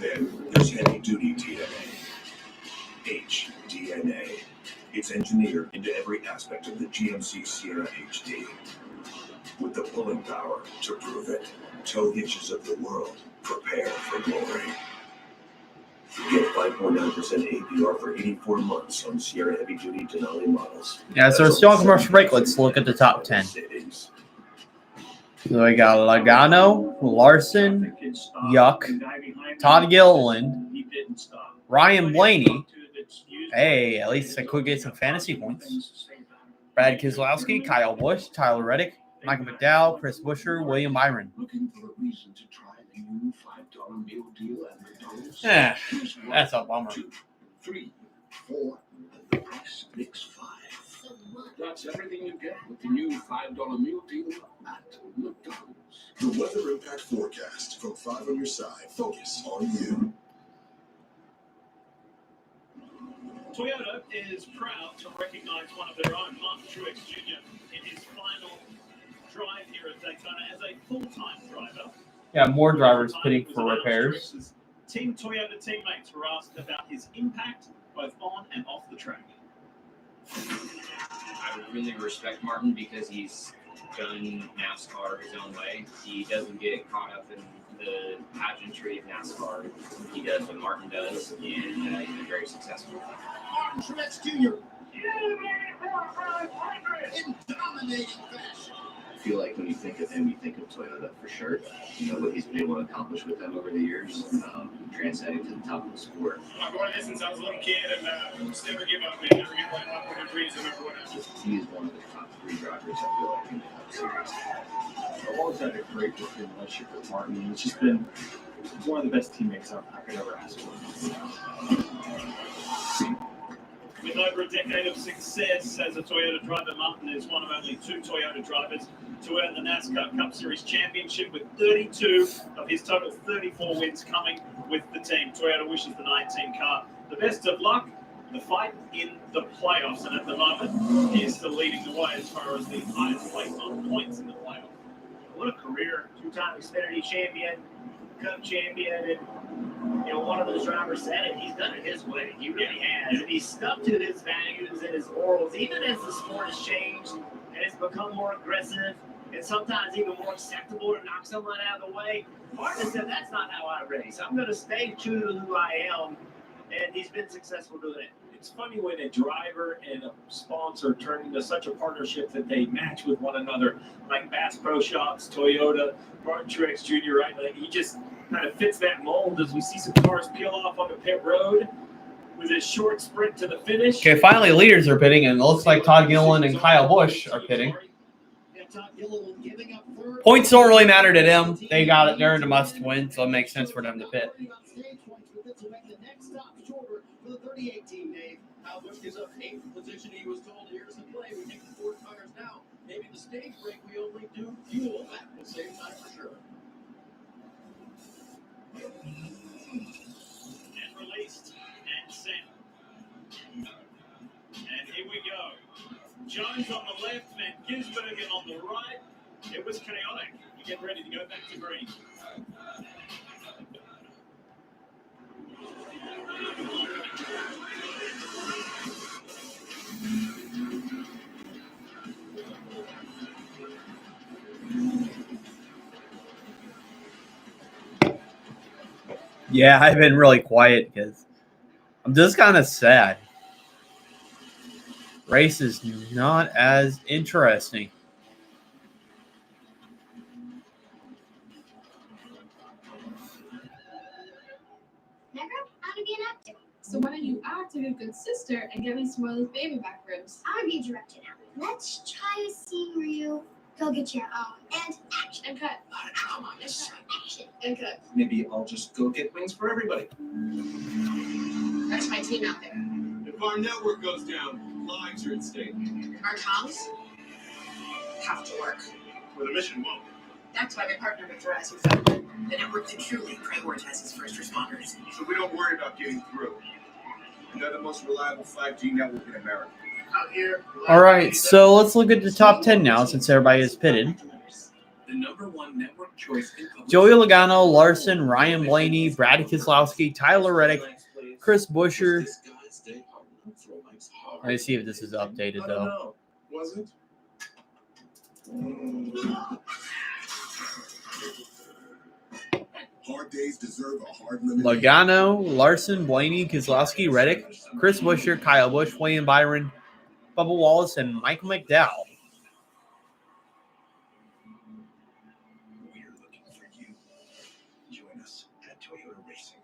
Then there's heavy-duty DNA. HDNA. It's engineered into every aspect of the GMC Sierra HD. With the pulling power to prove it. Tow hitches of the world. Prepare for glory. Get 5.9% APR for 84 months on Sierra heavy-duty Denali models. Yeah, so it's still on commercial break. Let's look at the top 10. So we got Logano, Larson, Yuck, Todd Gilliland, Ryan Blaney. Hey, at least I could get some fantasy points. Brad Keselowski, Kyle Busch, Tyler Reddick, Michael McDowell, Chris Buescher, William Byron. Looking for a reason to try the new $5 meal deal at McDonald's? Yeah, that's a bummer. 2, 3, 4, and the price makes 5. That's everything you get with the new $5 meal deal at McDonald's. The Weather Impact Forecast from 5 on your side. Focus on you. Toyota is proud to recognize one of their own, Martin Truex Jr., in his final drive here at Daytona as a full-time driver. Yeah, more drivers pitting for repairs. Truex's Team Toyota teammates were asked about his impact both on and off the track. I really respect Martin because he's done NASCAR his own way. He doesn't get caught up in the pageantry of NASCAR. He does what Martin does, and he's been very successful. Martin Truex Jr. in dominating fashion. I feel like when you think of him, you think of Toyota for sure. You know, what he's been able to accomplish with them over the years, transcending to the top of the sport. I've been this since I was a little kid, and just never give up, man. Never give up on your dreams, no matter what happens. He is one of the top 3 drivers, I feel like, in the Cup Series. I've always had a great working relationship with Martin. It's just been one of the best teammates I could ever ask for. With over a decade of success as a Toyota driver, Martin is one of only 2 Toyota drivers to earn the NASCAR Cup Series championship, with 32 of his total 34 wins coming with the team. Toyota wishes the 19 car the best of luck. The fight in the playoffs, and at the moment, he is still leading the way as far as the highest place on points in the playoffs. What a career! 2-time Xfinity champion, Cup champion, and one of those drivers said it. He's done it his way. He really has, and he's stuck to his values and his morals, even as the sport has changed and it's become more aggressive and sometimes even more acceptable to knock someone out of the way. Martin said, "That's not how I race. I'm going to stay true to who I am," and he's been successful doing it. It's funny when a driver and a sponsor turn into such a partnership that they match with one another, like Bass Pro Shops, Toyota, Martin Truex Jr., right? Like, he just kind of fits that mold as we see some cars peel off on the pit road with a short sprint to the finish. Okay, finally leaders are pitting, and it looks like Todd Gilliland and Kyle Busch are pitting. Points don't really matter to them. They got it. They're in a must-win, so it makes sense for them to pit. For the 38 team, Dave. Kyle Busch gives up 8th position. He was told, here's the play. We take the 4 tires now. Maybe the stage break we only do fuel. That will save time for sure. And released and sent. And here we go. Jones on the left, Van Gisbergen on the right. It was chaotic. We get ready to go back to green. Yeah, I've been really quiet because I'm just kind of sad. Race is not as interesting. Never? I want to be an actor. So why don't you act like a good sister and get me some of those baby back ribs? I want to be a director now. Let's try a scene where you go get your own. And action. And cut. Come on, let's try action. And cut. Maybe I'll just go get wings for everybody. That's my team out there. If our network goes down, lives are at stake. Our tongues have to work. Well, the mission won't. That's why we partnered with Jurassic Park, the network that truly prioritizes first responders. So we don't worry about getting through. And they're the most reliable 5G network in America. Out here. All right, so let's look at the top 10 now since everybody is pitted. The #1 network choice in public Joey Logano, Larson, Ryan Blaney, Brad Keselowski, Tyler Reddick, Chris Buescher. Let me see if this is updated, though. Was it? Hard days deserve a hard limit. Logano, Larson, Blaney, Keselowski, Reddick, Chris Buescher, Kyle Busch, William Byron, Bubba Wallace, and Michael McDowell. We're looking for you. Join us at Toyota Racing.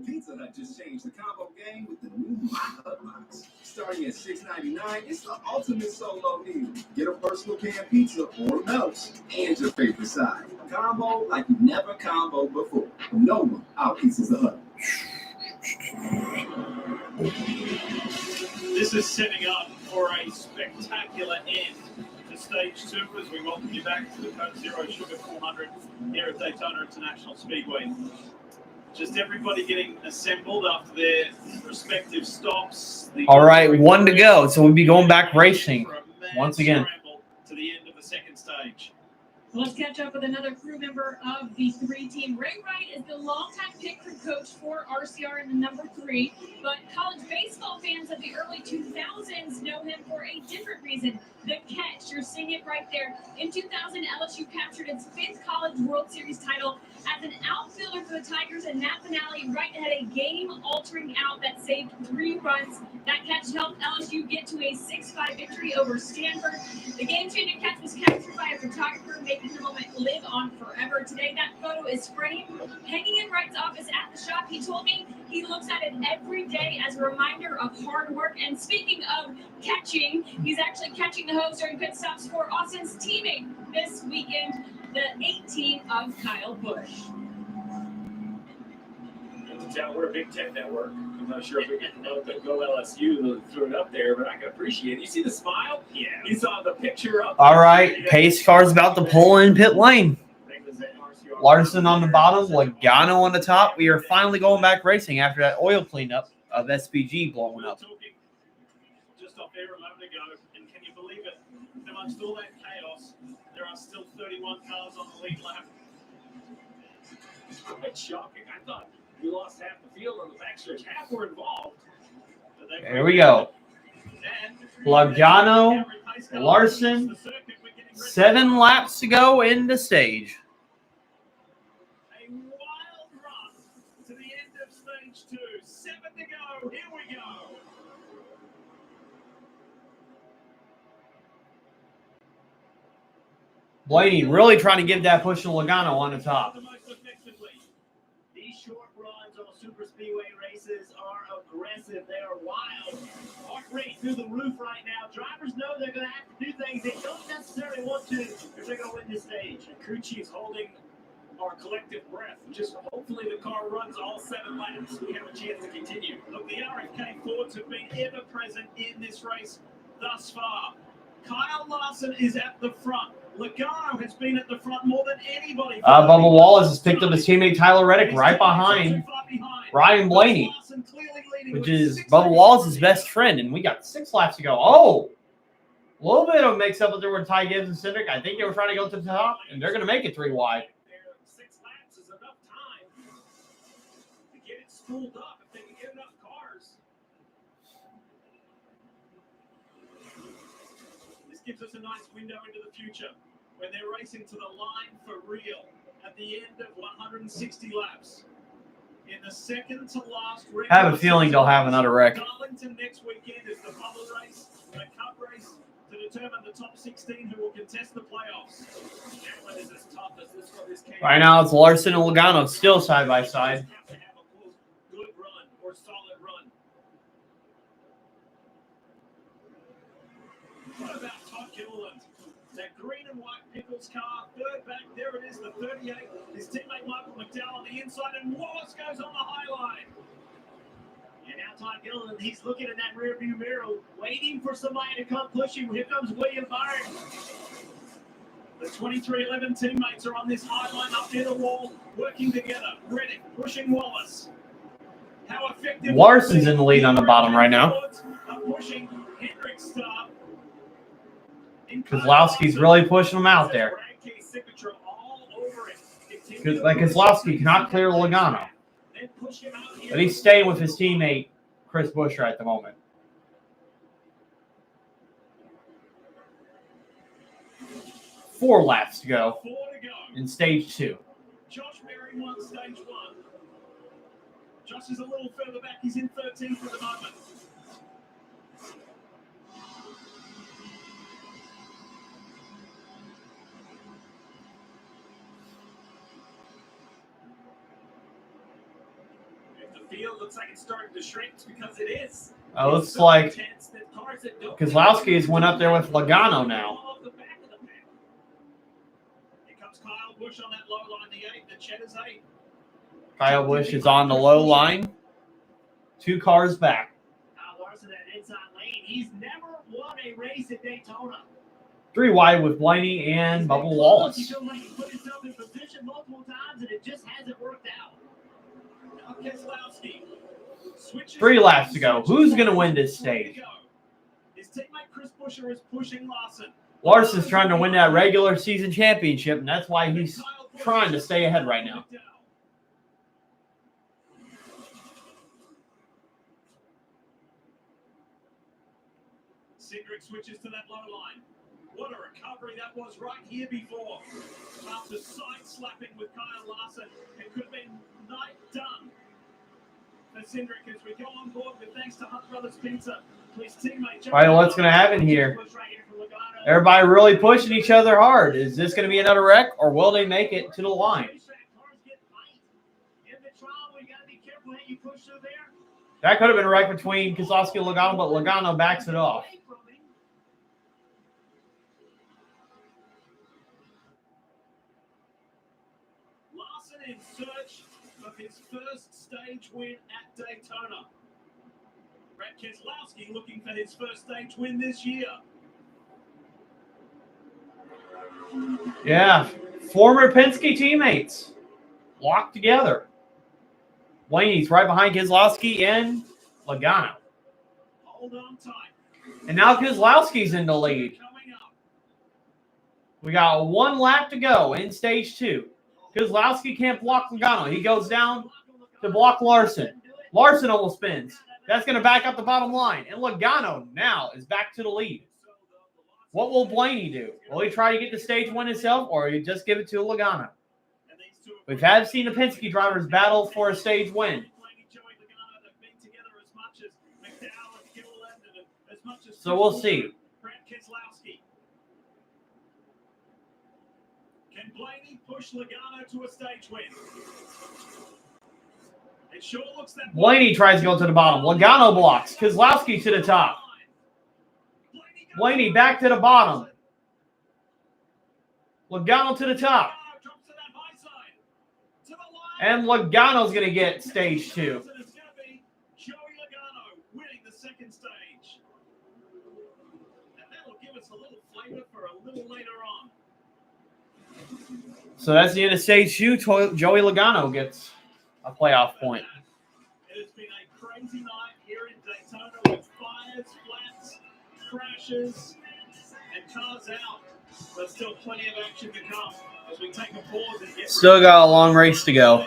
Pizza Hut just changed the combo game with the new My Hut Box. Starting at $6.99, it's the ultimate solo meal. Get a personal pan pizza or melts and your favorite side. Combo like you've never comboed before. No one out-pizzas the Hut. This is setting up for a spectacular end to stage 2 as we welcome you back to the Coke Zero Sugar 400 here at Daytona International Speedway. Just everybody getting assembled after their respective stops. All right, 1 to go. So we'll be going back racing once again. To the end of the second stage. Let's catch up with another crew member of the 3-team. Ray Wright is the longtime pit crew coach for RCR in the number 3, but college baseball fans of the early 2000s know him for a different reason. The catch, you're seeing it right there. In 2000, LSU captured its 5th College World Series title as an outfielder for the Tigers, and that finale Wright had a game-altering out that saved 3 runs That catch helped LSU get to a 6-5 victory over Stanford. The game-changing catch was captured by a photographer, making the moment live on forever. Today, that photo is framed, hanging in Wright's office at the shop. He told me he looks at it every day as a reminder of hard work. And speaking of catching, he's actually catching the hose during pit stops for Austin's teammate this weekend, the 18 of Kyle Busch. Tell we're a Big Ten network. I'm not sure if we can go LSU threw it up there, but I can appreciate it. You see the smile? Yeah. You saw the picture up. All right, pace car's about to pull in pit lane. Larson on the bottom, Logano on the top. We are finally going back racing after that oil cleanup of SPG blowing up. Just off there a moment ago, and can you believe it? Amongst all that chaos, there are still 31 cars on the lead lap. That's shocking. I thought we lost half the field on the backstretch. Half were involved. Here we go. Logano, Larson, 7 laps to go in the stage. A wild run to the end of stage 2. 7 to go. Here we go. Blaney really trying to give that push to Logano on the top. These short runs on super speedway races are aggressive. They are wild. Heart rate through the roof right now. Drivers know they're going to have to do things they don't necessarily want to if they're going to win this stage. And crew chief's holding our collective breath. Just hopefully the car runs all 7 laps. We have a chance to continue. Look, the RFK Fords have been ever present in this race thus far. Kyle Larson is at the front. Logano has been at the front more than anybody. Bubba Wallace has picked up his teammate Tyler Reddick right behind Ryan Blaney, which is Bubba Wallace's best friend, and we got 6 laps to go. Oh, a little bit of mix-up there with Ty Gibbs and Cindric. I think they were trying to go to the top, and they're going to make it 3 wide. 6 laps is enough time to get it spooled up if they can get enough cars. This gives us a nice window into the future when they're racing to the line for real at the end of 160 laps. In the second to last race, I have a feeling they'll have another wreck. Darlington next weekend is the bubble race, the cup race to determine the top 16 who will contest the playoffs. That one is as tough as this one is. Right now, it's Larson and Logano still side by side. Have to have a good run or solid run. What about Todd Gilliland? That green and white Pickles car, third back, there it is, the 38. His teammate Michael McDowell on the inside, and Wallace goes on the high line. And now Todd Gilliland, he's looking in that rearview mirror, waiting for somebody to come push him. Here comes William Byron. The 2311 teammates are on this high line up near the wall, working together. Reddick pushing Wallace. How effective. Larson's in the lead on the bottom right now. Pushing Hendrick's start. Kozlowski's really pushing him out there. Like Kozlowski cannot clear Logano. But he's staying with his teammate, Chris Buescher, at the moment. Four laps to go in stage 2. Josh Berry won stage 1. Josh is a little further back. He's in 13th for the moment. Field looks like it's starting to shrink because it is. It looks like Kozlowski has went up there with Logano now. Here comes Kyle Busch on that low line, the 8, the Cheddar's 8. Kyle Busch is on the low line. 2 cars back. Larson at inside lane. He's never won a race at Daytona. 3 wide with Blaney and Bubba Wallace. He feels like he put himself in position multiple times and it just hasn't worked out. 3 laps to go. Who's going to win this stage? His teammate Chris Buescher is pushing Larson. Larson's trying to win that regular season championship, and that's why he's trying to stay ahead right now. Cindric switches to that low line. What a recovery that was right here before. After side slapping with Kyle Larson, it could have been night done for Cindric as we go on board with thanks to Hunt Brothers Pizza. Please teammate. All right, what's going to happen here? Everybody really pushing each other hard. Is this going to be another wreck, or will they make it to the line? That could have been a wreck between Keselowski and Logano, but Logano backs it off. Larson in search of his first stage win at Daytona. Brad Keselowski looking for his first stage win this year. Yeah, former Penske teammates locked together. Blaney's right behind Keselowski and Logano. Hold on tight. And now Keselowski's in the lead. We got 1 lap to go in stage 2. Keselowski can't block Logano. He goes down to block Larson. Larson almost spins. That's going to back up the bottom line. And Logano now is back to the lead. What will Blaney do? Will he try to get the stage 1 himself, or will he just give it to Logano? We have seen the Penske drivers battle for a stage win. So we'll see. Can Blaney push Logano to a stage win? It sure looks that Blaney tries to go to the bottom. Logano blocks. Keselowski to the top. Blaney back to the bottom. Logano to the top. And Logano's going to get stage 2. Joey Logano winning the second stage. And that'll give us a little flavor for a little later on. So that's the end of stage 2. Joey Logano gets a playoff point. It has been a crazy night here in Daytona with fires, flats, crashes, and cars out. But still plenty of action to come as we take a pause and get Still got a long race to go.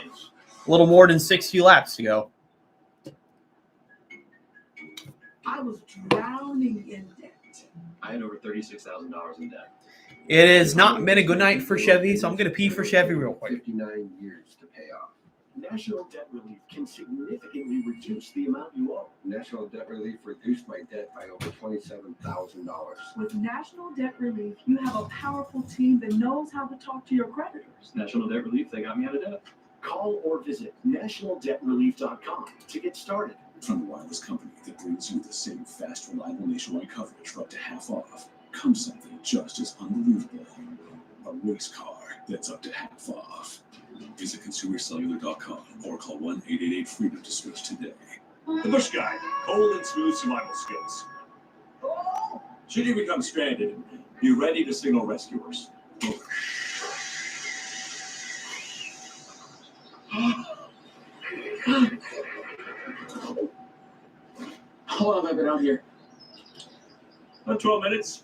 A little more than 60 laps to go. I was drowning in debt. I had over $36,000 in debt. It has not been a good night for Chevy, so I'm going to pee for Chevy real quick. 59 years to pay off. National Debt Relief can significantly reduce the amount you owe. National Debt Relief reduced my debt by over $27,000. With National Debt Relief, you have a powerful team that knows how to talk to your creditors. National Debt Relief, they got me out of debt. Call or visit nationaldebtrelief.com to get started. From the wireless company that brings you the same fast, reliable nationwide coverage for up to half off, comes something just as unbelievable. A race car that's up to half off. Visit consumercellular.com or call 1-888-FREEDOM to switch today. The Bush Guy, cold and smooth survival skills. Should you become stranded, be ready to signal rescuers. How long have I been out here? About 12 minutes.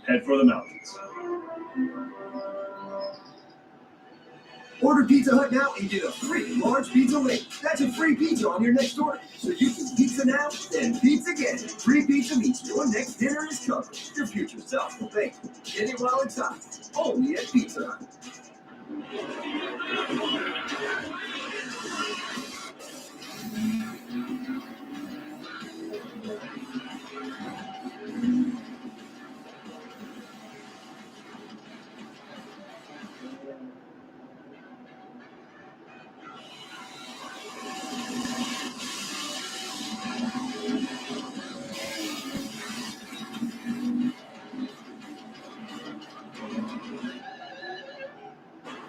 Head for the mountains. Order Pizza Hut now and get a free large pizza link. That's a free pizza on your next order. So you can pizza now, then pizza again. Free pizza means your next dinner is covered. Your future self will thank you. Get it while it's hot. Only at Pizza Hut.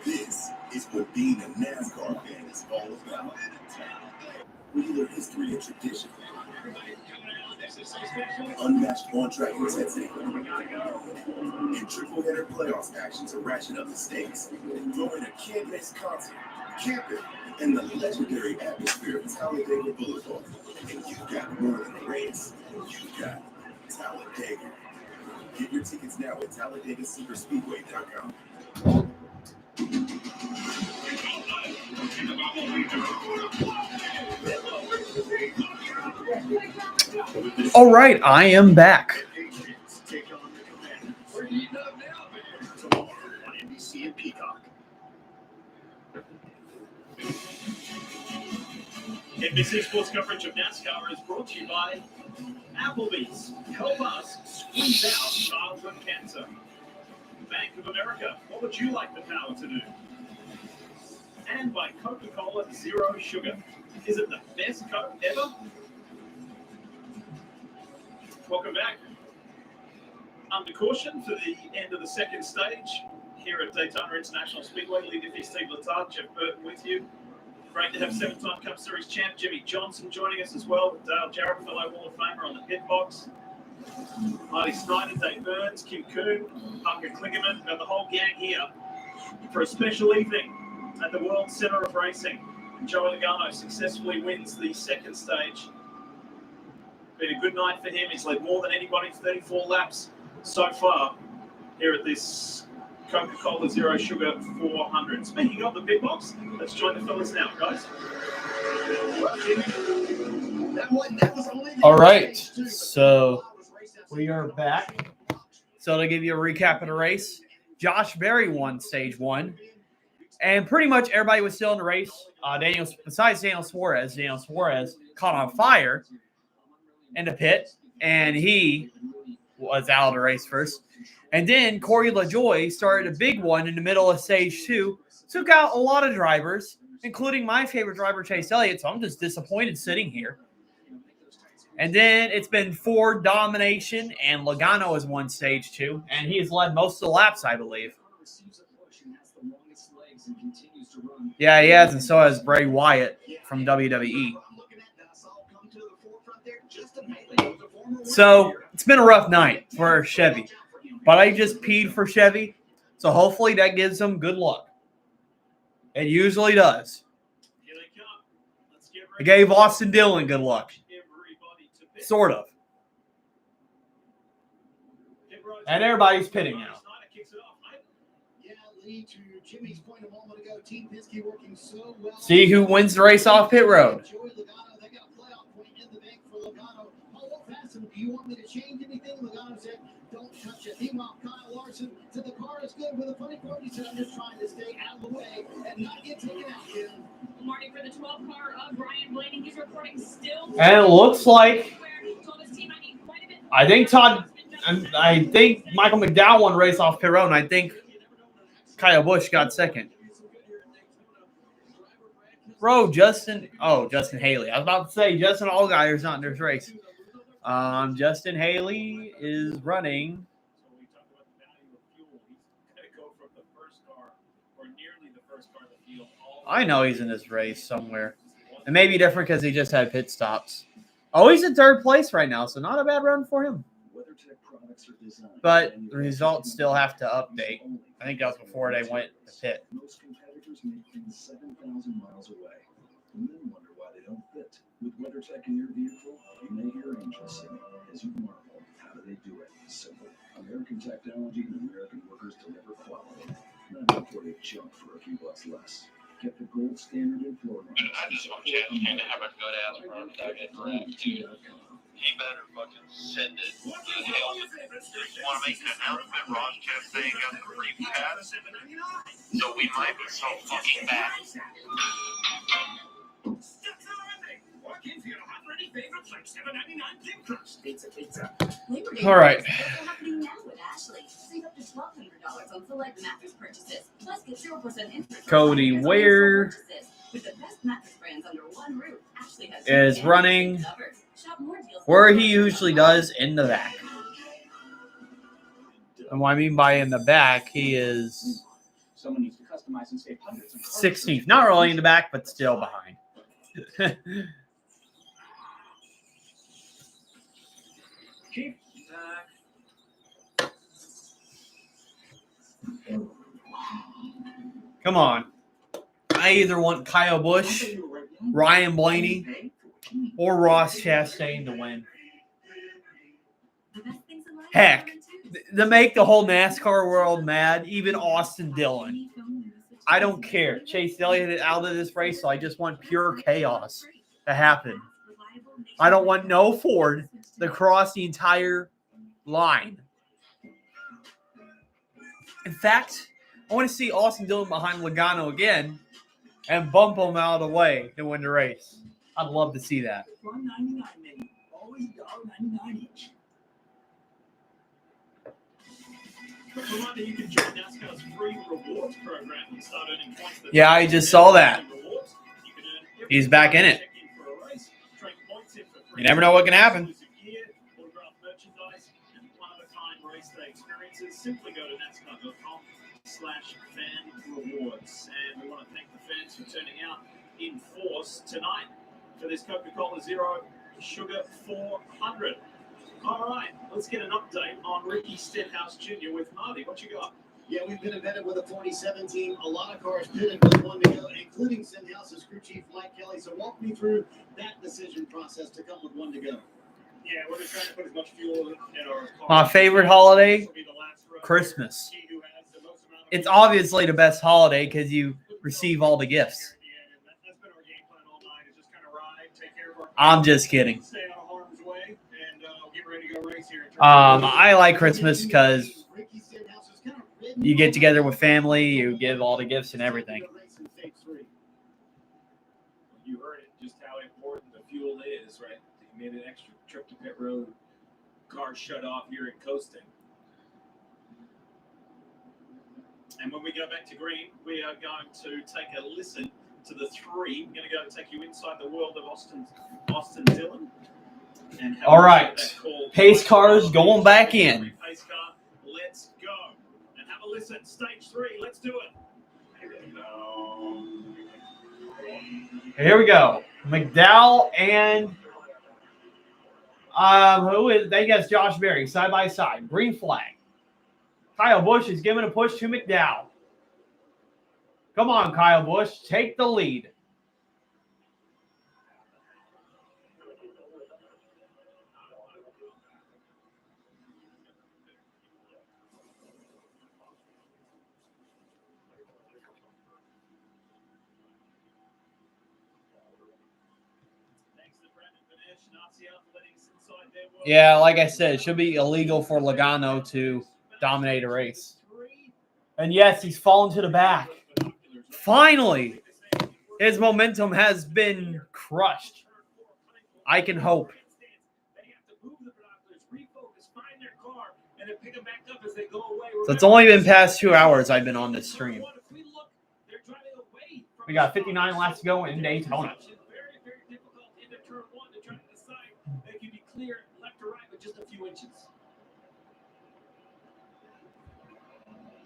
This is what being a NASCAR fan is all about. Wheeler history and tradition. Unmatched on-track intensity. And triple-header playoffs action to ratchet up the stakes. Throw in a can't-miss concert, camping, and the legendary atmosphere of Talladega Boulevard. And you've got more than a race. You've got Talladega. Get your tickets now at TalladegaSuperspeedway.com. All right, I am back. Take on the Commanders. We're heating up now, man. Tomorrow on NBC and NBC Sports coverage of NASCAR is brought to you by Applebee's. Help us squeeze out childhood cancer. Bank of America. What would you like the power to do? And by Coca-Cola Zero Sugar. Is it the best Coke ever? Welcome back. Under caution for the end of the second stage here at Daytona International Speedway. Lead defeat Steve Letarte, Jeff Burton with you. Great to have seven-time Cup Series champ Jimmy Johnson joining us as well. With Dale Jarrett, fellow Hall of Famer, on the pit box. Marty Snyder, Dave Burns, Kim Coon, Parker Klingerman. We've got the whole gang here for a special evening at the World Center of Racing. Joey Logano successfully wins the second stage. Been a good night for him. He's led more than anybody, 34 laps so far here at this Coca-Cola Zero Sugar 400. Speaking of the pit box, let's join the fellas now, guys. All right, so we are back. So to give you a recap of the race, Josh Berry won stage one, and pretty much everybody was still in the race. Besides Daniel Suarez caught on fire in the pit, and he was out of the race first. And then Corey LaJoie started a big one in the middle of stage two, took out a lot of drivers, including my favorite driver, Chase Elliott, so I'm just disappointed sitting here. And then it's been Ford domination, and Logano has won stage two, and he has led most of the laps, I believe. Yeah, he has, and so has Bray Wyatt from WWE. So it's been a rough night for Chevy, but I just peed for Chevy, so hopefully that gives them good luck. It usually does. I gave Austin Dillon good luck. Sort of. And everybody's pitting now. See who wins the race off pit road. Do you want me to change anything? Logano said, don't touch it. Meanwhile, Kyle Larson said the car is good with a funny quote. He said, I'm just trying to stay out of the way and not get taken out here. Morning for the 12 car of Ryan Blaney. He's reporting still. And it looks like I think Michael McDowell won race off pit road, and I think Kyle Busch got second. Justin Haley. I was about to say Justin Allgaier's not in this race. Justin Haley is running. I know he's in this race somewhere. It may be different because he just had pit stops. Oh, he's in third place right now, so not a bad run for him. But the results still have to update. I think that was before they went to pit. Most competitors make things 7,000 miles away and then wonder why they don't fit. With WeatherTech in your vehicle, you may hear angels singing as you marvel. How do they do it? Simple. American technology and American workers deliver quality. Not imported junk for a few bucks less. Get the gold standard in Florida. I just want Chad to have a good ass run back at draft, too. He better fucking send it to the hell. You want to make an announcement? Ross Chastain got the free pass. So we might be so fucking bad. All right. Cody Ware is running where he usually does, in the back. And what I mean by in the back, he is 16th. Not really in the back, but still behind. Come on. I either want Kyle Busch, Ryan Blaney, or Ross Chastain to win. Heck, to make the whole NASCAR world mad, even Austin Dillon. I don't care. Chase Elliott is out of this race, so I just want pure chaos to happen. I don't want no Ford to cross the entire line. In fact, I want to see Austin Dillon behind Logano again and bump him out of the way to win the race. I'd love to see that. $1.99 maybe. Always $1.99 each. Quick reminder, you can join NASCAR's free rewards program and start earning points. Yeah, I just saw that. He's back in it. You never know what can happen. Simply go to NASCAR.com/fan-rewards. And we want to thank the fans for turning out in force tonight for this Coca-Cola Zero Sugar 400. All right, let's get an update on Ricky Stenhouse Jr. with Marty. What you got? Yeah, we've been embedded with a 2017. A lot of cars pitted with one to go, including Stenhouse's crew chief Mike Kelly. So walk me through that decision process to come with one to go. Yeah, we're just trying to put as much fuel in our car. My favorite holiday, Christmas. It's obviously the best holiday because you receive all the gifts. I'm just kidding. I like Christmas because you get together with family, you give all the gifts and everything. You heard it, just how important the fuel is, right? You made an extra trip to pit road, car shut off here in coasting. And when we go back to green, we are going to take a listen to the three. We're going to go take you inside the world of Austin Dillon. And all right, pace cars going back in. Pace car, let's go. And have a listen. Stage 3, let's do it. Here we go. McDowell and who is? They guess Josh Berry side by side. Green flag. Kyle Busch is giving a push to McDowell. Come on, Kyle Busch, take the lead. Yeah, like I said, it should be illegal for Logano to dominate a race. And yes, he's fallen to the back. Finally, his momentum has been crushed. I can hope. So it's only been past 2 hours I've been on this stream. We got 59 laps to go in Daytona. They can be clear left or right with just a few inches.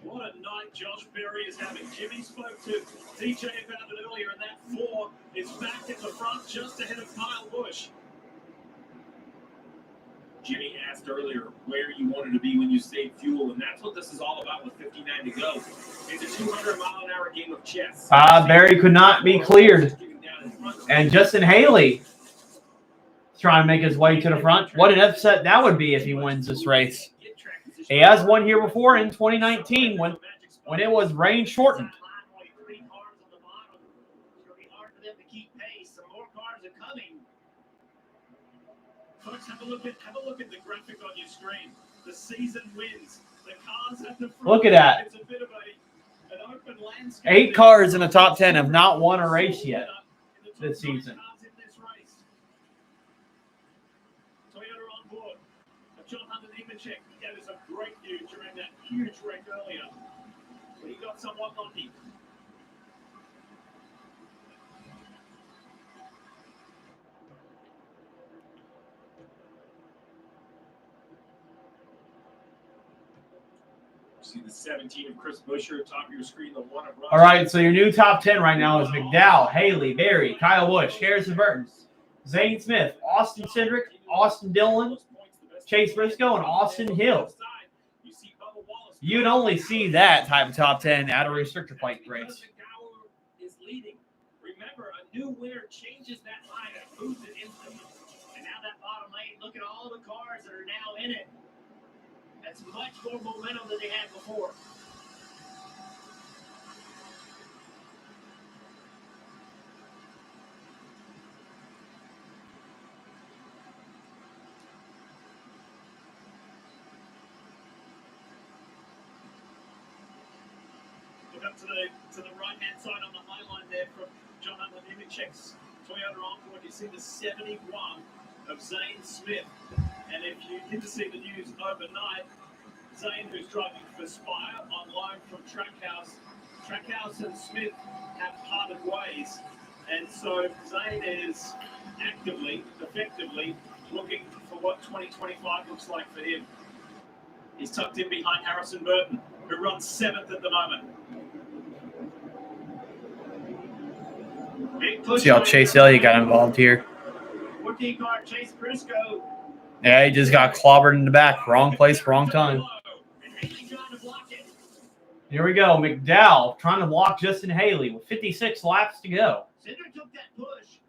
What a night Josh Berry is having. Jimmy spoke to DJ about it earlier, and that 4 is back at the front just ahead of Kyle Busch. Jimmy asked earlier where you wanted to be when you saved fuel, and that's what this is all about with 59 to go. It's a 200-mile-an-hour game of chess. Berry could not be cleared. And Justin Haley trying to make his way to the front. What an upset that would be if he wins this race. He has won here before in 2019 when it was rain shortened. Folks, have a look at the graphic on your screen. The season wins. The cars at the front. Look at that. It's a bit of an open landscape. 8 cars in the top 10 have not won a race yet this season. Toyota on board. John Hunter Nemechek gave us some great news during that huge wreck earlier. But he got somewhat lucky. See the 17 of Chris Buescher, top of your screen, the 1 of Ross. All right, so your new top 10 right now is McDowell, Haley, Berry, Kyle Busch, Harrison Burton, Zane Smith, Austin Cindric, Austin Dillon, Chase Briscoe, and Austin Hill. You'd only see that type of top 10 at a restrictor plate race. Is leading. Remember, a new winner changes that lineup, moves it instantly. And now that bottom lane, look at all the cars that are now in it. That's much more momentum than they had before. Look up to the right-hand side on the high line there from John Nemechek's Toyota onboard, you see the 71 of Zane Smith. And if you didn't see the news overnight, Zane, who's driving for Spire on loan from Trackhouse and Smith have parted ways. And so Zane is actively, effectively looking for what 2025 looks like for him. He's tucked in behind Harrison Burton, who runs 7th at the moment. See how Chase Elliott got involved here. Rookie guard Chase Briscoe. Yeah, he just got clobbered in the back. Wrong place, wrong time. Here we go. McDowell trying to block Justin Haley with 56 laps to go. Cinder took that push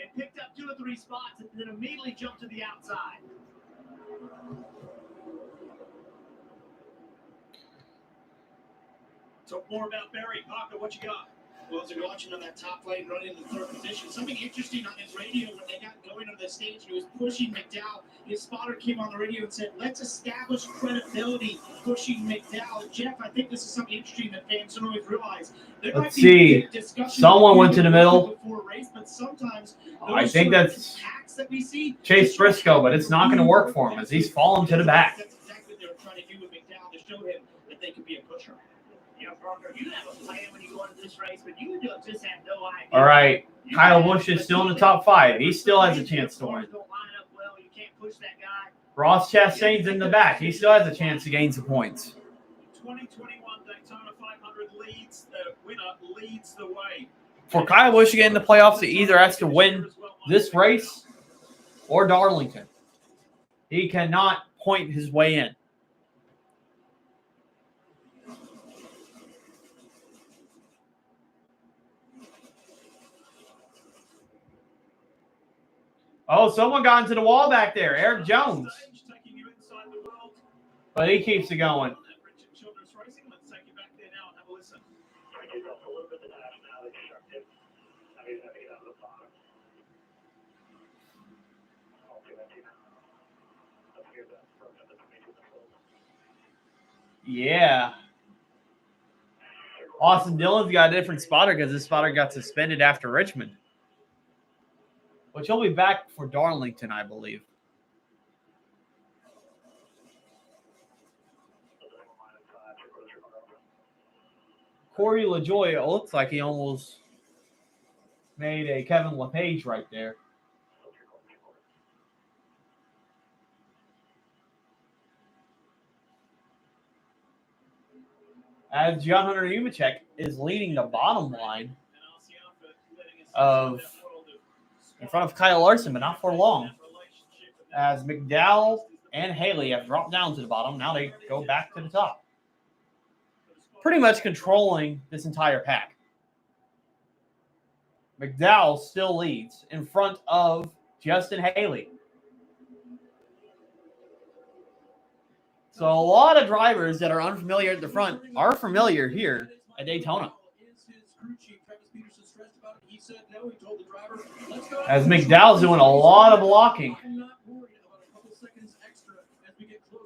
and picked up 2 or 3 spots and then immediately jumped to the outside. Talk more about Barry. Parker, what you got? Well, as you're watching on that top lane running in the 3rd position, something interesting on his radio when they got going on the stage, he was pushing McDowell. His spotter came on the radio and said, let's establish credibility pushing McDowell. Jeff, I think this is something interesting that fans don't always realize. Let's see. Someone went to the middle. Before a race, but sometimes I think that's that we see, Chase Briscoe, but it's not going to work for him as he's falling to the back. That's exactly what they were trying to do with McDowell to show him that they could be a pusher. You know, Parker, you have a plan when you go into this race, but you just have no idea. All right. Kyle Busch is still in the top 5. He still has a chance to win. Ross Chastain's in the back. He still has a chance to gain some points. 2021 Daytona 500 leads. The winner leads the way. For Kyle Busch to get in the playoffs, he either has to win this race or Darlington. He cannot point his way in. Oh, someone got into the wall back there. Eric Jones. But he keeps it going. Yeah. Austin Dillon's got a different spotter because his spotter got suspended after Richmond. Which he'll be back for Darlington, I believe. Corey LaJoy, it looks like he almost made a Kevin LePage right there. As John Hunter Nemechek is leading the bottom line of in front of Kyle Larson, but not for long. As McDowell and Haley have dropped down to the bottom, now they go back to the top. Pretty much controlling this entire pack. McDowell still leads in front of Justin Haley. So a lot of drivers that are unfamiliar at the front are familiar here at Daytona. As McDowell's doing a lot of blocking.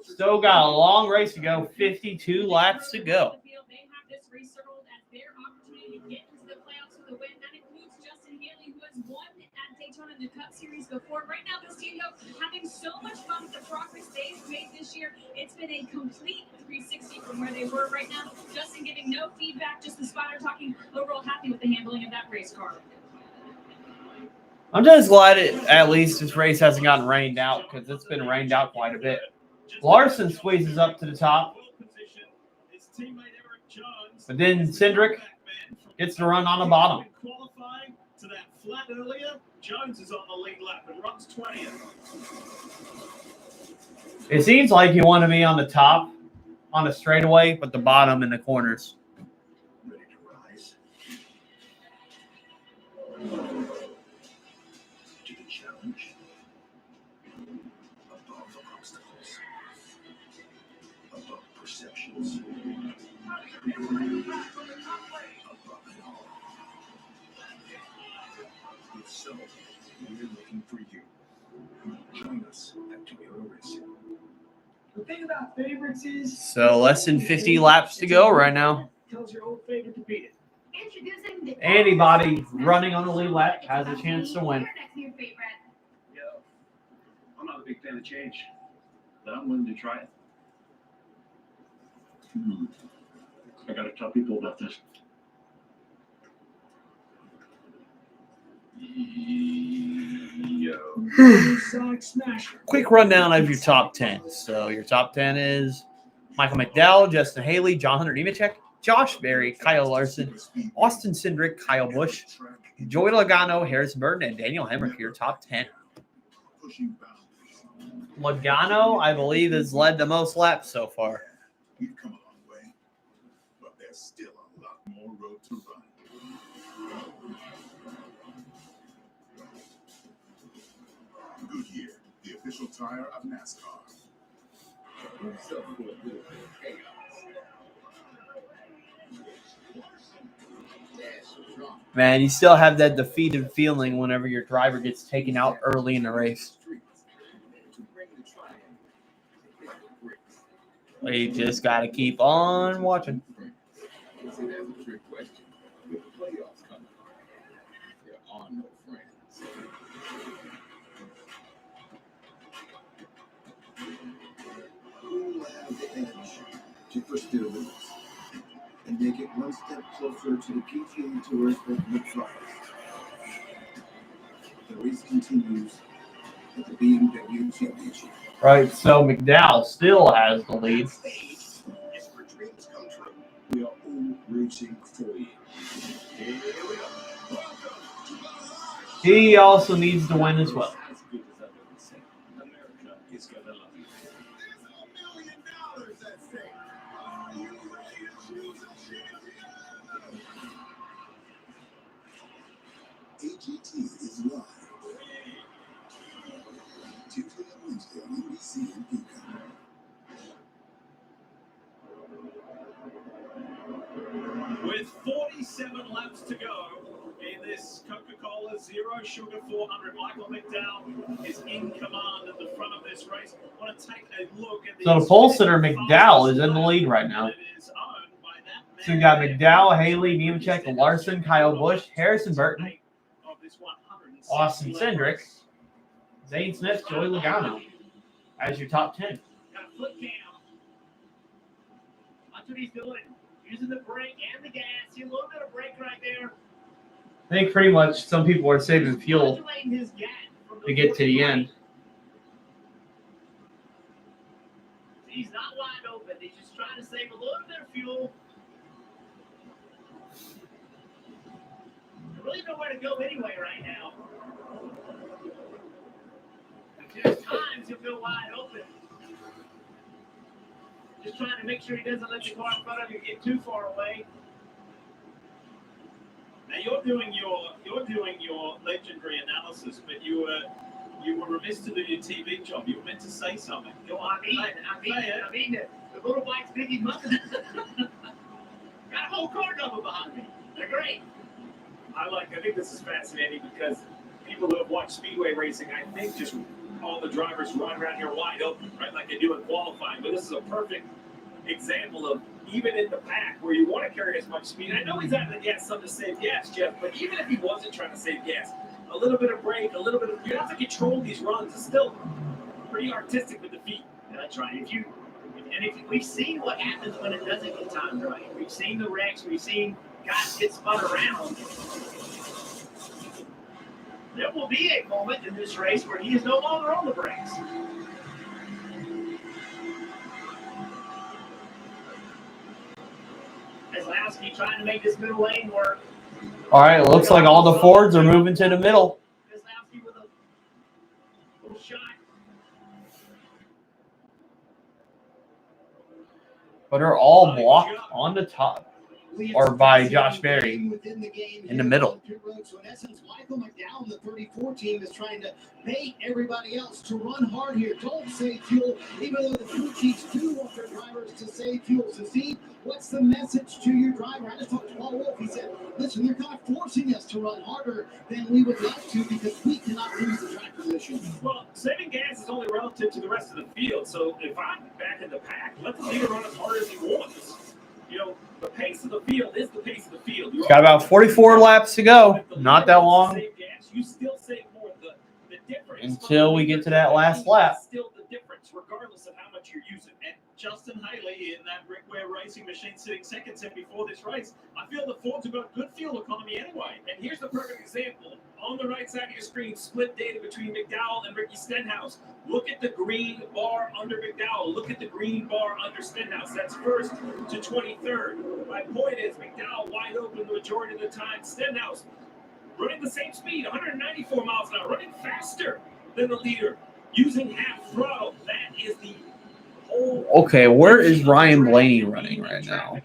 Still got a long race to go, 52 laps to go. They have this race circled as their opportunity to get into the playoffs with a win. That includes Justin Haley, who has won at Daytona in the Cup Series before. Right now, this team, though, having so much fun with the progress they've made this year. It's been a complete 360 from where they were right now. Justin giving no feedback, just the spotter talking overall happy with the handling of that race car. I'm just glad at least this race hasn't gotten rained out because it's been rained out quite a bit. Larson squeezes up to the top. But then Cindric gets to run on the bottom. Qualifying to that flat earlier, Jones is on the lead lap and runs 20th. It seems like you want to be on the top on a straightaway, but the bottom in the corners. Ready to rise to the challenge. Above obstacles, above perceptions, above it all. If so, we're looking for you. Join us at Toyota Racing. The thing about favorites is So less than 50 laps to go right now. tells your old favorite to beat it. Introducing the Anybody running on the lead lap has a chance to win. Your next new favorite. Yeah. I'm not a big fan of change, but I'm willing to try it. I gotta tell people about this. Sonic Smasher. Quick rundown of your top 10. So your top 10 is Michael McDowell, Justin Haley, John Hunter Nemechek, Josh Berry, Kyle Larson, Austin Cindric, Kyle Busch, Joey Logano, Harrison Burton, and Daniel Hemrick, your top 10. Logano, I believe, has led the most laps so far. We've come a long way, but there's still a lot more road to run. Goodyear, the official tire of NASCAR. Who's up for a little bit of chaos? That's wrong. Man, you still have that defeated feeling whenever your driver gets taken out early in the race. To bring the triumph to hit the bricks. You just got to keep on watching. I say that's a trick question. With the playoffs coming, there are no friends. Who will have the edge to push their limits and make it one step closer to the PGA Tour's ultimate triumph? The race continues at the BMW Championship. Right, so McDowell still has the lead. It's where dreams come true. We are all rooting for you. Here we go. Welcome to the live He also needs to win as well. As good as I've ever seen. America is gonna love you. There's $1 million at stake. Are you ready to choose a champion? AGT is live. Tuesday and Wednesday on NBC and Peacock. With 47 laps to go in this Coca-Cola Zero Sugar 400, Michael McDowell is in command at the front of this race. I want to take a look at So the pole sitter McDowell is in the lead right now. So you got McDowell, Haley, Nemechek, Larson, Kyle Busch, Harrison Burton, Austin Cindric, Zane Smith, Joey Logano as your top 10. Got a foot cam. That's what he's doing. Using the brake and the gas. See a little bit of brake right there. I think pretty much some people are saving fuel Modulating his gas from to get to the end. He's not wide open. He's just trying to save a little bit of fuel. There's really nowhere to go anyway right now. There's times he'll go wide open. Just trying to make sure he doesn't let the car in front of you get too far away. Now you're doing your legendary analysis, but you were remiss to do your TV job. You were meant to say something. Go on, I mean the little bike's picking muscle. Got a whole car double behind me. They're great. I think this is fascinating because people who have watched speedway racing, I think just all the drivers run around here wide open, right, like they do in qualifying. But this is a perfect example of even in the pack where you want to carry as much speed. I know he's out of the gas some to save gas, Jeff, but even if he wasn't trying to save gas, a little bit of brake, a little bit of, you have to control these runs. It's still pretty artistic with the feet. That's right. We've seen what happens when it doesn't get timed right. We've seen the wrecks. We've seen guys get spun around. There will be a moment in this race where he is no longer on the brakes. Keselowski trying to make this middle lane work. All right, looks like all the Fords are moving to the middle. Keselowski with a little shot. But are all blocked on the top or by Josh Berry in the middle. So in essence, Michael McDowell and the 34 team is trying to bait everybody else to run hard here. Don't save fuel, even though the crew chiefs do want their drivers to save fuel. So Steve, what's the message to your driver? I just talked to Paul Wolf. He said, listen, they're kind of forcing us to run harder than we would like to because we cannot lose the track position. Well, saving gas is only relative to the rest of the field. So if I'm back in the pack, let the leader run as hard as he wants. You know, the pace of the field is the pace of the field. It's got about 44 laps to go. Not that long You still save more. The difference until we get to that last lap. is still the difference, regardless of how much you're using. And Justin Haley in that Rick Ware Racing machine sitting second said before this race, I feel the Fords have got good fuel economy anyway. And here's the perfect example. On the right side of your screen, split data between McDowell and Ricky Stenhouse. Look at the green bar under McDowell. Look at the green bar under Stenhouse. That's first to 23rd. My point is, McDowell wide open the majority of the time. Stenhouse running the same speed, 194 miles an hour, running faster than the leader, using half throttle. That is the whole. Okay, where is Ryan Blaney running right now?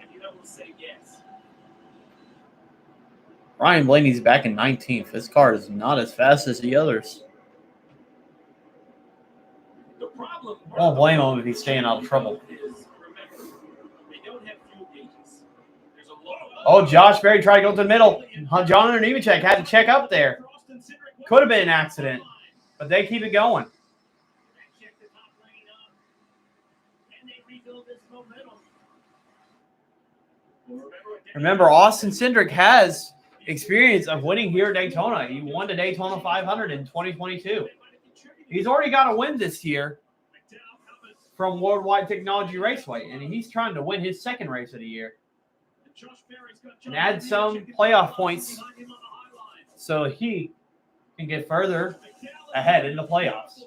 Ryan Blaney's back in 19th. This car is not as fast as the others. I won't blame him if he's staying out of trouble. Oh, Josh Berry tried to go to the middle. John Hunter Nemechek had to check up there. Could have been an accident, but they keep it going. Remember, Austin Cindric has experience of winning here at Daytona. He won the Daytona 500 in 2022. He's already got a win this year from Worldwide Technology Raceway, and he's trying to win his second race of the year and add some playoff points so he can get further ahead in the playoffs.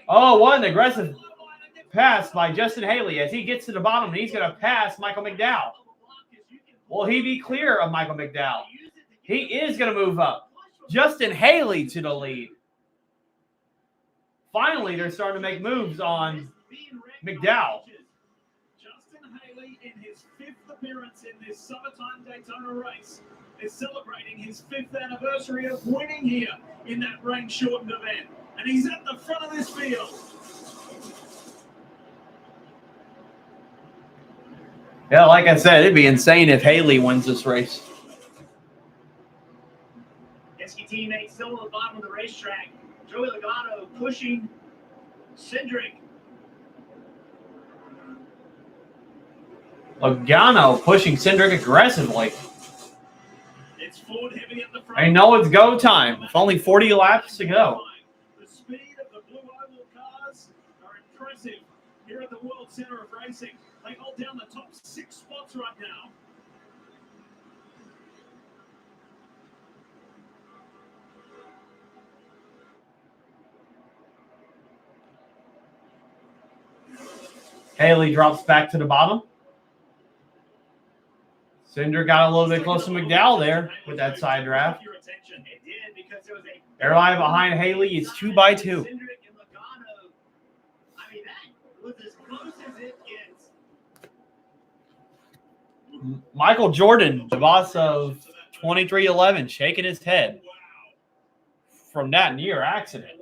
Oh, what an aggressive pass by Justin Haley as he gets to the bottom, and he's going to pass Michael McDowell. Will he be clear of Michael McDowell? He is going to move up. Justin Haley to the lead. Finally, they're starting to make moves on McDowell. Justin Haley, in his 5th appearance in this summertime Daytona race, is celebrating his 5th anniversary of winning here in that rain-shortened event. And he's at the front of this field. Yeah, like I said, it'd be insane if Haley wins this race. Penske teammates still at the bottom of the racetrack. Joey Logano pushing Cindric. Logano pushing Cindric aggressively. It's Ford heavy at the front. I know it's go time. With only 40 laps to go. The speed of the Blue Oval cars are impressive here at the World Center of Racing. They hold down the top 6 spots right now. Haley drops back to the bottom. Cinder got a little bit close to McDowell there with that side draft. Everybody behind Haley is 2 by 2. Michael Jordan, the boss of 2311, shaking his head from that near accident.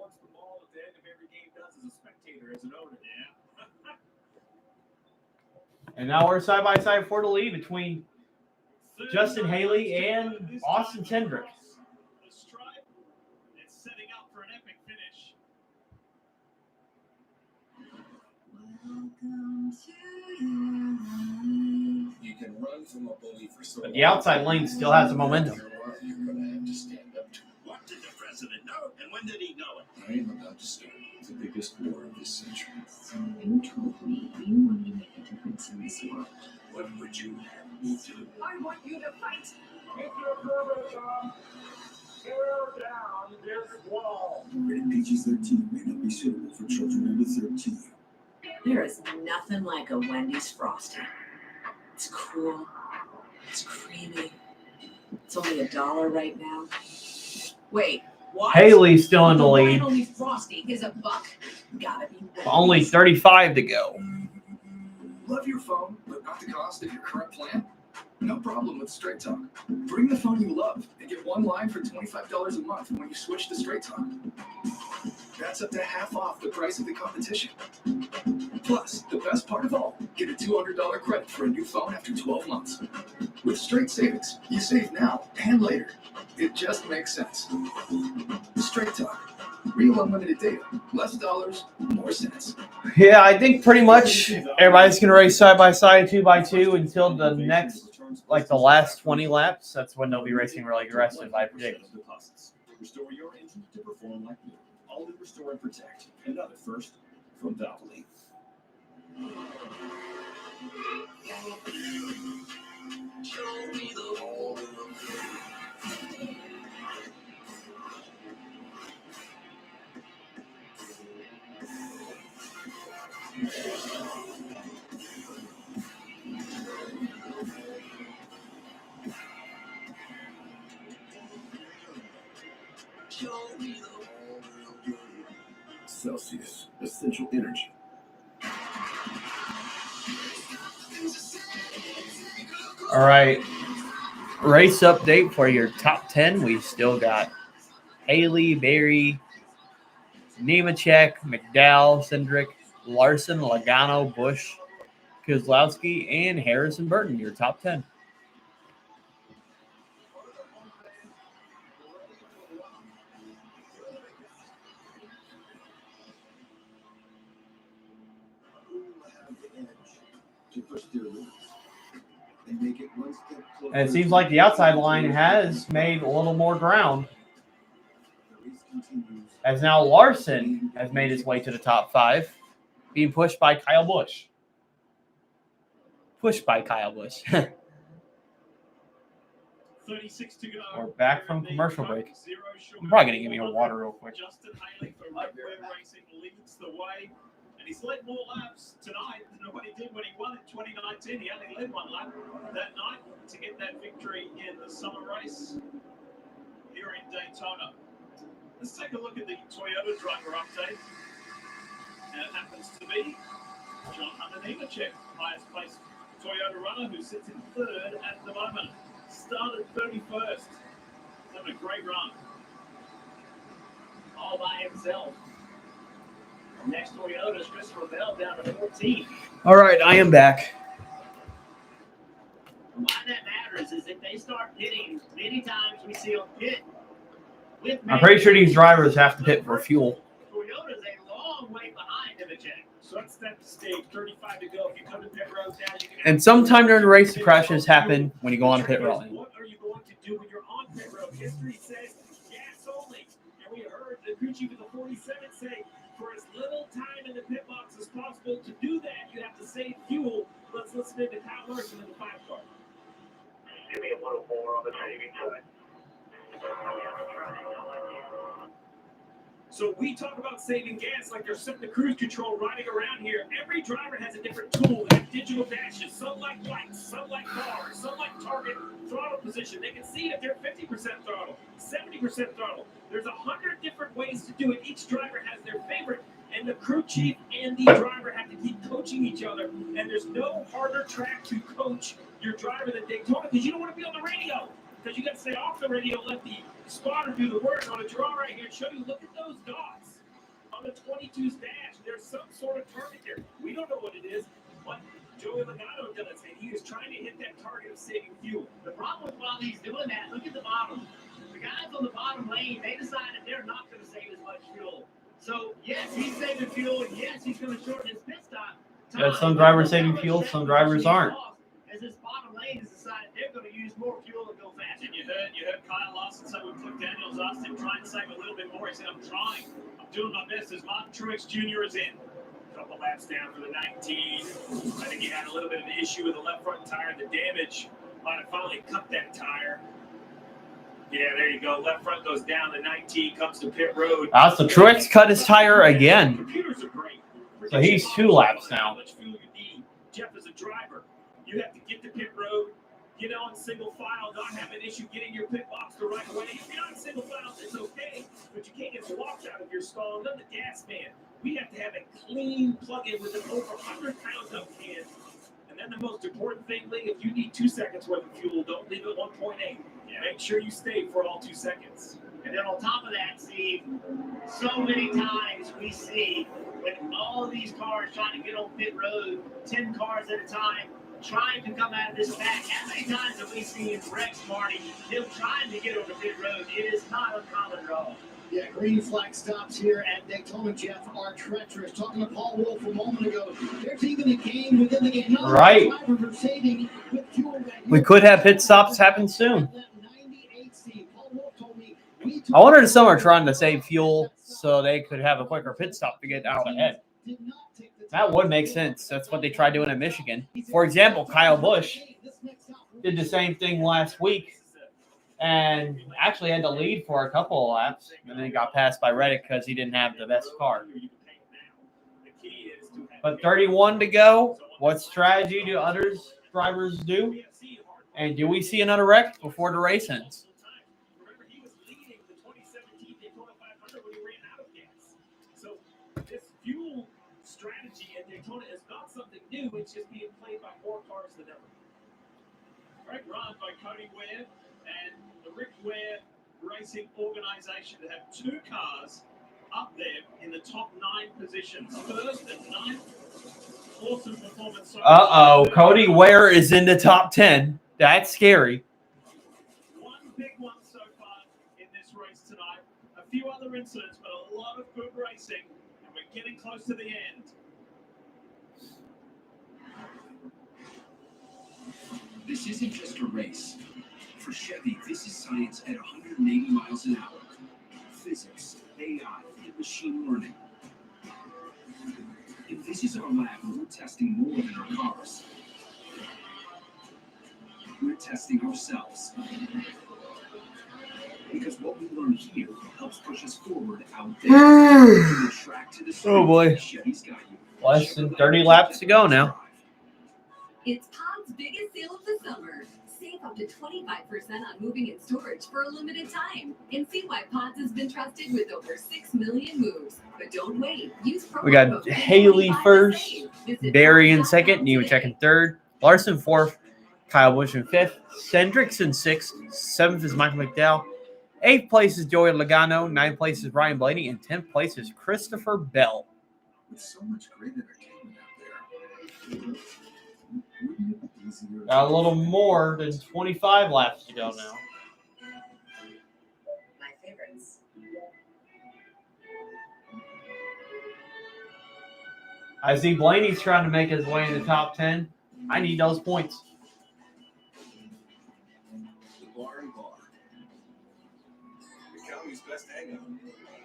And now we're side by side for the lead between Justin Haley and Austin Cindric. It's setting up for an epic finish. You can run from a bully for so But the outside lane still has the momentum. You're gonna have to stand up to. What did the president know, and when did he know it? I am about to start the biggest war of this century. So you told me you wanted to make a difference in this world. What would you have me do? I want you to fight. If you're nervous, tear down this wall. Rated PG-13 may not be suitable for children under 13. There is nothing like a Wendy's Frosty. It's cool. It's creamy. It's only $1 right now. Wait, what? Haley's still in the lead. Only Frosty is $1. Gotta be Wendy's. Only 35 to go. Love your phone, but not the cost of your current plan? No problem with Straight Talk. Bring the phone you love and get one line for $25 a month when you switch to Straight Talk. That's up to half off the price of the competition. Plus, the best part of all, get a $200 credit for a new phone after 12 months. With Straight Savings, you save now and later. It just makes sense. Straight Talk. Real unlimited data. Less dollars, more cents. Yeah, I think pretty much everybody's going to race side by side, 2x2 until the next, like the last 20 laps. That's when they'll be racing really aggressive, I predict. Restore your engine to perform like new. All in Restore and Protect. Another first from Valvoline. Celsius, essential energy. All right. Race update for your top 10. We still got Haley, Berry, Nemechek, McDowell, Cindric, Larson, Logano, Busch, Kozlowski, and Harrison Burton, your top 10. And it seems like the outside line has made a little more ground. As now Larson has made his way to the top 5, being pushed by Kyle Busch. Pushed by Kyle Busch. 36 to go. We're back from commercial break. I'm probably going to give me a water real quick. Justin Haley for Red Web Racing leads the way. And he's led more laps tonight than what he did when he won in 2019. He only led 1 lap that night to get that victory in the summer race here in Daytona. Let's take a look at the Toyota driver update. And it happens to be John Hunter Nemechek, highest placed Toyota runner who sits in 3rd at the moment. Started 31st. Having a great run. All by himself. Next Toyota's Christopher Bell down to 14. All right, I am back. Why that matters is if they start pitting, many times we see them pit. I'm pretty sure these drivers have to pit for fuel. Toyota's a long way behind Nemechek. So that's that stage, 35 to go. If you come to pit road now, you can. And sometime during the race, the crashes happen when you go on a pit road. What are you going to do when you're on pit road? History says gas only. And we heard the crew chief of the 47 say, for as little time in the pit box as possible to do that, you have to save fuel. Let's listen to Kyle Larson in the 5 car. Give me a little more on the saving side. So we talk about saving gas like they're sitting the cruise control riding around here. Every driver has a different tool. They have digital dashes. Some like lights, some like cars, some like target throttle position. They can see if they're 50% throttle, 70% throttle. There's 100 different ways to do it. Each driver has their favorite, and the crew chief and the driver have to keep coaching each other. And there's no harder track to coach your driver than Daytona because you don't want to be on the radio. Because you got to stay off the radio, let the spotter do the work. On a draw right here, show you, look at those dots on the 22's dash. There's some sort of target there. We don't know what it is, but Joey Logano does, and he is trying to hit that target of saving fuel. The problem with while he's doing that, look at the bottom. The guys on the bottom lane, they decided they're not going to save as much fuel. So, yes, he's saving fuel, and yes, he's going to shorten his pit stop. Yeah, some drivers saving fuel, some drivers aren't. As this bottom lane has decided they're going to use more fuel and go faster. And you heard Kyle Larson say when Cliff Daniels asked him, trying to save a little bit more. He said, I'm trying. I'm doing my best as Martin Truex Jr. is in. A couple laps down for the 19. I think he had a little bit of an issue with the left front tire. The damage might have finally cut that tire. Yeah, there you go. Left front goes down. The 19 comes to pit road. So Truex cut his tire again. Computers are great. So he's 2 laps now. How much fuel you need. Jeff, as a driver, you have to get to pit road, get on single file, not have an issue getting your pit box the right way. If you're on single file, it's okay, but you can't get blocked out of your stall. And then the gas man, we have to have a clean plug-in with an over 100-pound dump can. And then the most important thing, Lee, if you need 2 seconds worth of fuel, don't leave it 1.8. Yeah. Make sure you stay for all 2 seconds. And then on top of that, Steve, so many times we see when all of these cars trying to get on pit road, 10 cars at a time, trying to come out of this back. How many times have we seen Rex, Marty, them trying to get on the pit road? It is not uncommon at all. Yeah, green flag stops here at Daytona, Jeff, are treacherous. Talking to Paul Wolf a moment ago, there's even a game within the game. Right. We could have pit stops happen soon. I wonder if some are trying to save fuel so they could have a quicker pit stop to get out ahead. That would make sense. That's what they tried doing in Michigan. For example, Kyle Busch did the same thing last week and actually had to lead for a couple of laps, and then got passed by Reddick because he didn't have the best car. But 31 to go. What strategy do drivers do? And do we see another wreck before the race ends? Remember, he was leading the 2017 Daytona 500 when he ran out of gas. So this fuel strategy at Daytona is not something new. It's just being played by more cars than ever. Great run by Cody Ware and the Rick Ware Racing Organization to have two cars up there in the top 9 positions. First and 9th. Awesome performance. Uh-oh. Cody Ware is in the top 10. That's scary. One big one so far in this race tonight. A few other incidents, but a lot of good racing. And we're getting close to the end. This isn't just a race. For Chevy, this is science at 180 miles an hour. Physics, AI, and machine learning. If this is our lab, we're testing more than our cars. We're testing ourselves. Because what we learn here helps push us forward out there. From the track to the street, Oh boy. Chevy's got you. Less than 30 laps to go now. It's Pod's biggest sale of the summer. Save up to 25% on moving and storage for a limited time. And see why Pods has been trusted with over 6 million moves. But don't wait. Use promo We got code Haley 25 first, to save. Visit Barry in pods.com second, Nemechek in third, Larson fourth, Kyle Busch in fifth, Cendricks in sixth, seventh is Michael McDowell, eighth place is Joey Logano, ninth place is Ryan Blaney, and 10th place is Christopher Bell. With so much great entertainment out there, wouldn't it be easier? Got a little more than 25 laps to go now. My favorites. I see Blaney's trying to make his way in the top 10. I need those points. The Bar and Bar. The county's best hangout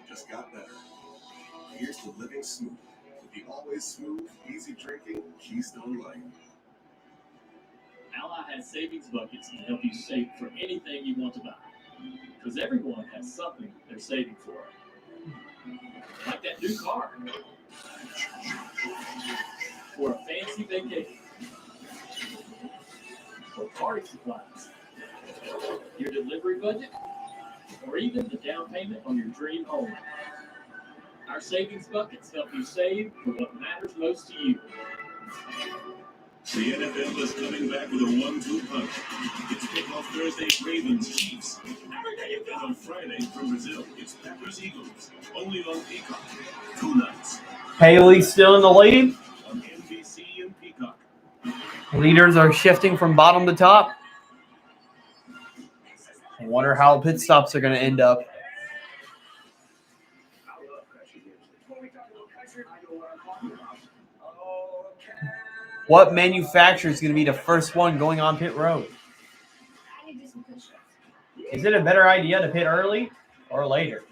just got better. Here's to living smooth with the always smooth, easy drinking Keystone Light. Ally has savings buckets to help you save for anything you want to buy. Because everyone has something they're saving for. Like that new car. Or a fancy vacation. Or party supplies. Your delivery budget. Or even the down payment on your dream home. Our savings buckets help you save for what matters most to you. The NFL is coming back with a 1-2 punch. It's kickoff Thursday, Ravens, Chiefs. And on Friday from Brazil, it's Packers, Eagles. Only on Peacock. 2 nights. Haley still in the lead. On NBC and Peacock. Leaders are shifting from bottom to top. I wonder how pit stops are going to end up. What manufacturer is going to be the first one going on pit road? Is it a better idea to pit early or later?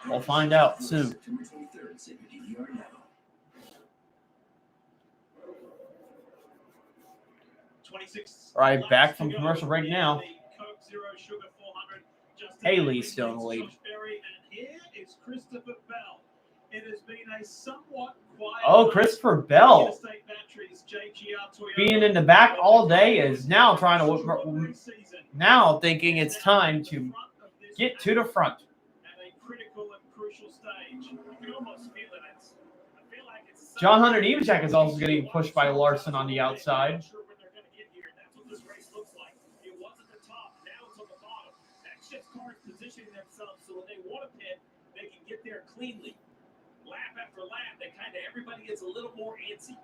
We'll find out soon. All right, back from commercial break now. Haley's still in the lead. And here is Christopher Bell. It has been a somewhat quiet. Oh, Christopher Bell being in the back all day is now trying to now thinking it's time to get to the front. At a critical and crucial stage. You can almost feel it. I feel like it's John Hunter Nemechek is also getting pushed by Larson on the outside. That's what this race looks like. It was at the top, now it's on the bottom. That's just cars positioning themselves so when they want to pit, they can get there cleanly. Lap after lap, everybody gets a little more antsy.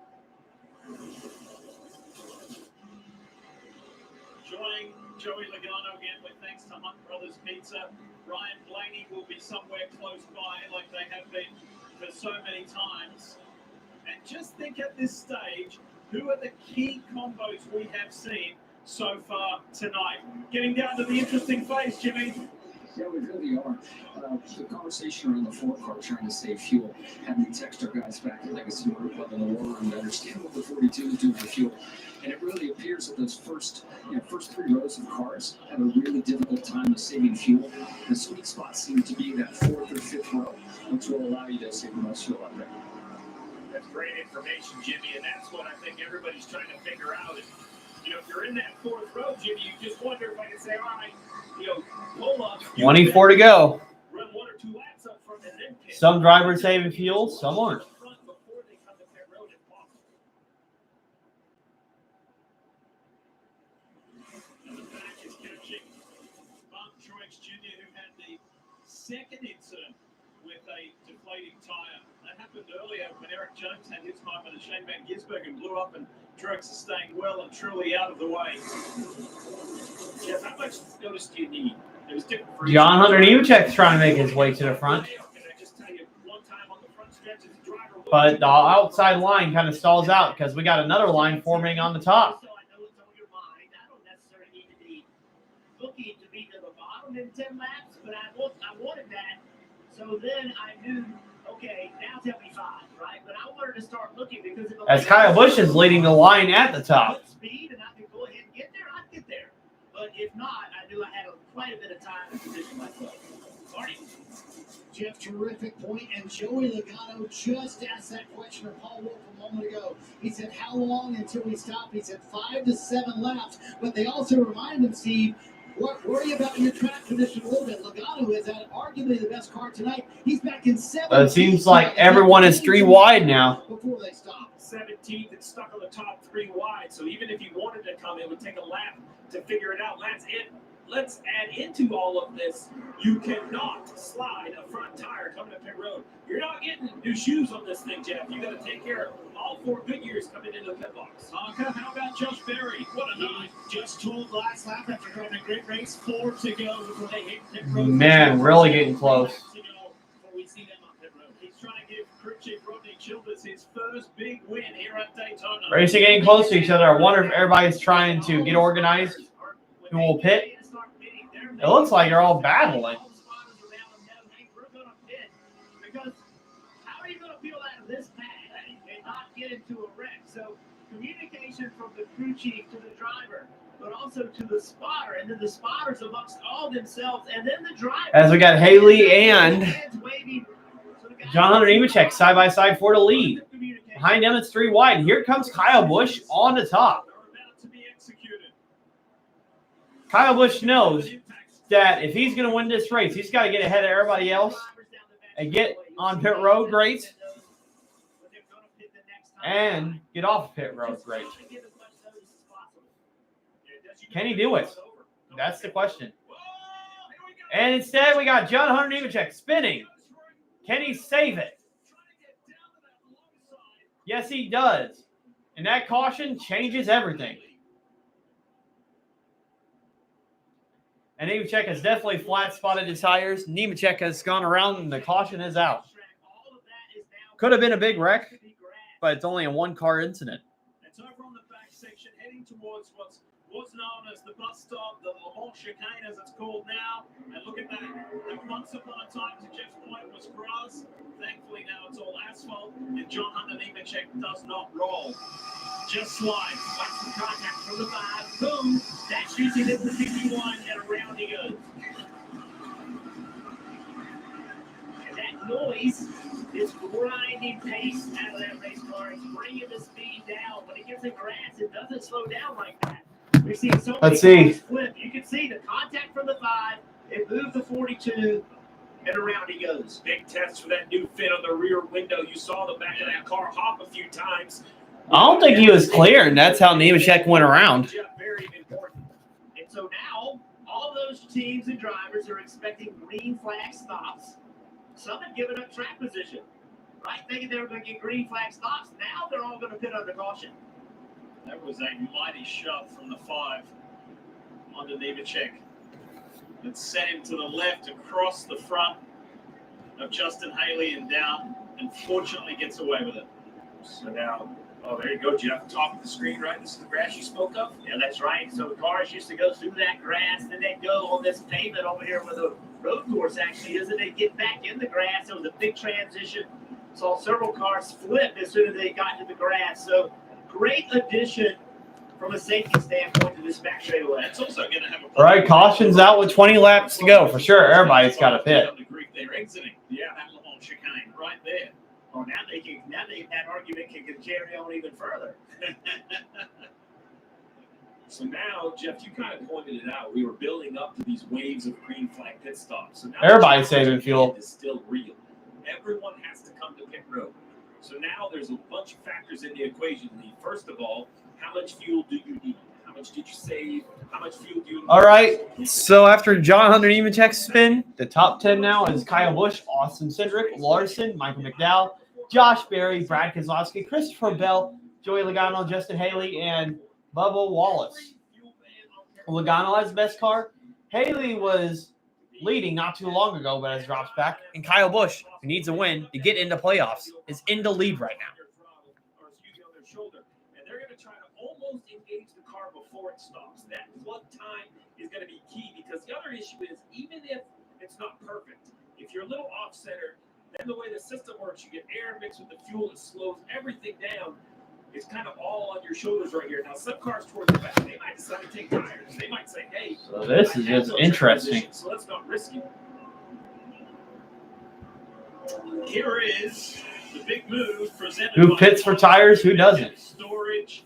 Joey Logano again with thanks to Hunt Brothers Pizza. Ryan Blaney will be somewhere close by like they have been for so many times. And just think at this stage, who are the key combos we have seen so far tonight? Getting down to the interesting phase, Jimmy. Yeah, we really are. The conversation around the four-car trying to save fuel, having to text our guys back at Legacy Motor Club in the war room to understand what the 42 is doing for fuel. And it really appears that those first three rows of cars have a really difficult time of saving fuel. The sweet spot seems to be that fourth or fifth row, which will allow you to save the most fuel out there. That's great information, Jimmy, and that's what I think everybody's trying to figure out. Is, if you're in that fourth row, Jimmy, you just wonder if I can say, all right, pull up. 24 to go. Run one or two laps up front and then pit. Some drivers saving fuel, some aren't. Before they come to pit road if possible. And the back is catching Bob Truex Jr., who had the second incident with a deflating tire. That happened earlier when Eric Jones had his moment at Shane Van Gisbergen blew up, and Truex is staying well and truly out of the way. Jeff, how much notice do you need? It was different for John Hunter Nemechek's trying to make his way to the front. But the outside line kind of stalls out because we got another line forming on the top. I know it's on your mind. I don't necessarily need to be looking to be to the bottom in 10 laps, but I wanted that. So then I knew, okay, now tell me 5, right? But I wanted to start looking because if As Kyle Busch is leading the line at the top. Speed and I could go ahead and get there, I'd get there. But if not, I knew I had quite a bit of time to position myself. Marty? Jeff, terrific point. And Joey Logano just asked that question of Paul Wolf a moment ago. He said, how long until we stop? He said 5 to 7 laps. But they also remind him, Steve, worry about your track position a little bit. Logano is at arguably the best car tonight. He's back in 7th. It seems like everyone is 3 wide now. Before they stop. 17th and stuck on the top 3 wide. So even if he wanted to come, it would take a lap to figure it out. Let's add into all of this. You cannot slide a front tire coming to pit road. You're not getting new shoes on this thing, Jeff. You got to take care of all 4 Goodyears coming into the pit box. How about Josh Berry? What a night. Just told last lap after going a great race. 4 to go before they hit pit road. Man, really getting close. We see them on pit road. He's trying to give crew chief Rodney Childers his first big win here at Daytona. Racing getting close to each other. I wonder if everybody's trying to get organized. Who will pit? It looks like they're all battling. Because how are you going to peel out of this path and not get into a wreck? So communication from the crew chief to the driver, but also to the spotter, and then the spotters amongst all themselves, and then the driver. As we got Haley and John Hunter Nemechek side by side for the lead. Behind them, it's 3 wide. Here comes Kyle Busch on the top. Kyle Busch knows that if he's going to win this race, he's got to get ahead of everybody else and get on pit road great and get off pit road great. Can he do it? That's the question. And instead, we got John Hunter Nemechek spinning. Can he save it? Yes, he does. And that caution changes everything. And Nemechek has definitely flat-spotted his tires. Nemechek has gone around, and the caution is out. Could have been a big wreck, but it's only a 1-car incident. It's over on the back section, heading towards what's known as the bus stop, the Le Mans chicane, as it's called now. And look at that. Once upon a time, to Jeff's point, was grass. Thankfully, now it's all asphalt. And John Hunter Nemechek does not roll. Just slides. Watch the contact from the 5. Boom. That shoots it into 51, and around he goes. And that noise is grinding pace out of that race car. It's bringing the speed down. When it gets in grass, it doesn't slow down like that. We've seen so many cars flip. You can see the contact from the 5. It moved the 42. And around he goes. Big test for that new fin on the rear window. You saw the back of that car hop a few times. I don't think he was clear, and that's how Nemechek went around. Very important. And so now, all those teams and drivers are expecting green flag stops. Some have given up track position, right? Thinking they were going to get green flag stops. Now they're all going to pit under caution. That was a mighty shove from the 5. onto Nemechek. And sent him to the left across the front of Justin Haley and down. Unfortunately gets away with it. So now, oh, there you go, Jeff. Top of the screen, right? This is the grass you spoke of? Yeah, that's right. So the cars used to go through that grass, then they'd go on this pavement over here where the road course actually is, and they'd get back in the grass. It was a big transition. Saw several cars flip as soon as they got to the grass. So great addition from a safety standpoint to this back straightaway. It's also going to have a... All right, caution's out with 20 laps to go. For sure, everybody's got a pit. They're exiting. Yeah, that Le Mans chicane right there. Oh, that argument can carry on even further. So now, Jeff, you kind of pointed it out. We were building up to these waves of green flag pit stops. So now everybody's saving fuel. Is still real. Everyone has to come to pit road. So now there's a bunch of factors in the equation. First of all, how much fuel do you need? How much did you save? How much fuel do you need? All right, so after John Hunter Nemechek's spin, the top 10 now is Kyle Busch, Austin Cindric, Larson, Michael McDowell, Josh Berry, Brad Keselowski, Christopher Bell, Joey Logano, Justin Haley, and Bubba Wallace. Logano has the best car. Haley was leading not too long ago, but has dropped back. And Kyle Busch, who needs a win to get into playoffs, is in the lead right now. And they're going to try to almost engage the car before it stops. That plug time is going to be key because the other issue is even if it's not perfect, if you're a little off-center, then the way the system works, you get air mixed with the fuel, it slows everything down. It's kind of all on your shoulders right here. Now, some cars towards the back, they might decide to take tires. They might say, hey, so this is just interesting. So let's not risk it. Here is the big move presented. Who pits for tires? Who doesn't? Storage.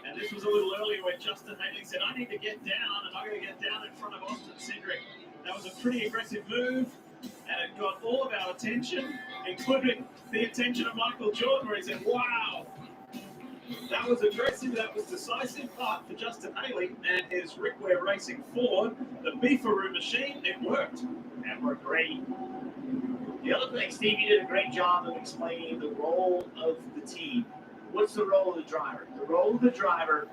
And this was a little earlier when Justin Haley said, I need to get down, and I'm going to get down in front of Austin Cindric. That was a pretty aggressive move, and it got all of our attention, including the attention of Michael Jordan, where he said, wow. That was aggressive, that was decisive part for Justin Haley and his Rick Ware Racing Ford, the Beefaroo machine. It worked. That worked great. The other thing, Steve, you did a great job of explaining the role of the team. What's the role of the driver? The role of the driver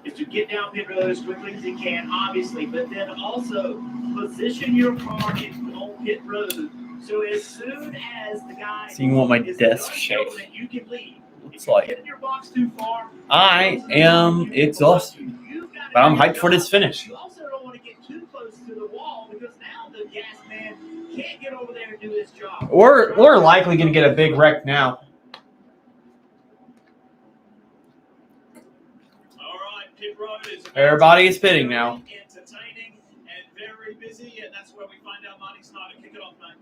is to get down pit road as quickly as he can, obviously, but then also position your car on pit road. So as soon as the guy So you want my desk shape? You can leave. Looks like I am exhausted, but I'm hyped for this finish. You also don't want to get too close to the wall because now the gas man can't get over there and do his job. We're likely going to get a big wreck now. All right, pit road is Everybody is pitting now. Entertaining and very busy, and that's where we find out Marty Snyder. Kick it off, mate.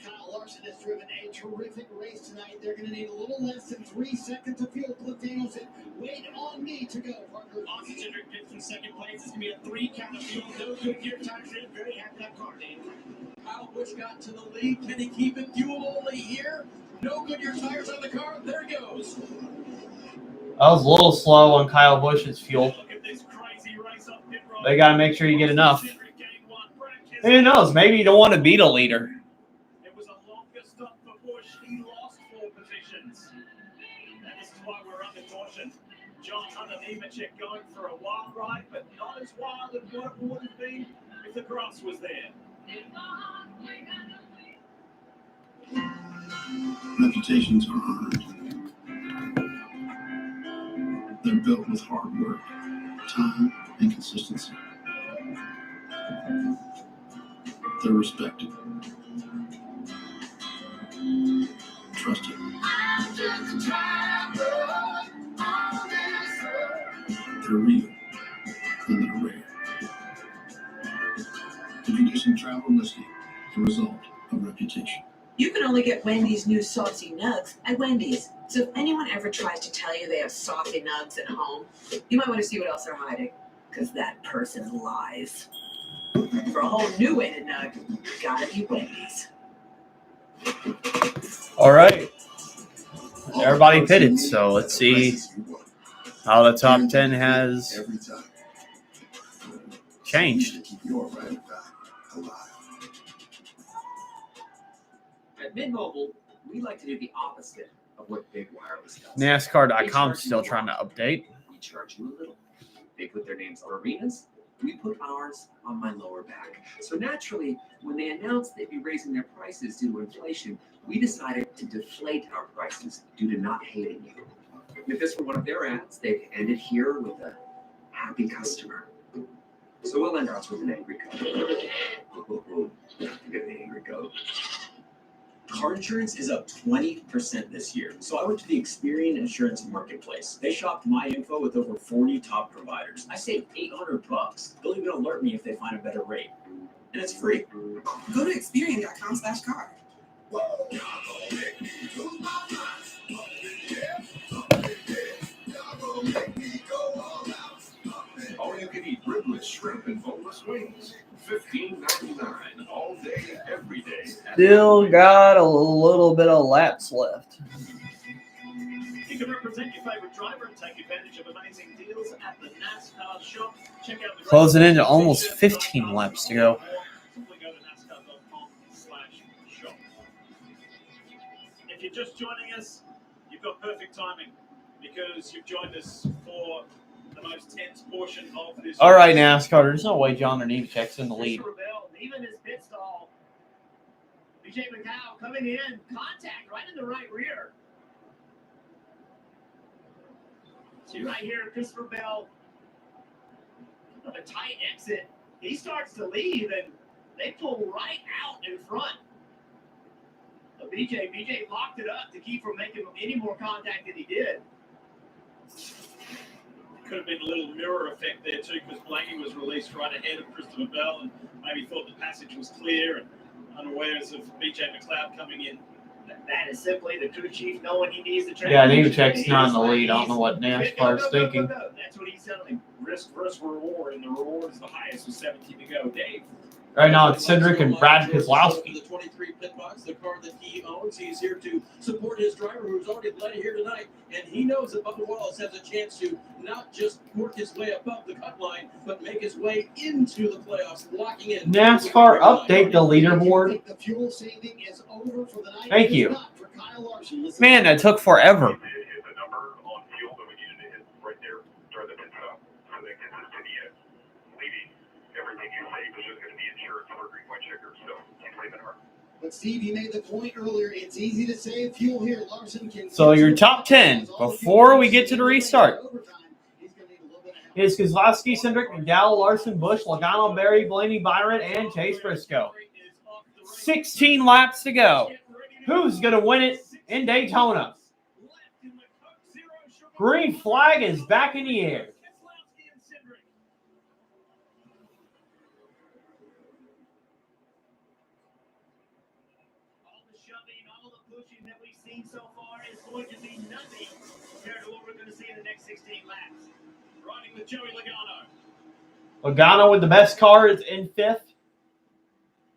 Kyle Larson has driven a terrific race tonight. They're going to need a little less than 3 seconds of fuel. Cliff Danielson, wait on me to go, partner. Austin Cindric pits in second place. It's going to be a 3 count of fuel. No good gear tires in. Very happy that car, Dave. Kyle Busch got to the lead. Can he keep it fuel only here? No good gear tires on the car. There he goes. I was a little slow on Kyle Busch's fuel. They got to make sure you get enough. Who knows? Maybe you don't want to beat a leader. It was a longer stop for Busch. He lost 4 positions. And this is why we're under caution. John Hunter Nemechek going for a wild ride, but not as wild as what it would have been if the grass was there. Reputations are earned. They're built with hard work, time, and consistency. They're respected, trusted. They're real, and they're rare. Introducing Travel Whiskey, the result of reputation. You can only get Wendy's new saucy nugs at Wendy's. So if anyone ever tries to tell you they have saucy nugs at home, you might want to see what else they're hiding, because that person lies. For a whole new way to nug, gotta be Wendy's. All right. Everybody pitted, so let's see how the top 10 has changed. At Mint Mobile, we like to do the opposite of what Big Wireless does. NASCAR.com still trying to update. We charge you a little. They put their names on arenas, We put ours on my lower back. So naturally, when they announced they'd be raising their prices due to inflation, we decided to deflate our prices due to not hating you. If this were one of their ads, they'd end it here with a happy customer. So we'll end ours with an angry goat. Forget the angry goat. Car insurance is up 20% this year. So I went to the Experian Insurance Marketplace. They shopped my info with over 40 top providers. I saved $800. They'll even alert me if they find a better rate. And it's free. Go to Experian.com/car. All you can eat riblets, shrimp, and boneless wings. $15.99 all day, every day. Still got a little bit of laps left. You can represent your favorite driver and take advantage of amazing deals at the NASCAR shop. Check out the Closing into almost 15 laps to go. Simply go to NASCAR.com/shop. If you're just joining us, you've got perfect timing because you've joined us for the most tense portion of this. All right, NASCAR. There's no way John Nemechek's in the lead. Even his pit stall. BJ McDowell coming in, contact right in the right rear. See right here, Christopher Bell, a tight exit. He starts to leave, and they pull right out in front. But BJ locked it up to keep from making any more contact than he did. Could have been a little mirror effect there too, because Blaney was released right ahead of Christopher Bell and maybe thought the passage was clear and unawares of BJ McLeod coming in. That is simply the crew chief knowing he needs to train. Yeah, Nemechek's not in the lead. I don't know what NASCAR's thinking. That's what he's telling. Risk versus reward, and the reward is the highest with 17 to go. Dave. Right now, it's Cindric and Brad Keselowski. The 23 pit box, the car that he owns. He's here to support his driver who's already led here tonight. And he knows that Bubba Wallace has a chance to not just work his way above the cut line, but make his way into the playoffs, locking in. NASCAR update the leaderboard. The fuel saving is over for the night. Thank you. For Kyle Larson. Man, that took forever. But Steve, you made the point earlier. It's easy to save fuel here. Larson can. So your top 10 before we get to the restart is Keselowski, Cindric, McDowell, Larson, Busch, Logano, Berry, Blaney, Byron, and Chase Briscoe. 16 laps to go. Who's going to win it in Daytona? Green flag is back in the air. That we've seen so far is going to be nothing compared to what we're going to see in the next 16 laps. Riding with Joey Logano. Logano with the best car is in 5th.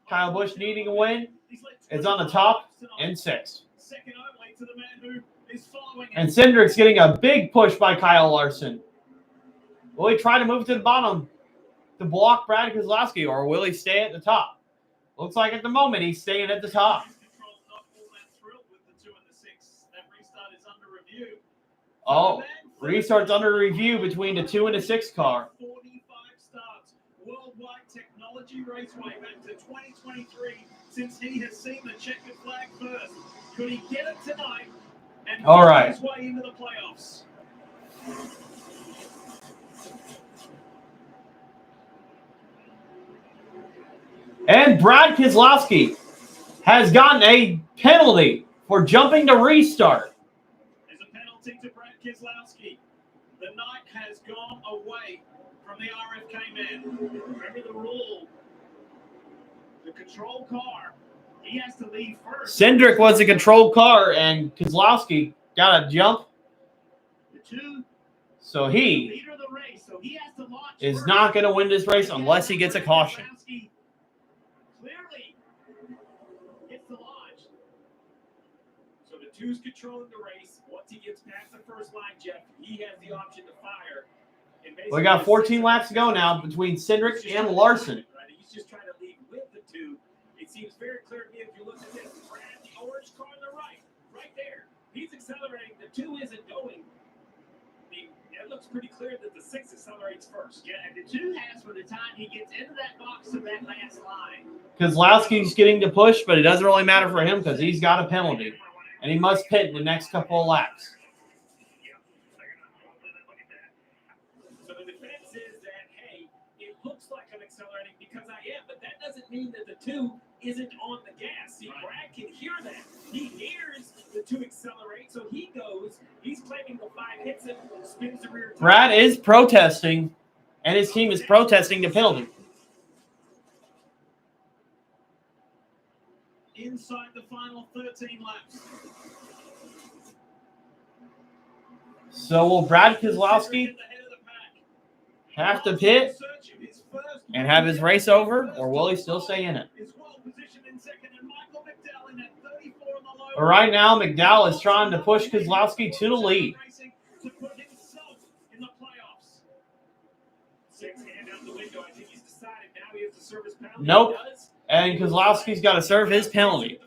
Kyle Busch needing a win is on the top in 6th. Second only to the man who is following. And Cindric's getting a big push by Kyle Larson. Will he try to move to the bottom to block Brad Keselowski, or will he stay at the top? Looks like at the moment he's staying at the top. Oh, restart's under review between the 2 and the 6 car. 45 starts. Worldwide Technology Raceway back to 2023 since he has seen the checkered flag first. Could he get it tonight and all right. His way into the playoffs? And Brad Keselowski has gotten a penalty for jumping to restart. There's a penalty to Brad Keselowski. The night has gone away from the RFK man. Remember the rule. The control car, he has to leave first. Cindric was a controlled car, and Keselowski got a jump. The 2. So he Leader of the race, so he has to launch is first. not going to win this race unless he gets a caution. Clearly gets the launch. So the 2's controlling the race. Once he gets past the first line, Jeff, he has the option to fire. We got 14 laps to go now between Cindric and Larson. He's just trying to lead with the 2. It seems very clear to me if you look at this. Brad, the orange car on the right there. He's accelerating. The 2 isn't going. it looks pretty clear that the 6 accelerates first. Yeah, and the 2 has from the time he gets into that box of that last line. Kozlowski's getting to push, but it doesn't really matter for him because he's got a penalty. And he must pit in the next couple of laps. So the defense is that, hey, it looks like I'm accelerating because I am, but that doesn't mean that the 2 isn't on the gas. See, Brad can hear that. He hears the 2 accelerate, so he goes. He's claiming the 5 hits it, spins the rear tire. Brad is protesting, and his team is protesting the penalty. Inside the final 13 laps. So will Brad Keselowski have to pit and have his race over, or will he still stay in it? But right now, McDowell is trying to push Keselowski to the lead. Nope. And Keselowski's got to serve his penalty.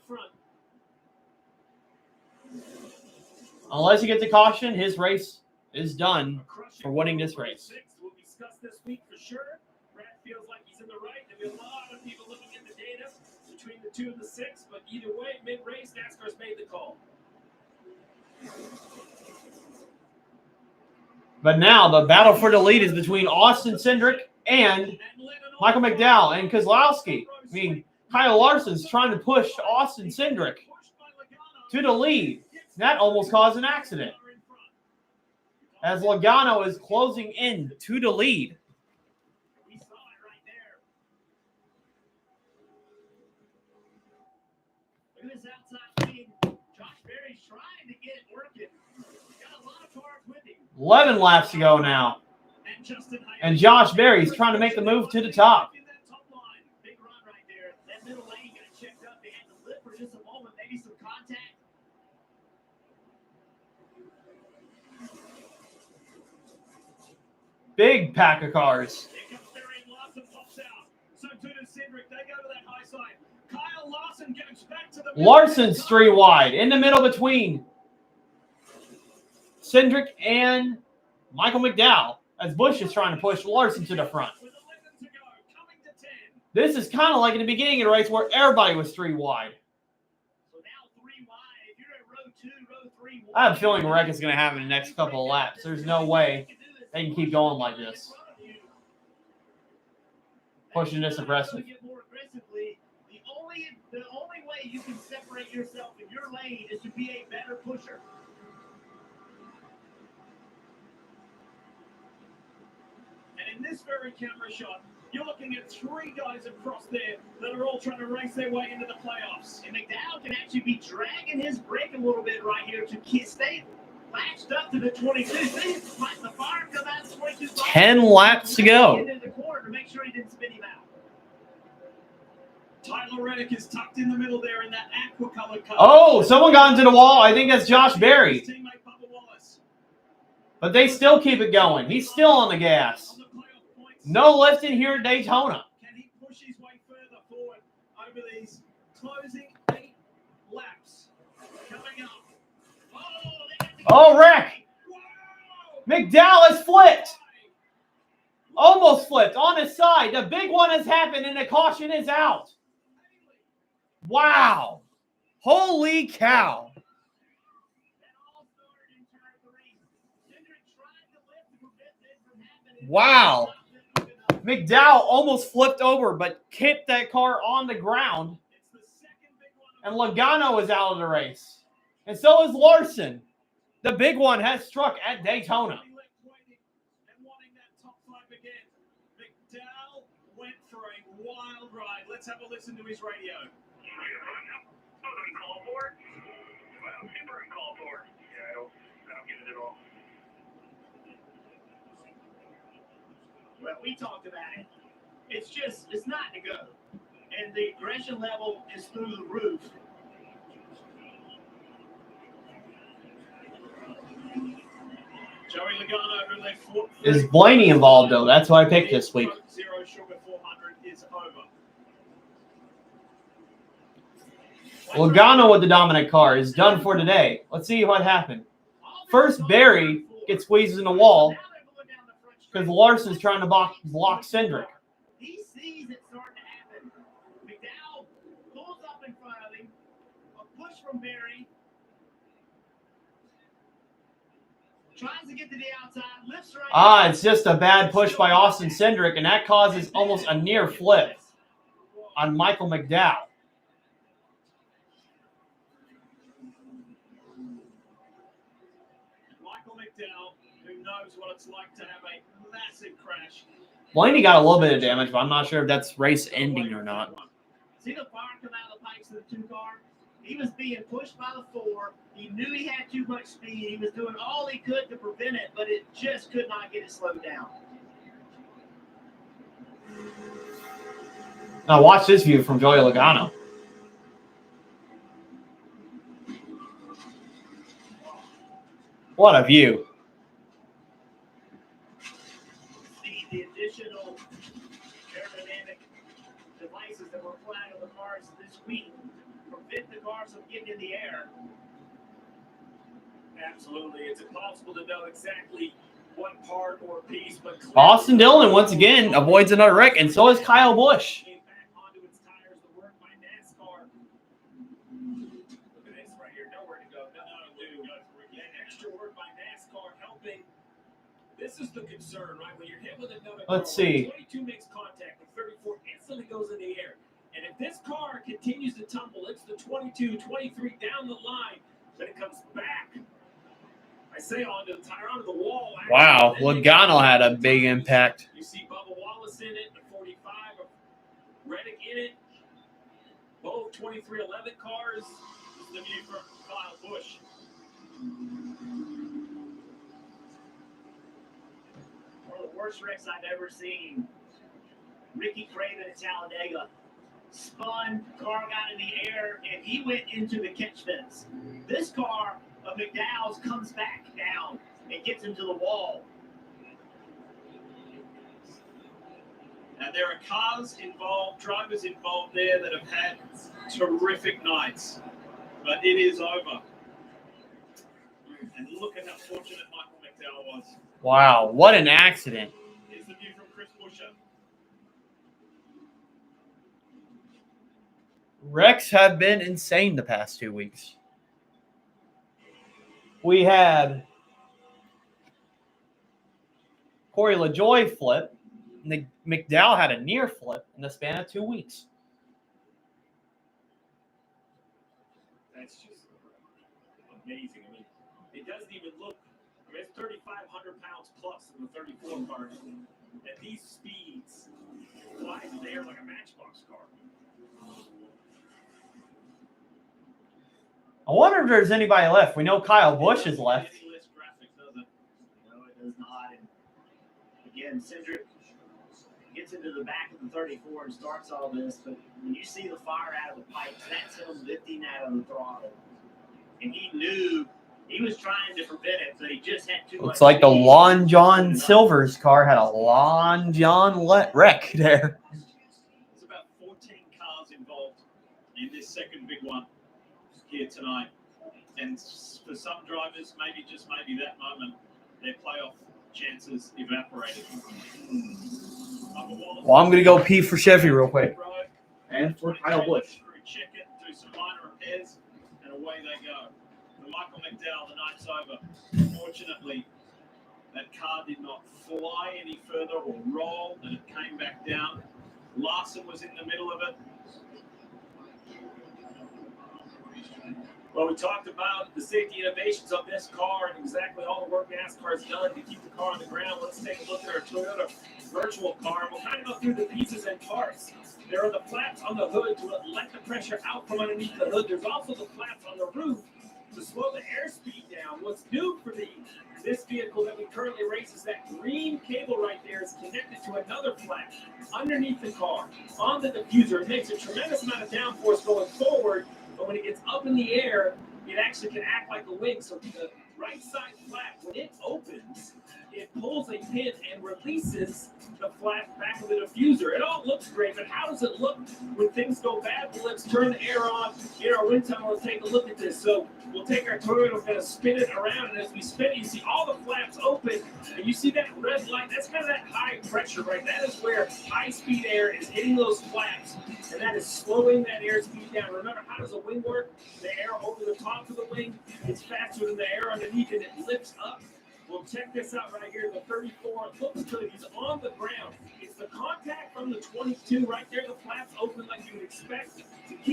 Unless he gets a caution, his race is done for winning this race. We'll discuss this week for sure. Brad feels like he's in the right. There'll be a lot of people looking at the data between the 2 and the 6, but either way, mid-race, NASCAR's made the call. But now the battle for the lead is between Austin Cindric and Michael McDowell and Keselowski. I mean, Kyle Larson's trying to push Austin Cindric to the lead. That almost caused an accident, as Logano is closing in to the lead. We saw it right there. Look at this outside lead. Josh Berry's trying to get it working. He's got a lot of cars with him. 11 laps to go now. And Josh Berry's trying to make the move to the top. Big run right there. That middle lane got checked up. They had to lip for just a moment. Maybe some contact. Big pack of cars. Here comes Berry and Larson pops out. So too does Cindric. They go to that high side. Kyle Larson gets back to the middle. Larson's 3 wide. In the middle between Cindric and Michael McDowell, as Busch is trying to push Larson to the front. This is kind of like in the beginning of the race where everybody was 3 wide. So now 3 wide. If you're at row 2, row 3 wide. I have a feeling a wreck is going to happen in the next couple of laps. There's no way they can keep going like this. Pushing this aggressive. More aggressively. The only way you can separate yourself in your lane is to be a better pusher. And in this very camera shot, you're looking at 3 guys across there that are all trying to race their way into the playoffs. And McDowell can actually be dragging his brake a little bit right here to stay latched up to the 22. See, the fire come out 22. 10 laps to go. Into the corner to make sure he didn't spin him out. Tyler Reddick is tucked in the middle there in that aqua colored color. Oh, someone got into the wall. I think that's Josh Berry. But they still keep it going. He's still on the gas. No lifting here at Daytona. Can he push his way further forward over these closing 8 laps? Coming up. Oh, wreck. McDowell has flipped. Almost flipped on his side. The big one has happened and the caution is out. Wow. Holy cow. Wow. McDowell almost flipped over, but kept that car on the ground. And Logano is out of the race. And so is Larson. The big one has struck at Daytona. McDowell went for a wild ride. Let's have a listen to his radio. Call for it? Well, super call for it. Yeah, I don't get it at all. Well, we talked about it. It's not to go. And the aggression level is through the roof. Joey Logano, who left fourth. Is Blaney involved, though? That's why I picked this week. Zero Sugar 400 is over. Logano with the dominant car is done for today. Let's see what happened. First, Berry Gets squeezed in the wall because Larson's trying to block Cindric. He sees it starting to happen. McDowell pulls up in front of him. A push from Barry. Tries to get to the outside. Lifts right. It's just a bad push by Austin Cindric, and that causes almost a near flip on Michael McDowell. Michael McDowell, who knows what it's like to have a massive crash. Blaney got a little bit of damage, but I'm not sure if that's race ending or not. See the fire come out of the pipes of the 2-car? He was being pushed by the 4. He knew he had too much speed. He was doing all he could to prevent it, but it just could not get it slowed down. Now watch this view from Joey Logano. What a view. See the additional aerodynamic devices that were applied on the cars this week prevent the cars from getting in the air. Absolutely. It's impossible to know exactly what part or piece, but Austin Dillon, once again, avoids another wreck, and so is Kyle Busch. came back onto its tires. The work by NASCAR. Look at this right here. Nowhere to go. Nothing to do. That extra work by NASCAR helping. This is the concern, right? When you're hit with another car, Let's see. 22 makes contact, the 34 instantly goes in the air. And if this car continues to tumble, it's the 22, 23 down the line, then it comes back. I say onto the tire, onto the wall. Wow, Logano had a big impact. You see Bubba Wallace in it, the 45 of Reddick in it. Both 2311 cars. This is the view from Kyle Busch. One of the worst wrecks I've ever seen. Ricky Craven at Talladega. Spun, car got in the air, and he went into the catch fence. This car of McDowell's comes back down and gets him to the wall. And there are cars involved, drivers involved there that have had terrific nights. But it is over. And look at how fortunate Michael McDowell was. Wow, what an accident. Here's the view from Chris Buescher. Wrecks have been insane the past 2 weeks. We had Corey LaJoie flip. McDowell had a near flip in the span of 2 weeks. That's just amazing. I mean, it doesn't even look. I mean, it's 3,500 pounds plus in the 34 car. At these speeds, it flies in the air like a matchbox car. I wonder if there's anybody left. We know Kyle Busch is left. No, it does not. And again, Cindric gets into the back of the 34 and starts all this, but when you see the fire out of the pipes, that's him lifting out of the throttle. And he knew he was trying to prevent it, but he just had too much. Looks like the Lon John Silver's car had a Lon John wreck there. There's about 14 cars involved in this second big one here tonight. And for some drivers, maybe just maybe that moment, their playoff chances evaporated. Well, I'm going to go pee for Chevy real quick. And for Kyle Busch. Check it, do some minor repairs, and away they go. For Michael McDowell, the night's over. Fortunately, that car did not fly any further or roll, and it came back down. Larson was in the middle of it. Well, we talked about the safety innovations of this car and exactly all the work NASCAR has done to keep the car on the ground. Let's take a look at our Toyota virtual car. We'll kind of go through the pieces and parts. There are the flaps on the hood to let the pressure out from underneath the hood. There's also the flaps on the roof to slow the airspeed down. What's new for this vehicle that we currently race is that green cable right there is connected to another flap underneath the car on the diffuser. It makes a tremendous amount of downforce going forward. But when it gets up in the air, it actually can act like a wing. So the right side flap, when it opens, it pulls a pin and releases the flap back of the diffuser. It all looks great, but how does it look when things go bad? Well, let's turn the air on, get our wind tunnel, and take a look at this. So we'll take our toy, we're going to spin it around, and as we spin it, you see all the flaps open, and you see that red light. That's kind of that high pressure, right? That is where high-speed air is hitting those flaps, and that is slowing that airspeed down. Remember, how does a wing work? The air over the top of the wing is faster than the air underneath, and it lifts up. Well, check this out right here. The 34 looks good. He's on the ground. It's the contact from the 22 right there. The flaps open like you would expect.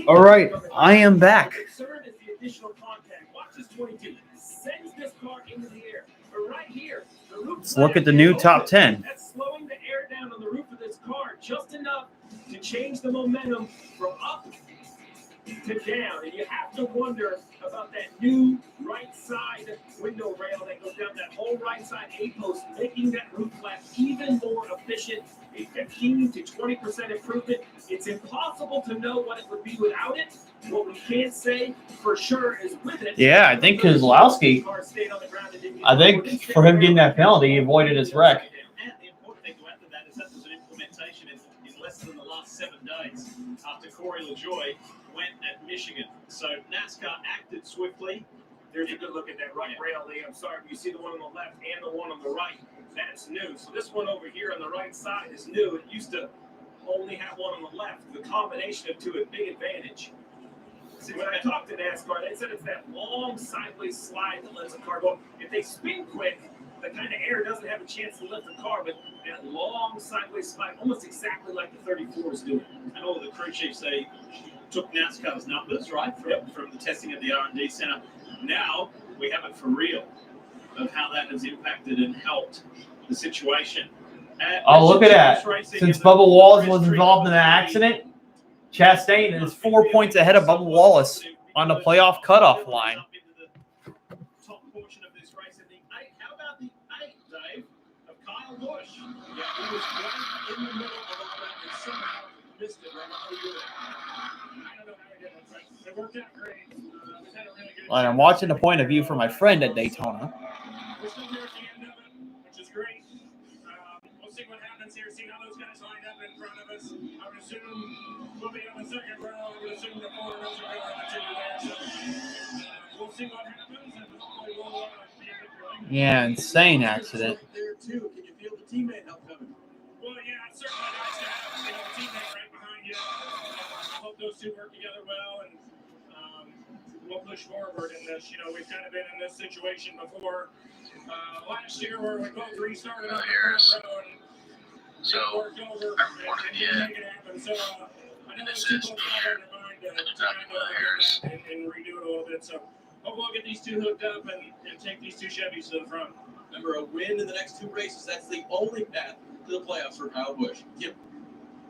All right, I am back. The concern is the additional contact. Watch this 22. Sends this car into the air. But right here, the roof. Let's look at the new top 10. That's slowing the air down on the roof of this car just enough to change the momentum from up to down. And you have to wonder about that new right side window rail that goes down that whole right side A-post, making that roof flap even more efficient, a 15 to 20% improvement. It's impossible to know what it would be without it. What we can't say for sure is with it. Yeah, I think Kozlowski, I think for him getting that penalty, he avoided his wreck. And the important thing to add to that is that there's an implementation in less than the last 7 days after Corey LaJoie went at Michigan. So NASCAR acted swiftly. There's a good look at that right rail, Lee. I'm sorry, you see the one on the left and the one on the right. That's new. So this one over here on the right side is new. It used to only have one on the left. The combination of two is a big advantage. See, when I talked to NASCAR, they said it's that long sideways slide that lets a car go. If they spin quick, the kind of air doesn't have a chance to lift the car, but that long sideways slide, almost exactly like the 34 is doing. And all the crew chiefs, they took NASCAR's numbers, right, from the testing at the R&D center. Now we have it for real of how that has impacted and helped the situation. Oh, look at that. Since Bubba Wallace was involved in that accident, Chastain is 4 points ahead of Bubba Wallace on the playoff cutoff line. Top portion of this race in the 8. How about the 8, Dave, of Kyle Busch? Yeah, he was right in the middle of all that and somehow missed it right before you. I don't know how he did it, but it worked out great. We had a really good. And I'm watching the point of view from my friend at Daytona. We're still there at the end of it, which is great. We'll see what happens here. See how those guys line up in front of us. I would assume we'll be on the second row. I would assume the 4 rows are going to continue there. So we'll see what happens, and hopefully we'll be a good. Yeah, insane accident. There too. Can you feel the teammate help coming? Well, yeah, it's certainly nice to have a teammate right behind you. I hope those two work together well, and we'll push forward in this. You know, we've kind of been in this situation before. Last year where we both restarted on the front row and worked over and didn't make it happen. So I know those two folks have in their mind to go ahead and redo it a little bit. So hopefully we'll get these two hooked up and take these two Chevys to the front. Remember, a win in the next 2 races, that's the only path to the playoffs for Kyle Busch. Yep.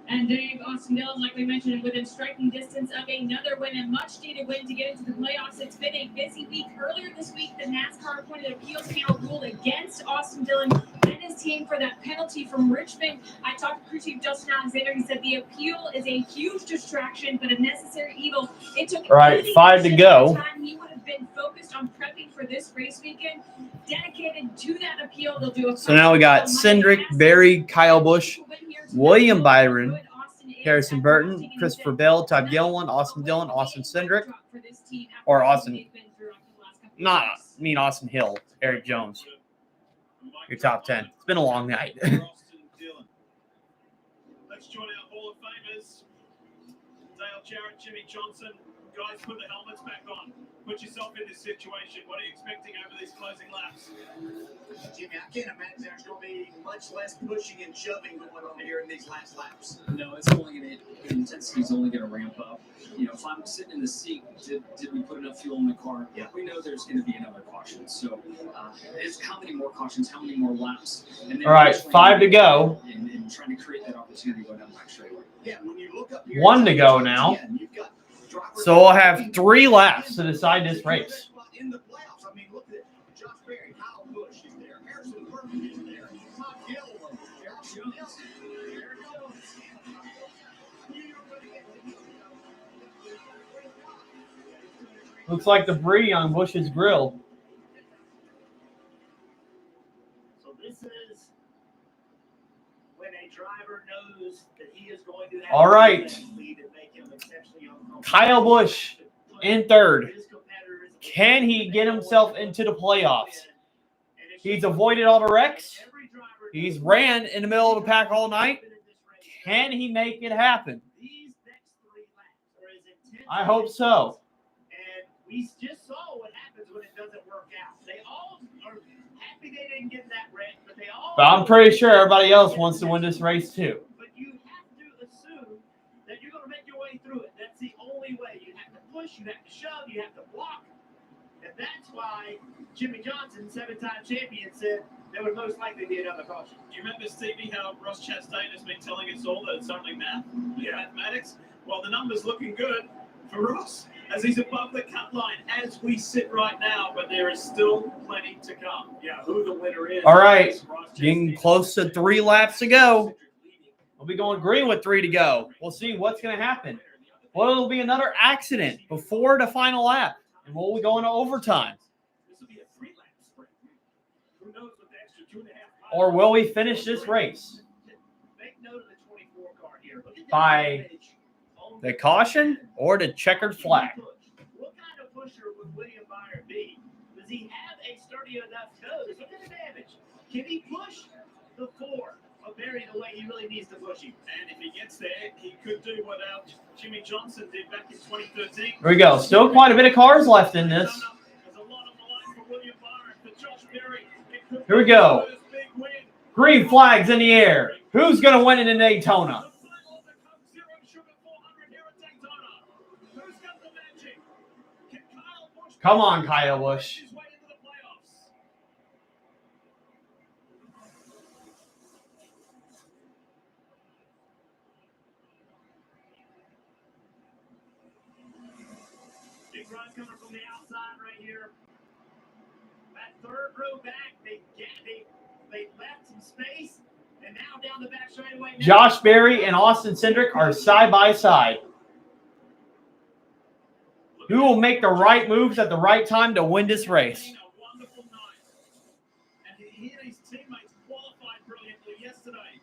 And Dave, Austin Dillon, like we mentioned, within striking distance of another win, a much-needed win to get into the playoffs. It's been a busy week. Earlier this week, the NASCAR-appointed appeals panel ruled against Austin Dillon and his team for that penalty from Richmond. I talked to crew chief Justin Alexander. He said the appeal is a huge distraction, but a necessary evil. It took All right, 5 to go. time. He would have been focused on prepping for this race weekend, dedicated to that appeal. They'll do a So now we got Cindric, Barry, Kyle Busch, William Byron, Harrison Burton, Christopher Bell, Todd Gilliland, Austin Dillon, Austin Cindric, or Austin, Austin Hill, Eric Jones. Your top 10. It's been a long night. Let's join our Hall of Famers. Dale Jarrett, Jimmy Johnson. Guys, put the helmets back on. Put yourself in this situation. What are you expecting over these closing laps? Jimmy, I can't imagine there's going to be much less pushing and shoving going on here in these last laps. No, it's only going to, the intensity is only going to ramp up. You know, if I'm sitting in the seat, did we put enough fuel in the car? Yeah. We know there's going to be another caution. So it's how many more cautions, how many more laps? And then all right, 5 to go. And trying to create that opportunity to go down the back straightaway. Yeah, when you look up here, 1 to go now. So we'll have 3 laps to decide this race. In the playoffs, I mean, look at it. Josh Berry, Kyle Busch is there. Harrison Burton is there. Todd Gilliland, Eric Jones. There it goes. Looks like debris on Bush's grill. So this is driver knows that he is going to have All right. that lead and make him exceptionally uncomfortable. Kyle Busch in third. Can he get himself into the playoffs? He's avoided all the wrecks. He's ran in the middle of the pack all night. Can he make it happen? I hope so. And we just saw what happens when it doesn't work out. They all are happy they didn't get that wreck, but they all. But I'm pretty sure everybody else wants to win this race too. But you have to assume that you're going to make your way through it. That's the only way. You have to push, you have to shove, you have to block. And that's why Jimmy Johnson, 7-time champion, said there would most likely be another caution. Do you remember, Stevie, how Ross Chastain has been telling us all that it's only math, mathematics? Well, the number's looking good for Ross as he's above the cut line as we sit right now, but there is still plenty to come. Yeah, who the winner is. All right, getting close to 3 laps to go. We'll be going green with 3 to go. We'll see what's going to happen. Well, it'll be another accident before the final lap, and will we go into overtime? This will be a 3-lap sprint. Who knows what the extra 2.5 miles. Or will we finish this race Make note of the 24 car here. Look at by the caution or the checkered flag? What kind of pusher would William Byron be? Does he have a sturdy enough nose? Look at the damage. Can he push the 4 of Barry the way he really needs to push him? And if he gets there, he could do what Jimmy Johnson did back in 2013. Here we go. Still quite a bit of cars left in this. There's a lot on the line for William Byron, for Josh Berry. Here we go. Green flags in the air. Who's going to win it in Daytona? Come on, Kyle Busch. Big run coming from the outside right here. That third row back, they left some space, and now down the back straightaway. Josh Berry and Austin Cindric are side by side. Who will make the right moves at the right time to win this race? A wonderful night. And he and his teammates qualified brilliantly yesterday.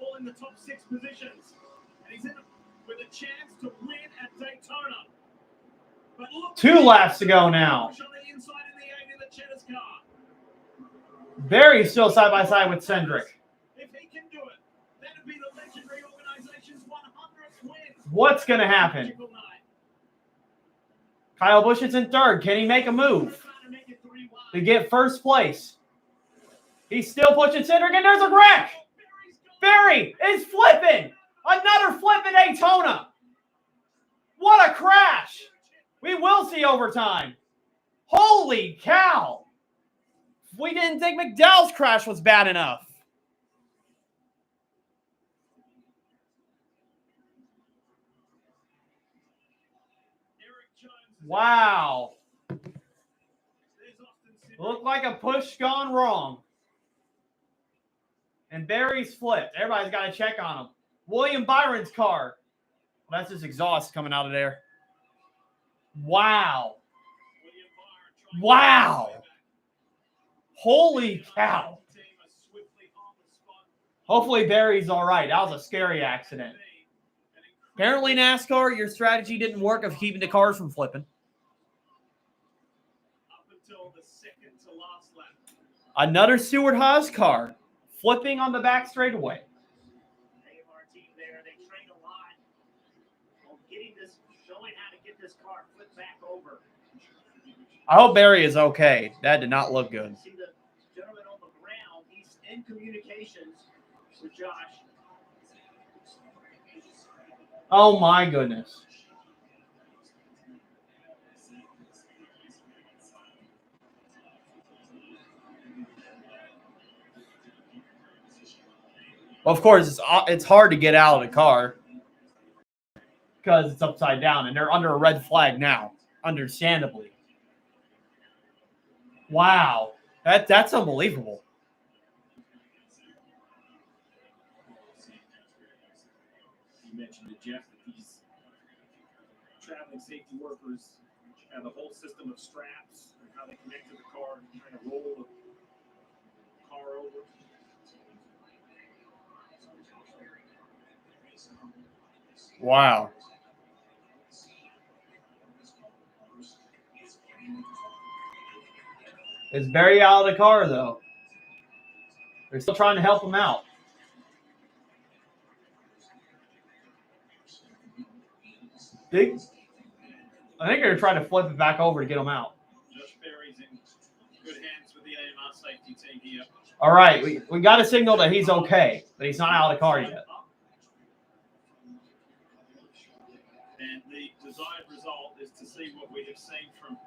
All in the top 6 positions. And he's in with a chance to win at Daytona. But look, 2 laps to go now. on the inside in the 8 in the Cheddar's car. Berry still side by side with Cindric. If he can do it, that'd be the legendary organization's 100th win. What's going to happen? Kyle Busch is in third. Can he make a move to get first place? He's still pushing Cindric, and there's a wreck. Berry is flipping. Another flip in Daytona. What a crash. We will see overtime. Holy cow. We didn't think McDowell's crash was bad enough. Wow. Looked like a push gone wrong. And Barry's flipped. Everybody's got to check on him. William Byron's car. Well, that's his exhaust coming out of there. Wow. Wow. Holy cow. Hopefully Barry's all right. That was a scary accident. Apparently, NASCAR, your strategy didn't work of keeping the cars from flipping. Another Stewart Haas car flipping on the back straightaway. I hope Barry is okay. That did not look good. See the gentleman on the ground. He's in communications with Josh. Oh, my goodness. Well, of course, it's hard to get out of the car because it's upside down, and they're under a red flag now, understandably. Wow. That's unbelievable. You mentioned to Jeff that these traveling safety workers have a whole system of straps and how they connect to the car and kind of roll the car over. Wow. Is Barry out of the car, though? They're still trying to help him out. I think they're going to try to flip it back over to get him out. Josh Berry's in good hands with the AMR safety team here. All right, we got a signal that he's okay, but he's not out of the car yet. And the desired result is to see what we have seen from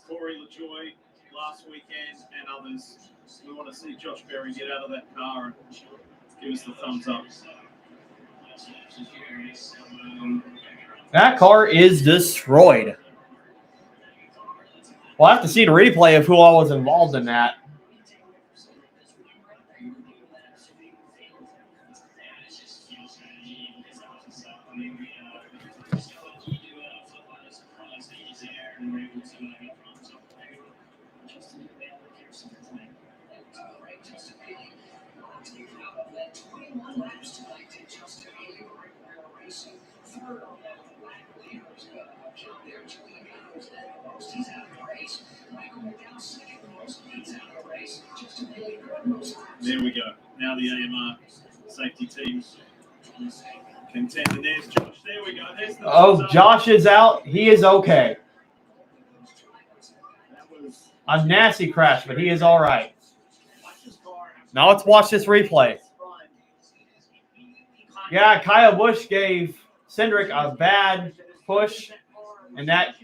Corey LaJoy last weekend and others. We want to see Josh Berry get out of that car and give us the thumbs up. That car is destroyed. We'll have to see the replay of who all was involved in that. There we go. Now the AMR safety team contending. There's Josh. There we go. There's the Oh, Josh is out. He is okay. A nasty crash, but he is all right. Now let's watch this replay. Yeah, Kyle Busch gave Cindric a bad push, and that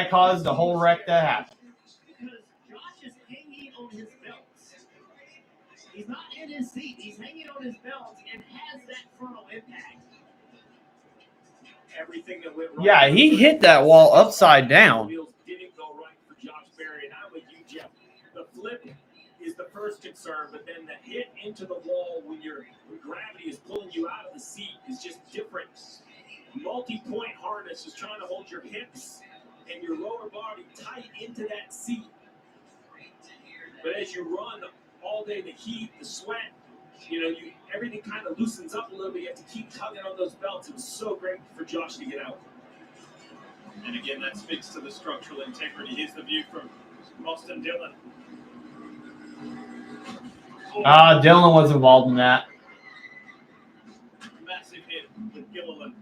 caused the whole wreck to happen. Because Josh is hanging on his belts. He's not in his seat. He's hanging on his belts and has that frontal impact. Everything that went right. Yeah, he hit that wall upside down. Didn't go right for Josh Berry, and I'm with you, Jeff. The flip is the first concern, but then the hit into the wall when gravity is pulling you out of the seat is just different. Multi-point harness is trying to hold your hips and your lower body tight into that seat. But as you run all day, the heat, the sweat, everything kind of loosens up a little bit. You have to keep tugging on those belts. It was so great for Josh to get out. And again, that speaks to the structural integrity. Here's the view from Austin Dillon. Dylan was involved in that. Massive hit with Gilliland.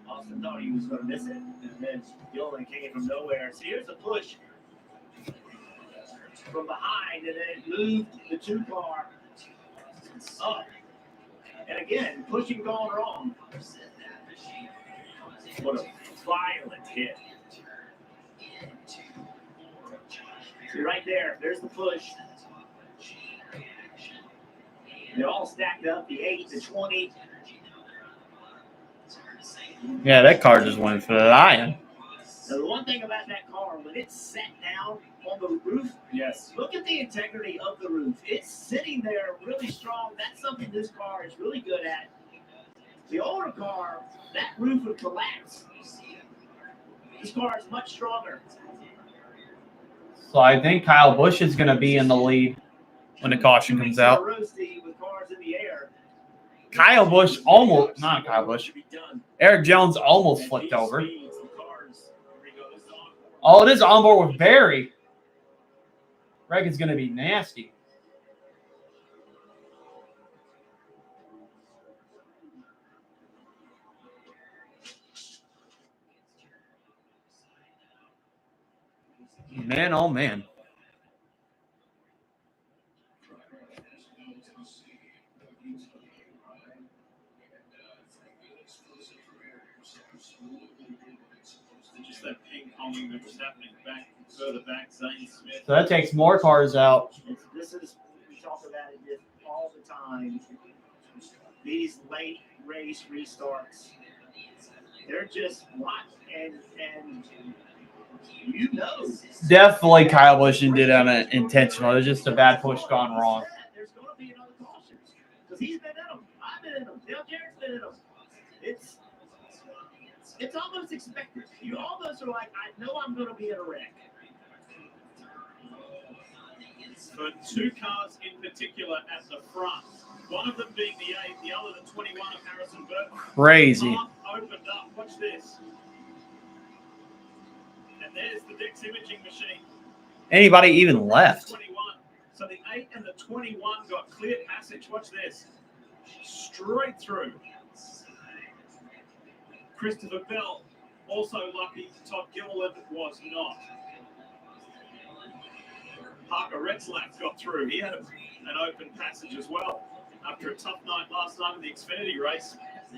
Austin thought he was going to miss it, and then Gilliland came from nowhere. So here's a push from behind, and then it moved the two-car up. And again, pushing gone wrong. What a violent hit. See right there, there's the push. They're all stacked up, the 8, the 20. Yeah, that car just went flying. Now, the one thing about that car, when it's set down on the roof, yes, look at the integrity of the roof. It's sitting there really strong. That's something this car is really good at. The older car, that roof would collapse. This car is much stronger. So I think Kyle Busch is going to be in the lead when the caution comes out. With cars in the air. Kyle Busch almost, not Kyle Busch, Eric Jones almost flipped over. Oh, it is on board with Barry. Greg is going to be nasty. Man, oh man. Just that ping-ponging that was happening further back, Zane Smith. So that takes more cars out. This is, we talk about it all the time. These late race restarts, they're just what? And you know. Definitely Kyle Busch did it intentional. It was just a bad push gone wrong. There's going to be another caution. Because he's been in them. I've been in them. Dale Jarrett's been in them. It's almost expected. You almost are like, I know I'm going to be in a wreck. for two cars in particular at the front. One of them being the 8, the other the 21 of Harrison Burton. Crazy. Opened up. Watch this. And there's the Dix imaging machine. Anybody even left? 21. So the 8 and the 21 got clear passage. Watch this. Straight through. Christopher Bell also lucky. Todd Gilliland was not. Parker Retzlaff got through. He had an open passage as well after a tough night last night in the Xfinity race.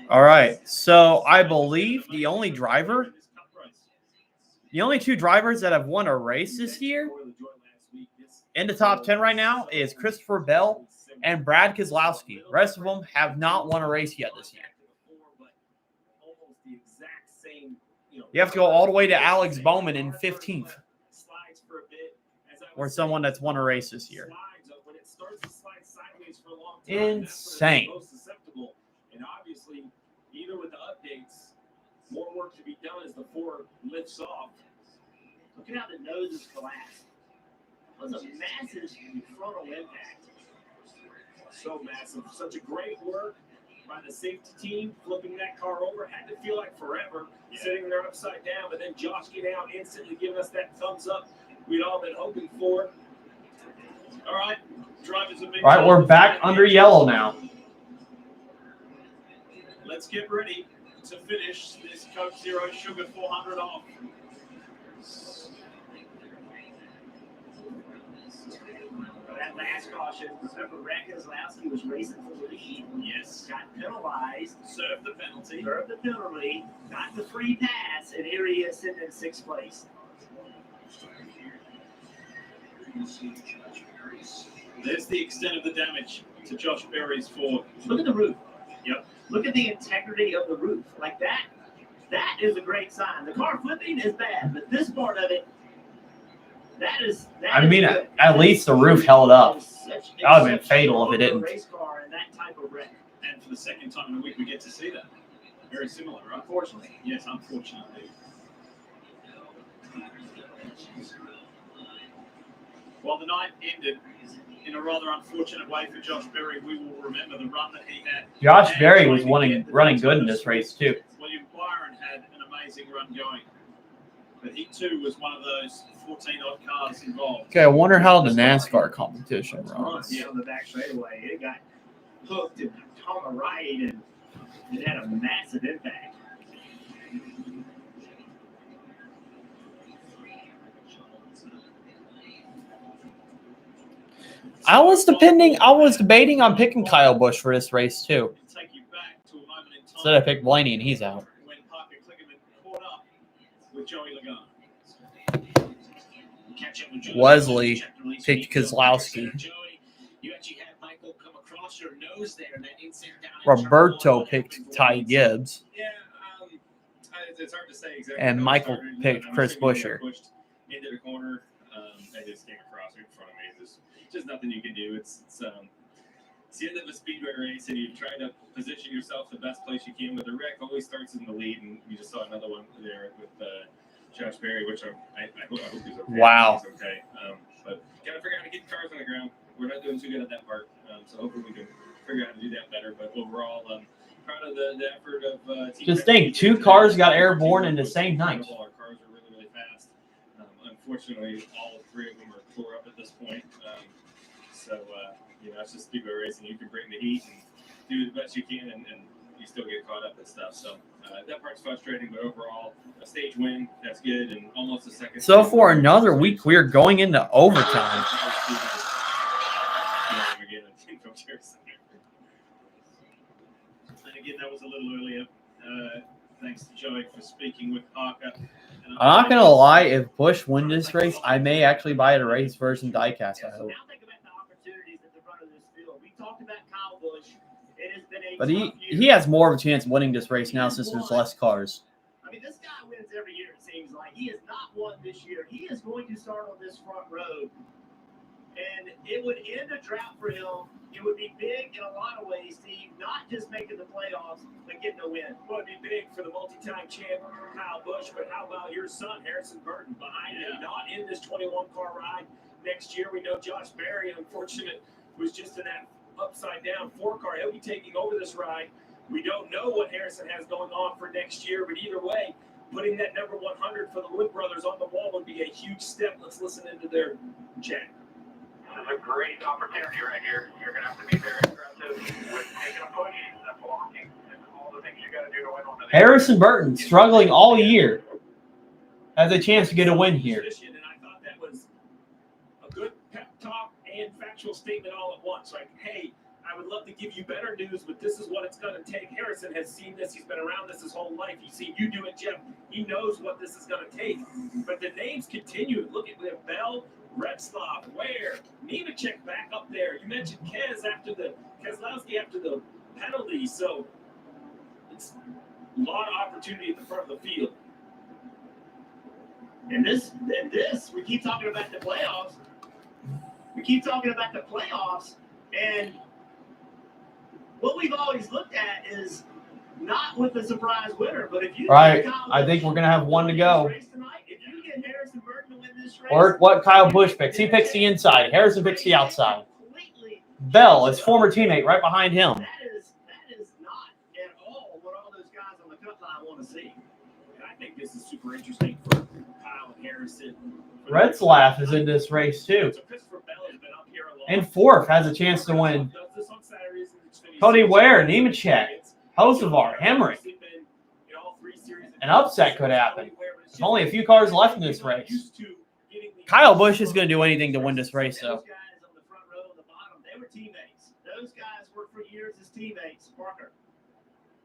All right. So I believe the only two drivers that have won a race this year in the top 10 right now is Christopher Bell and Brad Keselowski. The rest of them have not won a race yet this year. You have to go all the way to Alex Bowman in 15th, or someone that's won a race this year. Insane. And obviously, even with the updates, more work to be done as the 4 lifts off. Look at how the nose is collapsed. It was a massive frontal impact. So massive. Such a great work by the safety team, flipping that car over. Had to feel like forever, sitting there upside down, but then Josh getting out instantly, giving us that thumbs up we'd all been hoping for. All right, drivers have been. All right, we're back under yellow now. Let's get ready to finish this Coke Zero Sugar 400 off. That last caution, remember, Brad Keselowski was racing for the lead. Yes. Got penalized. Served the penalty. Served the penalty. Got the free pass, and here he is sitting in 6th place. There's the extent of the damage to Josh Berry's Ford. Look at the roof. Yep. Look at the integrity of the roof. Like that. That is a great sign. The car flipping is bad, but this part of it, that is good. At least the roof held up. That would have been fatal if it didn't. Race car and that type of wreck. And for the second time in a week, we get to see that. Very similar, right? Unfortunately. Yes, unfortunately. While the night ended in a rather unfortunate way for Josh Berry, we will remember the run that he had. Josh Berry was running good in this race, too. William Byron had an amazing run going. But he, too, was one of those 14-odd cars involved. Okay, I wonder how the NASCAR competition runs. Yeah, on the back straightaway. It got hooked and on the right, and it had a massive impact. I was debating on picking Kyle Busch for this race, too. Instead I picked Blaney, and he's out. When Parker Kligerman caught up with Joey Logano. Wesley picked Keselowski. You actually had Michael come across your nose there, and that insert down. Roberto picked Ty Gibbs. Yeah, it's hard to say exactly. And Michael picked Chris Buescher. Pushed into the corner. I just came across in front of me. There's just nothing you can do. It's the end of a speedway race, and you try to position yourself the best place you can. But the wreck always starts in the lead, and we just saw another one there with Josh Berry, which I hope he's okay. Wow. He's okay. But gotta figure out how to get the cars on the ground. We're not doing too good at that part, so hopefully we can figure out how to do that better. But overall, proud of the effort of team. Just think, 2 cars got airborne in the same night. Our cars are really, really fast. Unfortunately, all 3 of them are tore up at this point. It's just speedway racing. You can bring the heat and do the best you can, and you still get caught up and stuff. So that part's frustrating, but overall, a stage win, that's good, and almost a second. So for another week, we are going into overtime. And again, that was a little earlier. Thanks to Joey for speaking with Parker. I'm not going to lie, if Busch wins this race, I may actually buy a race version diecast, I hope. But he has more of a chance of winning this race now since there's less cars. I mean, this guy wins every year, it seems like. He has not won this year. He is going to start on this front row. And it would end a drought for him. It would be big in a lot of ways, Steve, not just making the playoffs, but getting a win. Well, it'd be big for the multi-time champ, Kyle Busch, but how about your son, Harrison Burton, behind him, not in this 21-car ride, next year. We know Josh Berry, unfortunate, was just in that upside-down 4-car. He'll be taking over this ride. We don't know what Harrison has going on for next year, but either way, putting that number 100 for the Wood brothers on the wall would be a huge step. Let's listen into their chat. This is a great opportunity right here. You're going to have to be very aggressive with taking a push and blocking and all the things you got to do to win on the Harrison Burton, struggling all year, has a chance to get a win here. And I thought that was a good pep talk and factual statement all at once. Like, hey, I would love to give you better news, but this is what it's going to take. Harrison has seen this. He's been around this his whole life. He's seen you do it, Jeff. He knows what this is going to take. But the names continue. Look at Bell, Retzlaff, Ware, Nemechek back up there. You mentioned Keselowski after the penalty. So it's a lot of opportunity at the front of the field. And this, we keep talking about the playoffs. And what we've always looked at is not with the surprise winner, but if you Right. I think we're going to have one to go. if you get Harrison Burton to win this race, Or what Kyle Busch picks. He picks the inside. Harrison picks the outside. Bell, his former teammate, right behind him. that is not at all what all those guys on the cut line want to see. And I think this is super interesting for Kyle and Harrison. Retzlaff is in this race too. So Christopher Bell has been up here a lot. And fourth has a chance to win. Does this on Saturdays and Xfinity Cody Series. Ware, Nemechek, Hocevar, Hemrick. In all 3 series. An upset could happen. There's only a few cars left in this race. Kyle Busch is going to do anything to win this race, though. Those guys on the front row and the bottom, they were teammates. Those guys worked for years as teammates. Parker.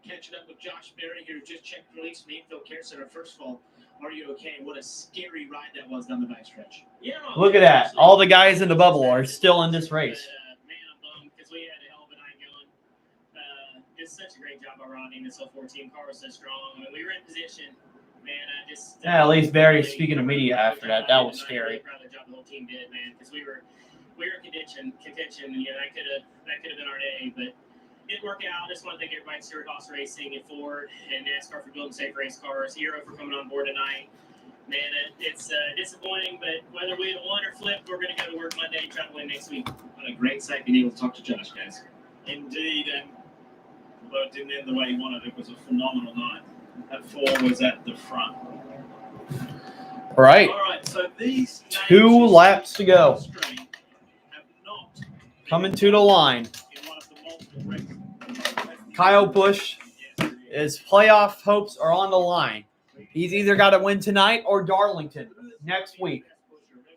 Catching up with Josh Berry here, just checked the release from the Infield Care Center. First of all, are you okay? What a scary ride that was down the backstretch. Yeah, Look at that. All the guys in the bubble are still in this race. Man, I'm bummed because we had a hell of a night going. Just such a great job by Rodney and this whole 14 car was so strong. I mean, we were in position. Man, I just Yeah, at least Barry speaking to media after that. That was scary. I'm really proud of the job the whole team did, man, because we were in contention. You know, that could have been our day, but didn't work out. I just want to thank everybody at Stewart Haas Racing and Ford and NASCAR for building safe race cars. Hero for coming on board tonight. Man, it's disappointing, but whether we had won or flipped, we're going to go to work Monday and try to win next week. What a great sight being able to talk to Josh, guys. Indeed, and although it didn't end the way he wanted, it was a phenomenal night. That 4 was at the front. All right. All right, so these 2 laps to go. Coming to the line. Kyle Busch, his playoff hopes are on the line. He's either got to win tonight or Darlington next week,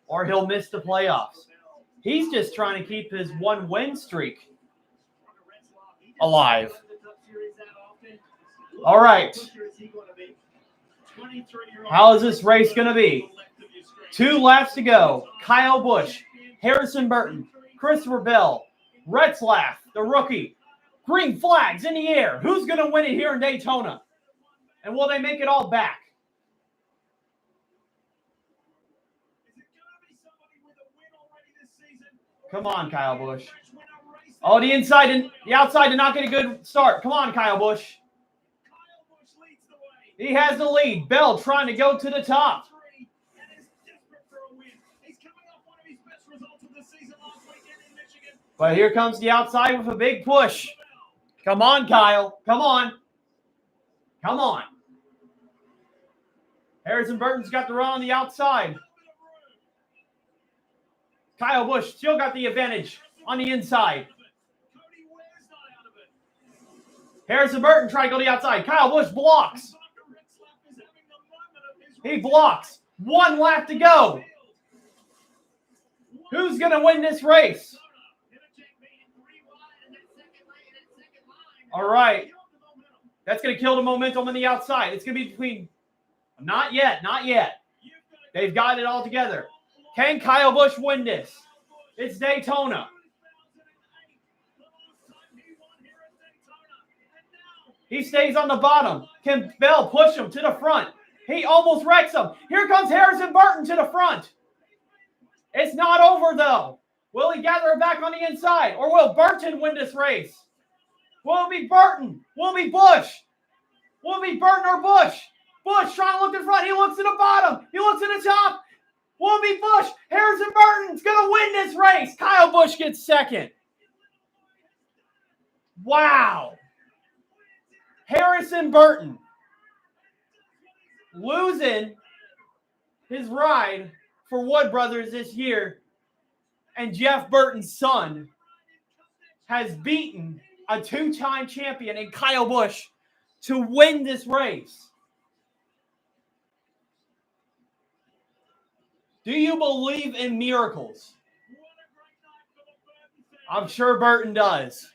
or he'll miss the playoffs. He's just trying to keep his 1-win streak alive. All right. How is this race going to be? 2 laps to go. Kyle Busch, Harrison Burton, Christopher Bell, Retzlaff, the rookie. Green flags in the air. Who's going to win it here in Daytona? And will they make it all back? Come on, Kyle Busch. Oh, the inside and the outside did not get a good start. Come on, Kyle Busch. He has the lead. Bell trying to go to the top. But here comes the outside with a big push. Come on, Kyle. Come on. Come on. Harrison Burton's got the run on the outside. Kyle Busch still got the advantage on the inside. Harrison Burton trying to go to the outside. Kyle Busch blocks. He blocks. 1 lap to go. Who's going to win this race? All right. That's going to kill the momentum on the outside. It's going to be between... Not yet. Not yet. They've got it all together. Can Kyle Busch win this? It's Daytona. He stays on the bottom. Can Bell push him to the front? He almost wrecks him. Here comes Harrison Burton to the front. It's not over, though. Will he gather it back on the inside? Or will Burton win this race? Will it be Burton? Will it be Busch? Will it be Burton or Busch? Busch trying to look in front. He looks at the bottom. He looks at the top. Willoughby Bush. Harrison Burton's going to win this race. Kyle Busch gets second. Wow. Harrison Burton losing his ride for Wood Brothers this year. And Jeff Burton's son has beaten a two-time champion in Kyle Busch to win this race. Do you believe in miracles? I'm sure Burton does.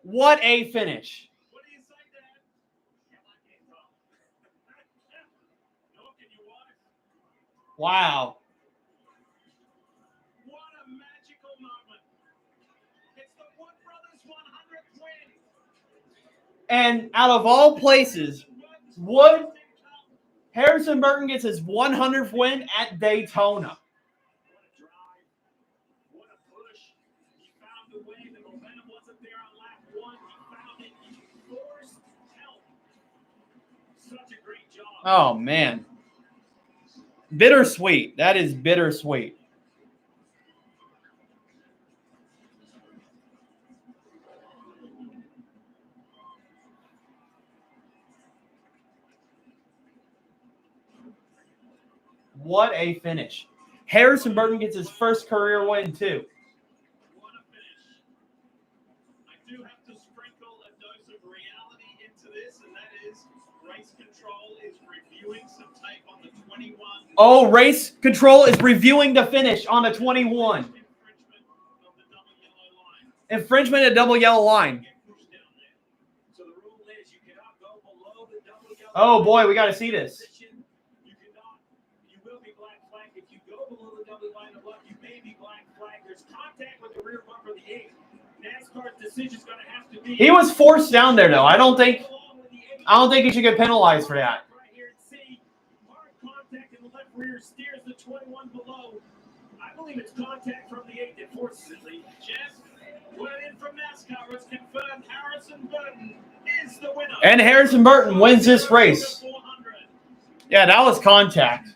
What a finish. Wow. What a magical moment. It's the Wood Brothers 100th win. And out of all places, Harrison Burton gets his 100th win at Daytona. What a push. He found the way. The momentum wasn't there on lap 1. He found it. He forced help. Such a great job. Oh, man. Bittersweet. That is bittersweet. What a finish. Harrison Burton gets his first career win, too. What a finish. I do have to sprinkle a dose of reality into this, and that is race control is reviewing some tape on the 21. Oh, race control is reviewing the finish on the 21. Infringement of double yellow line. So the rule is you cannot go below the double yellow Oh, boy, we got to see this. You will be black flagged. If you go below the double line of luck, you may be black flagged. There's contact with the rear bumper of the 8. NASCAR's decision is going to have to be. He was forced down there, though. I don't think he should get penalized for that. Right here at C. Hard contact in the left rear steers the 21 below. I believe it's contact from the 8 that forces it, Lee. Jeff, word in from NASCAR was confirmed. Harrison Burton is the winner. And Harrison Burton wins this race. Yeah, that was contact.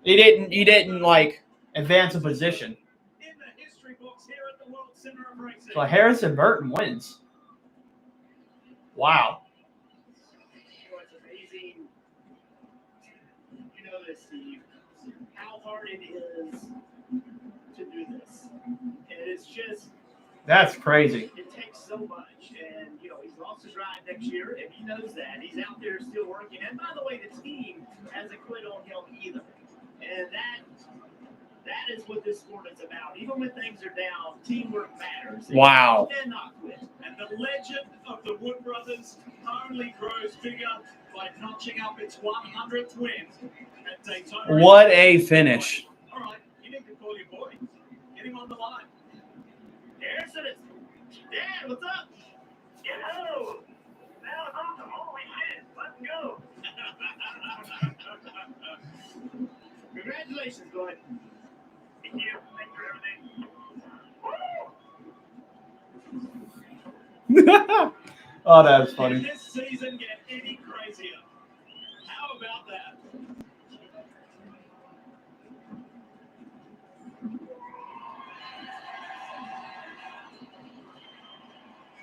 He didn't like advance a position. In the history books here at the World Center of Racing. So Harrison Burton wins. Wow. It's amazing. You know this, Steve, how hard it is to do this. And it's just. That's crazy. It takes so much. And, you know, he's lost his ride next year, and he knows that. He's out there still working. And by the way, the team hasn't quit on him either. And that is what this sport is about. Even when things are down, teamwork matters. Wow. And not quit. And the legend of the Wood Brothers only grows bigger by notching up its 100th win at Daytona. What a finish. All right, you need to call your boy. Get him on the line. Harrison is. Dad, what's up? Yo! That was awesome. Holy shit. Let's go. Congratulations, bud. Thank you. Thanks for everything. Oh, that was Can funny. this season get any crazier? How about that?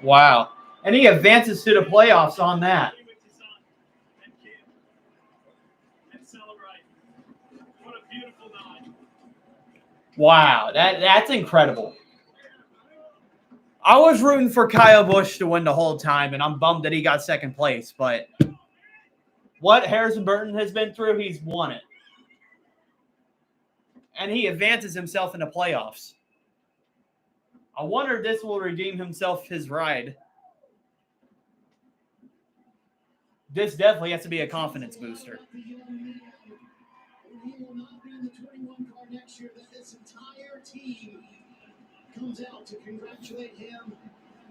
Wow. And he advances to the playoffs on that. And celebrate. What a beautiful night. Wow. That's incredible. I was rooting for Kyle Busch to win the whole time, and I'm bummed that he got second place. But what Harrison Burton has been through, he's won it. And he advances himself in the playoffs. I wonder if this will redeem himself his ride. This definitely has to be a confidence booster. He will not be in the 21 car next year. That this entire team comes out to congratulate him.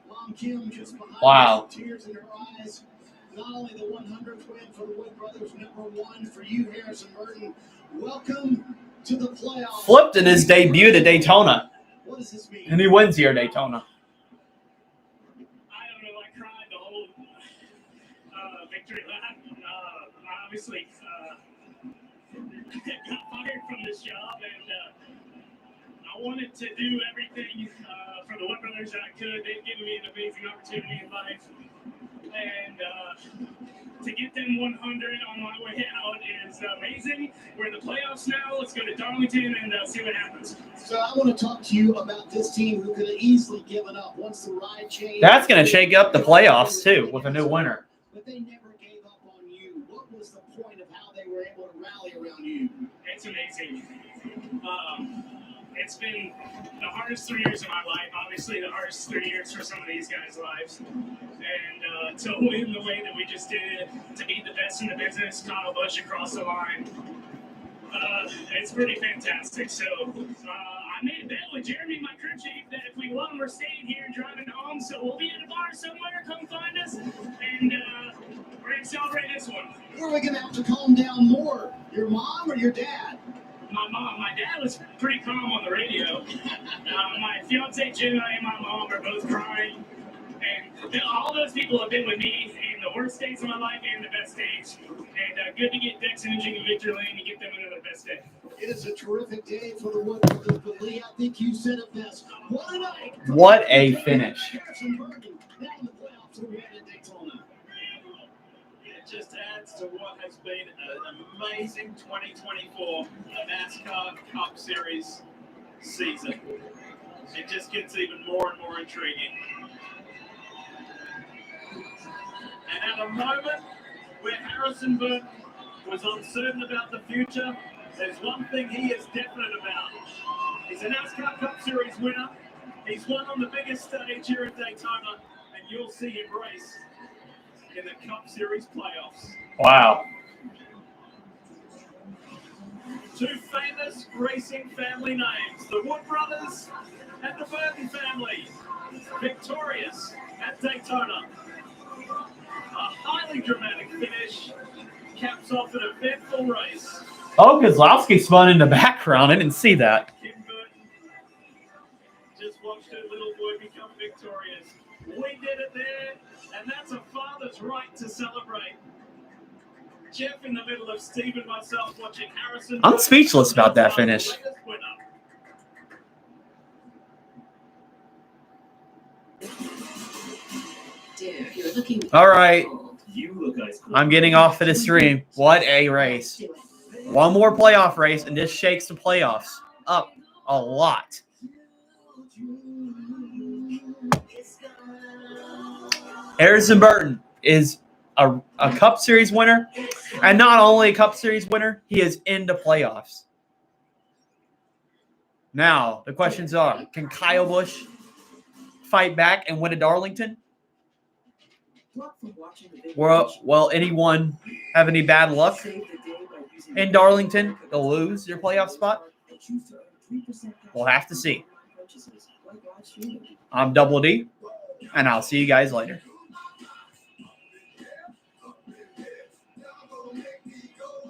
Mom Kim just behind Wow. us, tears in her eyes. Not only the 100th win for the Wood Brothers, #1 for you, Harrison Burton. Welcome to the playoffs. Flipped in his debut at Daytona. What does this mean? And he wins here at Daytona. I don't know. I cried the whole victory lap. Obviously, got fired from this job, and I wanted to do everything for the Wood Brothers that I could. They've given me an amazing opportunity in life, and to get them 100 on my way out is amazing. We're in the playoffs now. Let's go to Darlington and see what happens. So I want to talk to you about this team who could have easily given up once the ride changed. That's going to shake up the playoffs, too, with a new winner. But they never gave up on you. What was the point of how they were able to rally around you? It's amazing. It's been the hardest 3 years of my life. Obviously, the hardest 3 years for some of these guys' lives. And to win the way that we just did, to beat the best in the business, Kyle Busch across the line, it's pretty fantastic. So I made a bet with Jeremy, my crew chief, that if we won, we're staying here and driving home. So we'll be at a bar somewhere. Come find us, and we're going to celebrate this one. Who are we going to have to calm down more? Your mom or your dad? My mom. My dad was pretty calm on the radio. My fiance Jenna and my mom are both crying. And all those people have been with me in the worst days of my life and the best days. And good to get Dex and Jingle Victory Lane and get them another best day. It is a terrific day for the Wood Brothers, but Lee, I think you said it best. What a night! What a finish. Harrison Burton, now in the playoffs, we're at Daytona. It just adds to what has been an amazing 2024 NASCAR Cup Series season. It just gets even more and more intriguing. And at a moment where Harrison Burton was uncertain about the future, there's one thing he is definite about. He's a NASCAR Cup Series winner. He's won on the biggest stage here at Daytona, and you'll see him race in the Cup Series playoffs. Wow. Two famous racing family names, the Wood Brothers and the Burton family, victorious at Daytona. A highly dramatic finish caps off an eventful race. Oh, Kozlowski spun in the background. I didn't see that. Kim Burton just watched her little boy become victorious. We did it there, and that's a father's right to celebrate. Jeff in the middle of Steve and myself watching Harrison. I'm speechless about that finish. Dude, you're looking All right. You look ice cold. I'm getting off of the stream. What a race. One more playoff race, and this shakes the playoffs up a lot. Harrison Burton is a Cup Series winner, and not only a Cup Series winner, he is in the playoffs. Now, the questions are, can Kyle Busch fight back and win at Darlington? Will anyone have any bad luck in Darlington? They'll lose their playoff spot? We'll have to see. I'm Double D, and I'll see you guys later.